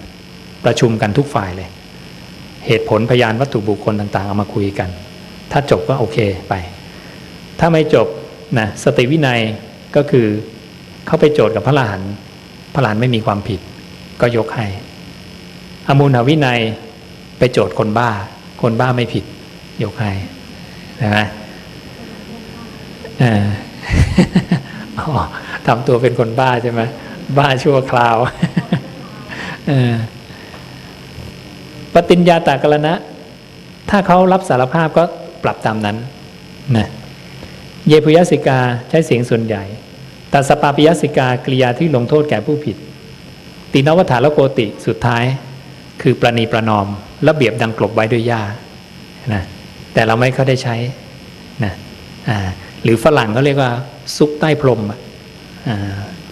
ประชุมกันทุกฝ่ายเลยเหตุผลพยานวัตถุบุคคลต่างๆเอามาคุยกันถ้าจบก็โอเคไปถ้าไม่จบนะสติวินัยก็คือเข้าไปโจทย์กับพระอรหันต์พระอรหันต์ไม่มีความผิดก็ยกให้อมูลวินัยไปโจทย์คนบ้าไม่ผิดยกให้ใช่ไหมทำตัวเป็นคนบ้าใช่ไหมบ้าชั่วคราวปฏิญญาตากรณะถ้าเขารับสารภาพก็ปรับตามนั้นนะเยปุยสิกาใช้เสียงส่วนใหญ่ตัสปาปิยสิกากริยาที่ลงโทษแก่ผู้ผิดตินวัฏฐานโกติสุดท้ายคือประนีประนอมระเบียบดังกลบไว้ด้วยหญ้านะแต่เราไม่ค่อยได้ใช้นะหรือฝรั่งเขาเรียกว่าซุกใต้พรม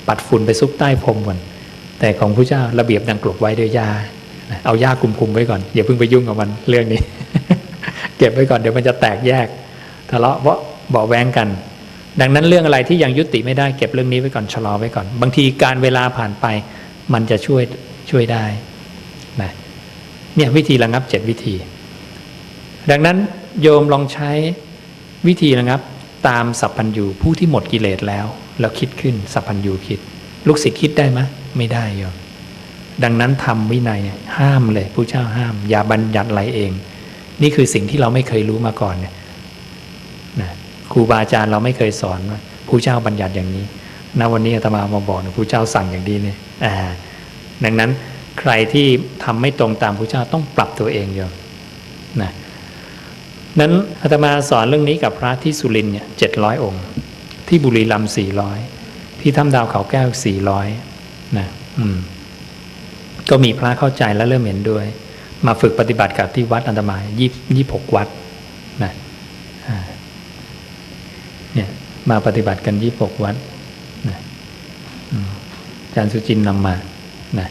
ปัดฝุ่นไปซุกใต้พรมก่อนแต่ของพระเจ้าระเบียบดังกลบไว้ด้วยหญ้าเอาหญ้าคลุมๆไว้ก่อนอย่าเพิ่งไปยุ่งกับมันเรื่องนี้ เก็บไว้ก่อนเดี๋ยวมันจะแตกแยกทะเลาะเบาะแว้งกันดังนั้นเรื่องอะไรที่ยังยุติไม่ได้เก็บเรื่องนี้ไว้ก่อนชะลอไว้ก่อนบางทีการเวลาผ่านไปมันจะช่วยได้นะเนี่ยวิธีระงับ7วิธีดังนั้นโยมลองใช้วิธีระงับตามสัพพัญญูผู้ที่หมดกิเลสแล้วคิดขึ้นสัพพัญญูคิดลูกศิษย์คิดได้ไหมไม่ได้โยมดังนั้นทำวินัยห้ามเลยผู้เจ้าห้ามอย่าบัญญัติอะไรเองนี่คือสิ่งที่เราไม่เคยรู้มาก่อนเนี่ยนะครูบาอาจารย์เราไม่เคยสอนว่าผู้เจ้าบัญญัติอย่างนี้ณวันนี้อาตมาบอกนะผู้เจ้าสั่งอย่างนี้เนี่ยดังนั้นใครที่ทำไม่ตรงตามผู้เจ้าต้องปรับตัวเองโยมนะนั้นอาตมาสอนเรื่องนี้กับพระที่สุรินทร์เนี่ย700 องค์ที่บุรีรัมย์400ที่ถ้ำดาวเขาแก้ว400นะก็มีพระเข้าใจและเริ่มเห็นด้วยมาฝึกปฏิบัติกับที่วัดอาตมา26 วัดนะเนี่ยมาปฏิบัติกัน26 วัดนะอาจารย์สุจินต์นำมานะ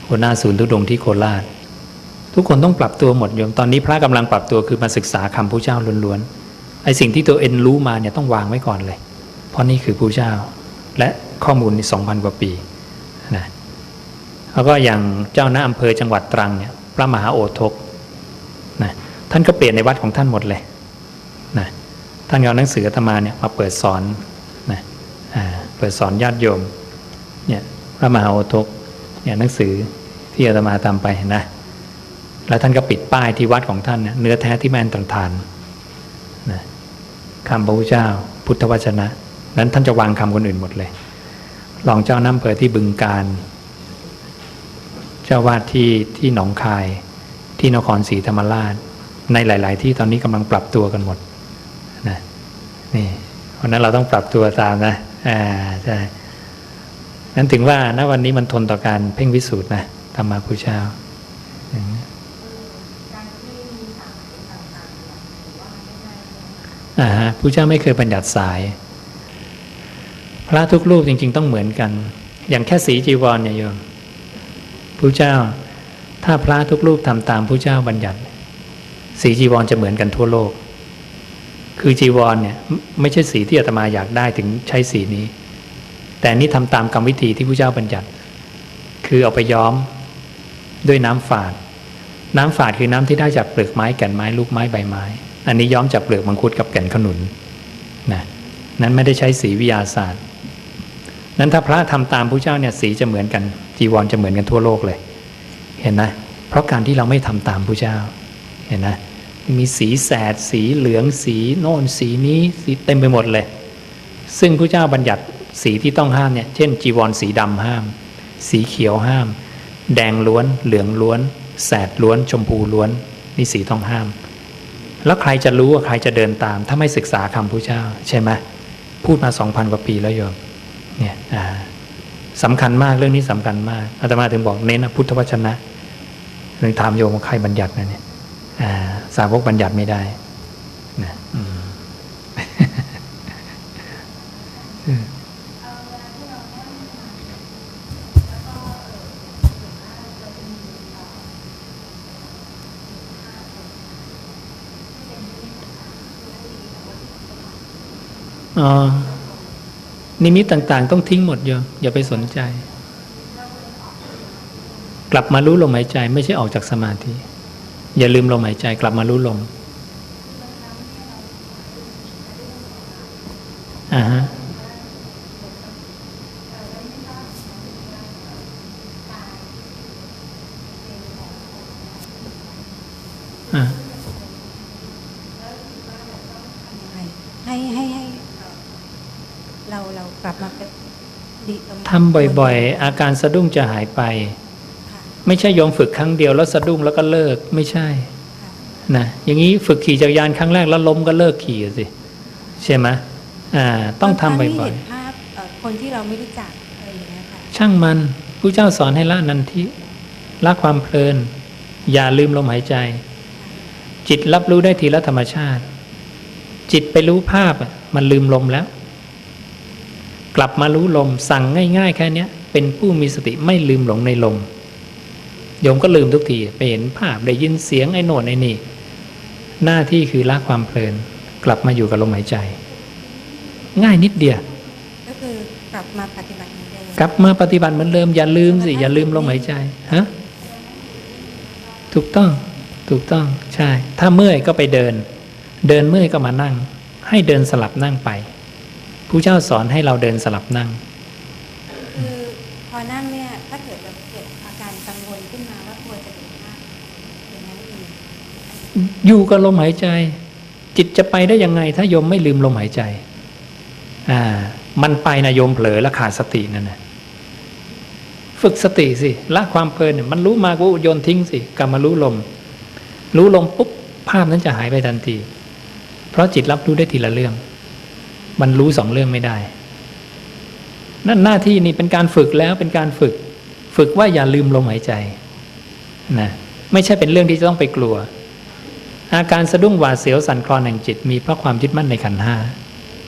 หัวหน้าศูนย์ธุดงค์ที่โคราชทุกคนต้องปรับตัวหมดโยมตอนนี้พระกำลังปรับตัวคือมาศึกษาคำพระเจ้าล้วนๆไอ้สิ่งที่ตัวเองรู้มาเนี่ยต้องวางไว้ก่อนเลยเพราะนี่คือพระเจ้าและข้อมูลนี่ 2,000 กว่าปีนะแล้วก็อย่างเจ้าหน้าอำเภอจังหวัดตรังเนี่ยพระมหาโอทกนะท่านก็เปลี่ยนในวัดของท่านหมดเลยนะท่านเอาหนังสืออาตมาเนี่ยมาเปิดสอนนะเปิดสอนญาติโยมเนี่ยพระมหาโอทกเนี่ยหนังสือที่อาตมาทำไปนะแล้วท่านก็ปิดป้ายที่วัดของท่านเนื้อแท้ที่แม่นตรฐานนะคำพระพุทธเจ้าพุทธวจนะนั้นท่านจะวางคำคนอื่นหมดเลยรองเจ้าน้ำเผยที่บึงการเจ้าวาดที่หนองคายที่นครศรีธรรมราชในหลายๆที่ตอนนี้กำลังปรับตัวกันหมดนะนี่เพราะนั้นเราต้องปรับตัวตามนะใช่นั้นถึงว่าณวันนี้มันทนต่อการเพ่งวิสูตรนะธรรมะพุทธเจ้าพระเจ้าไม่เคยบัญญัติสายพระทุกรูปจริงๆต้องเหมือนกันอย่างแค่สีจีวรเนี่ยโยมพระเจ้าถ้าพระทุกรูปทำตามพระเจ้าบัญญัติสีจีวรจะเหมือนกันทั่วโลกคือจีวรเนี่ยไม่ใช่สีที่อาตมาอยากได้ถึงใช้สีนี้แต่นี่ทำตามกรรมวิธีที่พระเจ้าบัญญัติคือเอาไปย้อมด้วยน้ำฝาดน้ำฝาดคือน้ำที่ได้จากเปลือกไม้แก่นไม้ลูกไม้ใบไม้อันนี้ย้อมจากเปลือกมังคุดกับแก่นขนุนนะนั้นไม่ได้ใช้สีวิทยาศาสตร์นั้นถ้าพระทำตามพระเจ้าเนี่ยสีจะเหมือนกันจีวรจะเหมือนกันทั่วโลกเลยเห็นนะเพราะการที่เราไม่ทำตามพระเจ้าเห็นนะมีสีแสดสีเหลืองสีโน่นสีนี้สีเต็มไปหมดเลยซึ่งพระเจ้าบัญญัติสีที่ต้องห้ามเนี่ยเช่นจีวรสีดำห้ามสีเขียวห้ามแดงล้วนเหลืองล้วนแสดล้วนชมพูล้วนนี่สีต้องห้ามแล้วใครจะรู้ว่าใครจะเดินตามถ้าไม่ศึกษาคำพระเจ้าใช่ไหมพูดมา 2,000 กว่าปีแล้วโยมเนี่ยสำคัญมากเรื่องนี้สำคัญมากอาตมาถึงบอกเน้นพุทธวจนะเรื่องถามโยมว่าใครบัญญัตินะเนี่ยสาวกบัญญัติไม่ได้นะนิมิตต่างๆต้องทิ้งหมดโยมอย่าไปสนใจกลับมารู้ลมหายใจไม่ใช่ออกจากสมาธิอย่าลืมลมหายใจกลับมารู้ลมฮะให้เรากลับมาทำบ่อยๆอาการสะดุ้งจะหายไปไม่ใช่โยมฝึกครั้งเดียวแล้วสะดุ้งแล้วก็เลิกไม่ใช่นะอย่างนี้ฝึกขี่จักรยานครั้งแรกแล้วล้มก็เลิกขี่สิใช่ไหมต้องทำบ่อยๆเห็นภาพคนที่เราไม่รู้จักอะไรอย่างเงี้ยค่ะช่างมันพระเจ้าสอนให้ละนันทิละความเพลินอย่าลืมลมหายใจจิตรับรู้ได้ทีละธรรมชาติจิตไปรู้ภาพมันลืมลมแล้วกลับมารู้ลมสั่งง่ายๆแค่นี้เป็นผู้มีสติไม่ลืมหลงในลมโยมก็ลืมทุกทีไปเห็นภาพได้ยินเสียงไอ้โน่นไอ้นี่หน้าที่คือละความเพลินกลับมาอยู่กับลมหายใจง่ายนิดเดียวก็คือกลับมาปฏิบัติเหมือนเดิมกลับมาปฏิบัติเหมือนเดิมอย่าลืมสิอย่าลืมลมหายใจฮะถูกต้องใช่ถ้าเมื่อยก็ไปเดินเมื่อยก็มานั่งให้เดินสลับนั่งไปพระเจ้าสอนให้เราเดินสลับนั่งคือพอนั่งเนี่ยถ้าเกิดอาการกังวลขึ้นมาว่ากลัวจะเห็นภาพอย่างนั้นเองอยู่กับลมหายใจจิตจะไปได้ยังไงถ้าโยมไม่ลืมลมหายใจมันไปนะโยมเผลอและขาดสตินั่นนะฝึกสติสิละความเพลินเนี่ยมันรู้มาก็โยนทิ้งสิกลับมารู้ลมปุ๊บภาพนั้นจะหายไปทันทีเพราะจิตรับรู้ได้ทีละเรื่องมันรู้2เรื่องไม่ได้นั่นหน้าที่นี่เป็นการฝึกแล้วเป็นการฝึกว่าอย่าลืมลมหายใจนะไม่ใช่เป็นเรื่องที่จะต้องไปกลัวอาการสะดุ้งหวาดเสียวสั่นคลอนแห่งจิตมีเพราะความยึดมั่นในขันธ์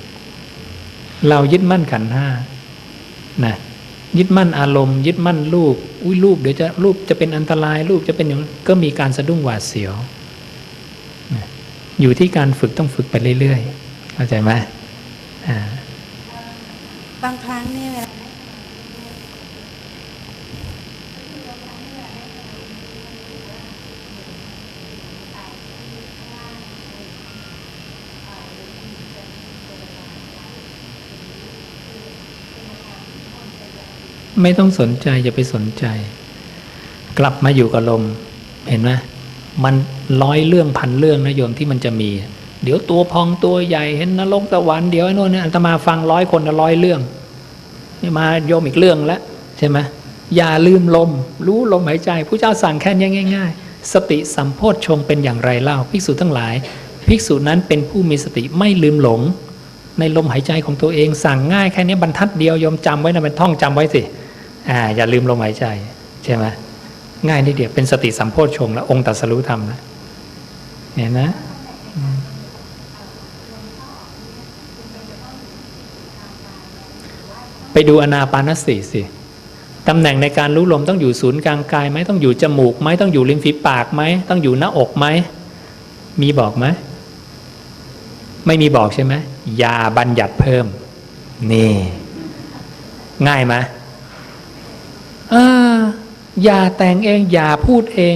5เรายึดมั่นขันธ์5นะ ยึดมั่นอารมณ์ยึดมั่นรูปรูปเดี๋ยวจะรูปจะเป็นอันตรายรูปจะเป็นอย่างก็มีการสะดุ้งหวาดเสียวอยู่ที่การฝึกต้องฝึกไปเรื่อยๆเข้าใจไหมบางครั้งเนี่ยเวลาไม่ต้องสนใจอย่าไปสนใจกลับมาอยู่กับลมเห็นไหมมันร้อยเรื่องพันเรื่องนะโยมที่มันจะมีเดี๋ยวตัวพองตัวใหญ่เห็นนรกสวรรค์เดี๋ยวไอ้โน่นเนี่ยอาตมาฟัง100 คน100 เรื่องนี่มาโยมอีกเรื่องแล้วใช่ไหมอย่าลืมลมรู้ลมหายใจพระเจ้าสั่งแค่นี้ง่ายๆสติสัมโพชฌงค์เป็นอย่างไรเล่าภิกษุทั้งหลายภิกษุนั้นเป็นผู้มีสติไม่ลืมหลงในลมหายใจของตัวเองสั่งง่ายแค่นี้บรรทัดเดียวโยมจำไว้นะเป็นท่องจำไว้สิอย่าลืมลมหายใจใช่ไหมง่ายนิดเดียวเป็นสติสัมโพชฌงค์แล้วองค์ตรัสรู้ธรรมนะเห็นนะไปดูอานาปานสติสิตำแหน่งในการรู้ลมต้องอยู่ศูนย์กลางกายไหมต้องอยู่จมูกไหมต้องอยู่ริมฝีปากไหมต้องอยู่หน้าอกไหมมีบอกไหมไม่มีบอกใช่ไหมอย่าบัญญัติเพิ่มนี่ง่ายไหมอย่าแต่งเองอย่าพูดเอง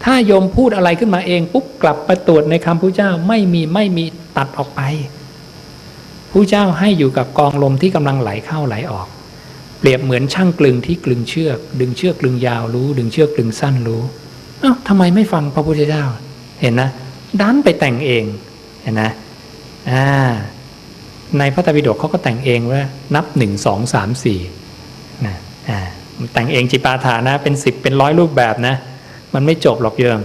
ถ้าโยมพูดอะไรขึ้นมาเองปุ๊บกลับไปตรวจในคำพระเจ้าไม่มีตัดออกไปพระเจ้าให้อยู่กับกองลมที่กำลังไหลเข้าไหลออกเปรียบเหมือนช่างกลึงที่กลึงเชือกดึงเชือกกลึงยาวรู้ดึงเชือกกลึงสั้นรู้ทำไมไม่ฟังพระพุทธเจ้าเห็นนะดันไปแต่งเองเห็นนะในพระไตรปิฎกเขาก็แต่งเองว่านับ1 2 3 4นะแต่งเองจิปาถานะเป็น10เป็น100รูปแบบนะมันไม่จบหรอกโยม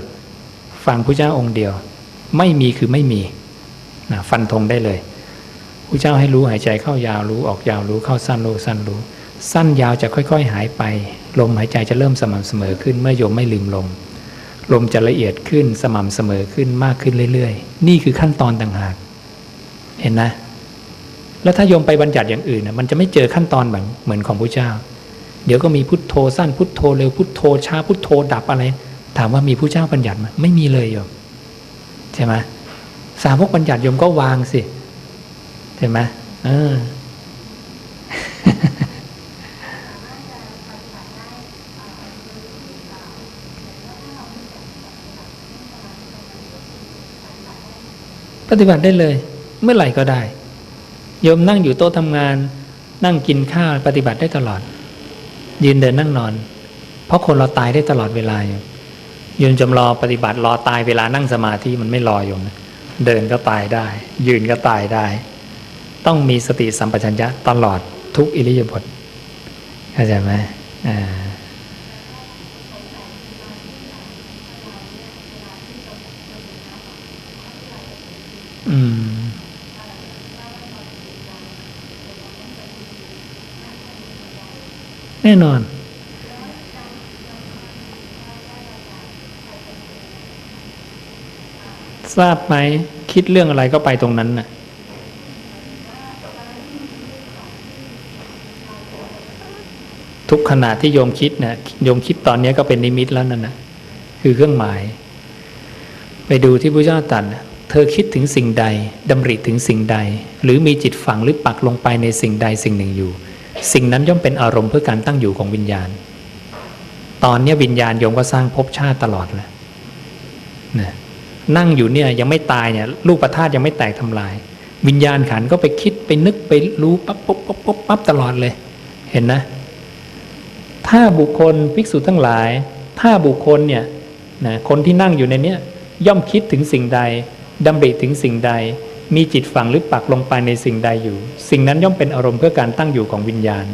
ฟังพระเจ้าองค์เดียวไม่มีคือไม่มีนะฟันธงได้เลยพระเจ้าให้รู้หายใจเข้ายาวรู้ออกยาวรู้เข้าสั้นรู้สั้นรู้สั้นยาวจะค่อยๆหายไปลมหายใจจะเริ่มสม่ำเสมอขึ้นเมื่อโยมไม่ลืมลมจะละเอียดขึ้นสม่ำเสมอขึ้นมากขึ้นเรื่อยๆนี่คือขั้นตอนต่างหากเห็นนะแล้วถ้าโยมไปบัญญัติอย่างอื่นนะมันจะไม่เจอขั้นตอนเหมือนของพระเจ้าเดี๋ยวก็มีพุทโธสั้นพุทโธเร็วพุทโธช้าพุทโธดับอะไรถามว่ามีพระเจ้าบัญญัติไหมไม่มีเลยโยมใช่ไหมสาวกบัญญัติโยมก็วางสิใช่ไหมปฏิบัติได้เลยเมื่อไหร่ก็ได้โยมนั่งอยู่โต๊ะทำงานนั่งกินข้าวปฏิบัติได้ตลอดยืนเดินนั่งนอนเพราะคนเราตายได้ตลอดเวลาโยมจำรอปฏิบัติรอตายเวลานั่งสมาธิมันไม่รอโยมเดินก็ตายได้ยืนก็ตายได้ต้องมีสติสัมปชัญญะตลอดทุกอิริยาบถเข้าใจไหมแน่นอนทราบไหมคิดเรื่องอะไรก็ไปตรงนั้นน่ะทุกขณะที่โยมคิดเนี่ยโยมคิดตอนนี้ก็เป็นนิมิตแล้วนั่นนะคือเครื่องหมายไปดูที่พระเจ้าตรัสเธอคิดถึงสิ่งใดดำริถึงสิ่งใดหรือมีจิตฝังหรือปักลงไปในสิ่งใดสิ่งหนึ่งอยู่สิ่งนั้นย่อมเป็นอารมณ์เพื่อการตั้งอยู่ของวิญญาณตอนนี้วิญญาณโยมก็สร้างภพชาติตลอดแหละนะนั่งอยู่เนี่ยยังไม่ตายเนี่ยรูปธาตุยังไม่แตกทำลายวิญญาณขันธ์ก็ไปคิดไปนึกไปรู้ปั๊บตลอดเลยเห็นนะถ้าบุคคลภิกษุทั้งหลายถ้าบุคคลเนี่ยนะคนที่นั่งอยู่ในเนี้ยย่อมคิดถึงสิ่งใดดำริถึงสิ่งใดมีจิตฝังหรือปักลงไปในสิ่งใดอยู่สิ่งนั้นย่อมเป็นอารมณ์เพื่อการตั้งอยู่ของวิญญาณ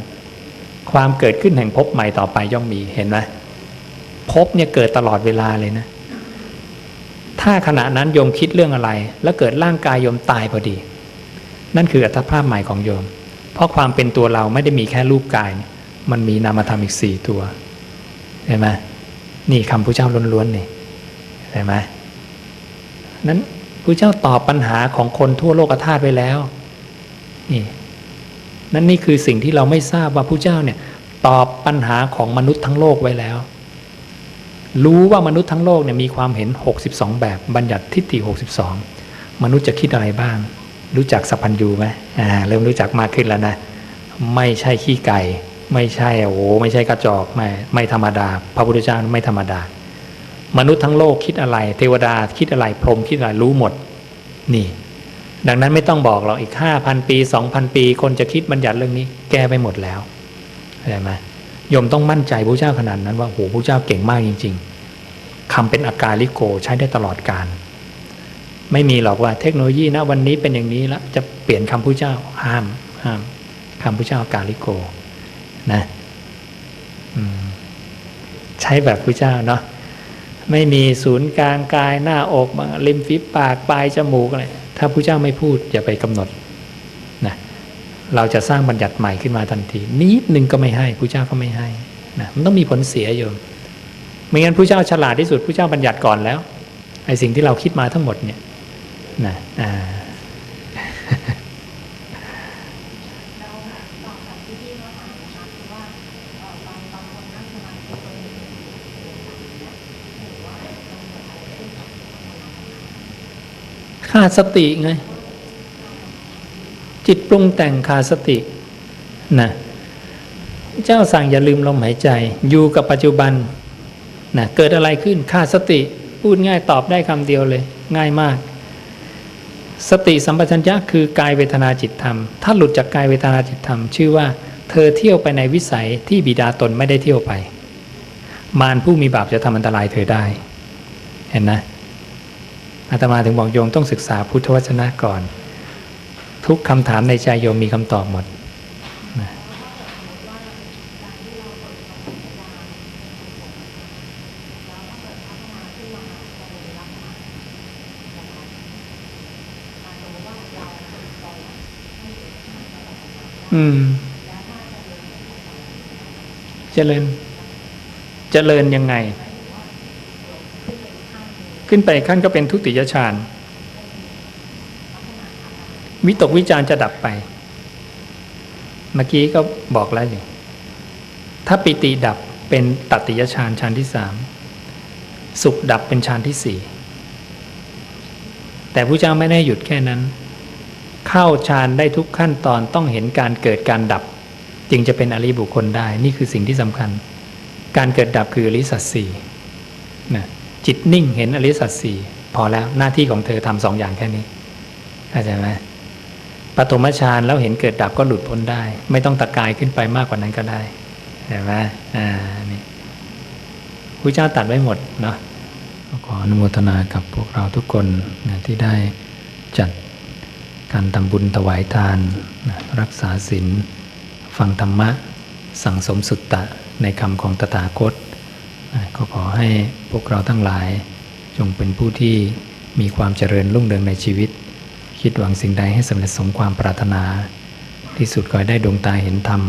ความเกิดขึ้นแห่งภพใหม่ต่อไปย่อมมีเห็นไหมภพเนี่ยเกิดตลอดเวลาเลยนะถ้าขณะนั้นโยมคิดเรื่องอะไรแล้วเกิดร่างกายโยมตายพอดีนั่นคืออัตภาพใหม่ของโยมเพราะความเป็นตัวเราไม่ได้มีแค่รูปกายมันมีนามธรรมอีก4 ตัวเห็นไหมนี่คำพระเจ้าล้วนๆนี่เห็นไหมนั้นพระเจ้าตอบปัญหาของคนทั่วโลกธาตุไว้แล้วนี่นั่นคือสิ่งที่เราไม่ทราบว่าพระเจ้าเนี่ย ตอบปัญหาของมนุษย์ทั้งโลกไว้แล้ว รู้ว่ามนุษย์ทั้งโลกเนี่ยมีความเห็น62แบบบัญญัติทิฏฐิ62มนุษย์จะคิดอะไรบ้างรู้จักสัพพัญญูไหมเริ่มรู้จักมากขึ้นแล้วนะไม่ใช่ขี้ไก่ไม่ใช่ไม่ใช่กระจอกไม่ธรรมดาพระพุทธเจ้าไม่ธรรมดามนุษย์ทั้งโลกคิดอะไรเทวดาคิดอะไรพรหมคิดอะไรรู้หมดนี่ดังนั้นไม่ต้องบอกหรอกอีก 5,000 ปี 2,000 ปีคนจะคิดบัญญัติเรื่องนี้แก้ไปหมดแล้วเข้าใจไหมโยมต้องมั่นใจพระเจ้าขนาดนั้นว่าโหพระเจ้าเก่งมากจริงๆคำเป็นอากาลิโกใช้ได้ตลอดกาลไม่มีหรอกว่าเทคโนโลยีนะวันนี้เป็นอย่างนี้แล้วจะเปลี่ยนคำพระเจ้าห้ามคำพระเจ้าอากาลิโกนะใช้แบบพระเจ้าเนาะไม่มีศูนย์กลางกายหน้าอกริมฝีปากปลายจมูกอะไรถ้าพระเจ้าไม่พูดอย่าไปกำหนดนะเราจะสร้างบัญญัติใหม่ขึ้นมาทันทีนิดนึงก็ไม่ให้พระเจ้าก็ไม่ให้นะมันต้องมีผลเสียโยมไม่งั้นพระเจ้าฉลาดที่สุดพระเจ้าบัญญัติก่อนแล้วไอ้สิ่งที่เราคิดมาทั้งหมดเนี่ยนะขาดสติไงจิตปรุงแต่งขาดสตินะเจ้าสั่งอย่าลืมลมหายใจอยู่กับปัจจุบันนะเกิดอะไรขึ้นขาดสติพูดง่ายตอบได้คำเดียวเลยง่ายมากสติสัมปชัญญะคือกายเวทนาจิตธรรมถ้าหลุดจากกายเวทนาจิตธรรมชื่อว่าเธอเที่ยวไปในวิสัยที่บิดาตนไม่ได้เที่ยวไปมารผู้มีบาปจะทำอันตรายเธอได้เห็นนะอาตมาถึงบอกโยมต้องศึกษาพุทธวจนะก่อนทุกคำถามในใจโยมมีคำตอบหมดนะเจริญยังไงขึ้นไปขั้นก็เป็นทุติยฌานวิตกวิจารจะดับไปเมื่อกี้ก็บอกแล้วนี่ถ้าปิติดับเป็นตติยฌานฌานที่3สุขดับเป็นฌานที่4แต่พระเจ้าไม่ได้หยุดแค่นั้นเข้าฌานได้ทุกขั้นตอนต้องเห็นการเกิดการดับจึงจะเป็นอริยบุคคลได้นี่คือสิ่งที่สำคัญการเกิดดับคืออริยสัจสี่นะจิตนิ่งเห็นอริยสัจสี่พอแล้วหน้าที่ของเธอทำ2 อย่างแค่นี้เข้าใจไหมปฐมฌานแล้วเห็นเกิดดับก็หลุดพ้นได้ไม่ต้องตะกายขึ้นไปมากกว่านั้นก็ได้เห็นไหมนี่พระเจ้าตัดไว้หมดเนาะขออนุโมทนากับพวกเราทุกคนนะที่ได้จัดการทำบุญถวายทานนะรักษาศีลฟังธรรมะสั่งสมสุตตะในคำของตถาคตก็ขอให้พวกเราทั้งหลายจงเป็นผู้ที่มีความเจริญรุ่งเรืองในชีวิตคิดหวังสิ่งใดให้สำเร็จสมความปรารถนาที่สุดก็ได้ดวงตาเห็นธรรม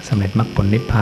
สำเร็จมรรคผลนิพพาน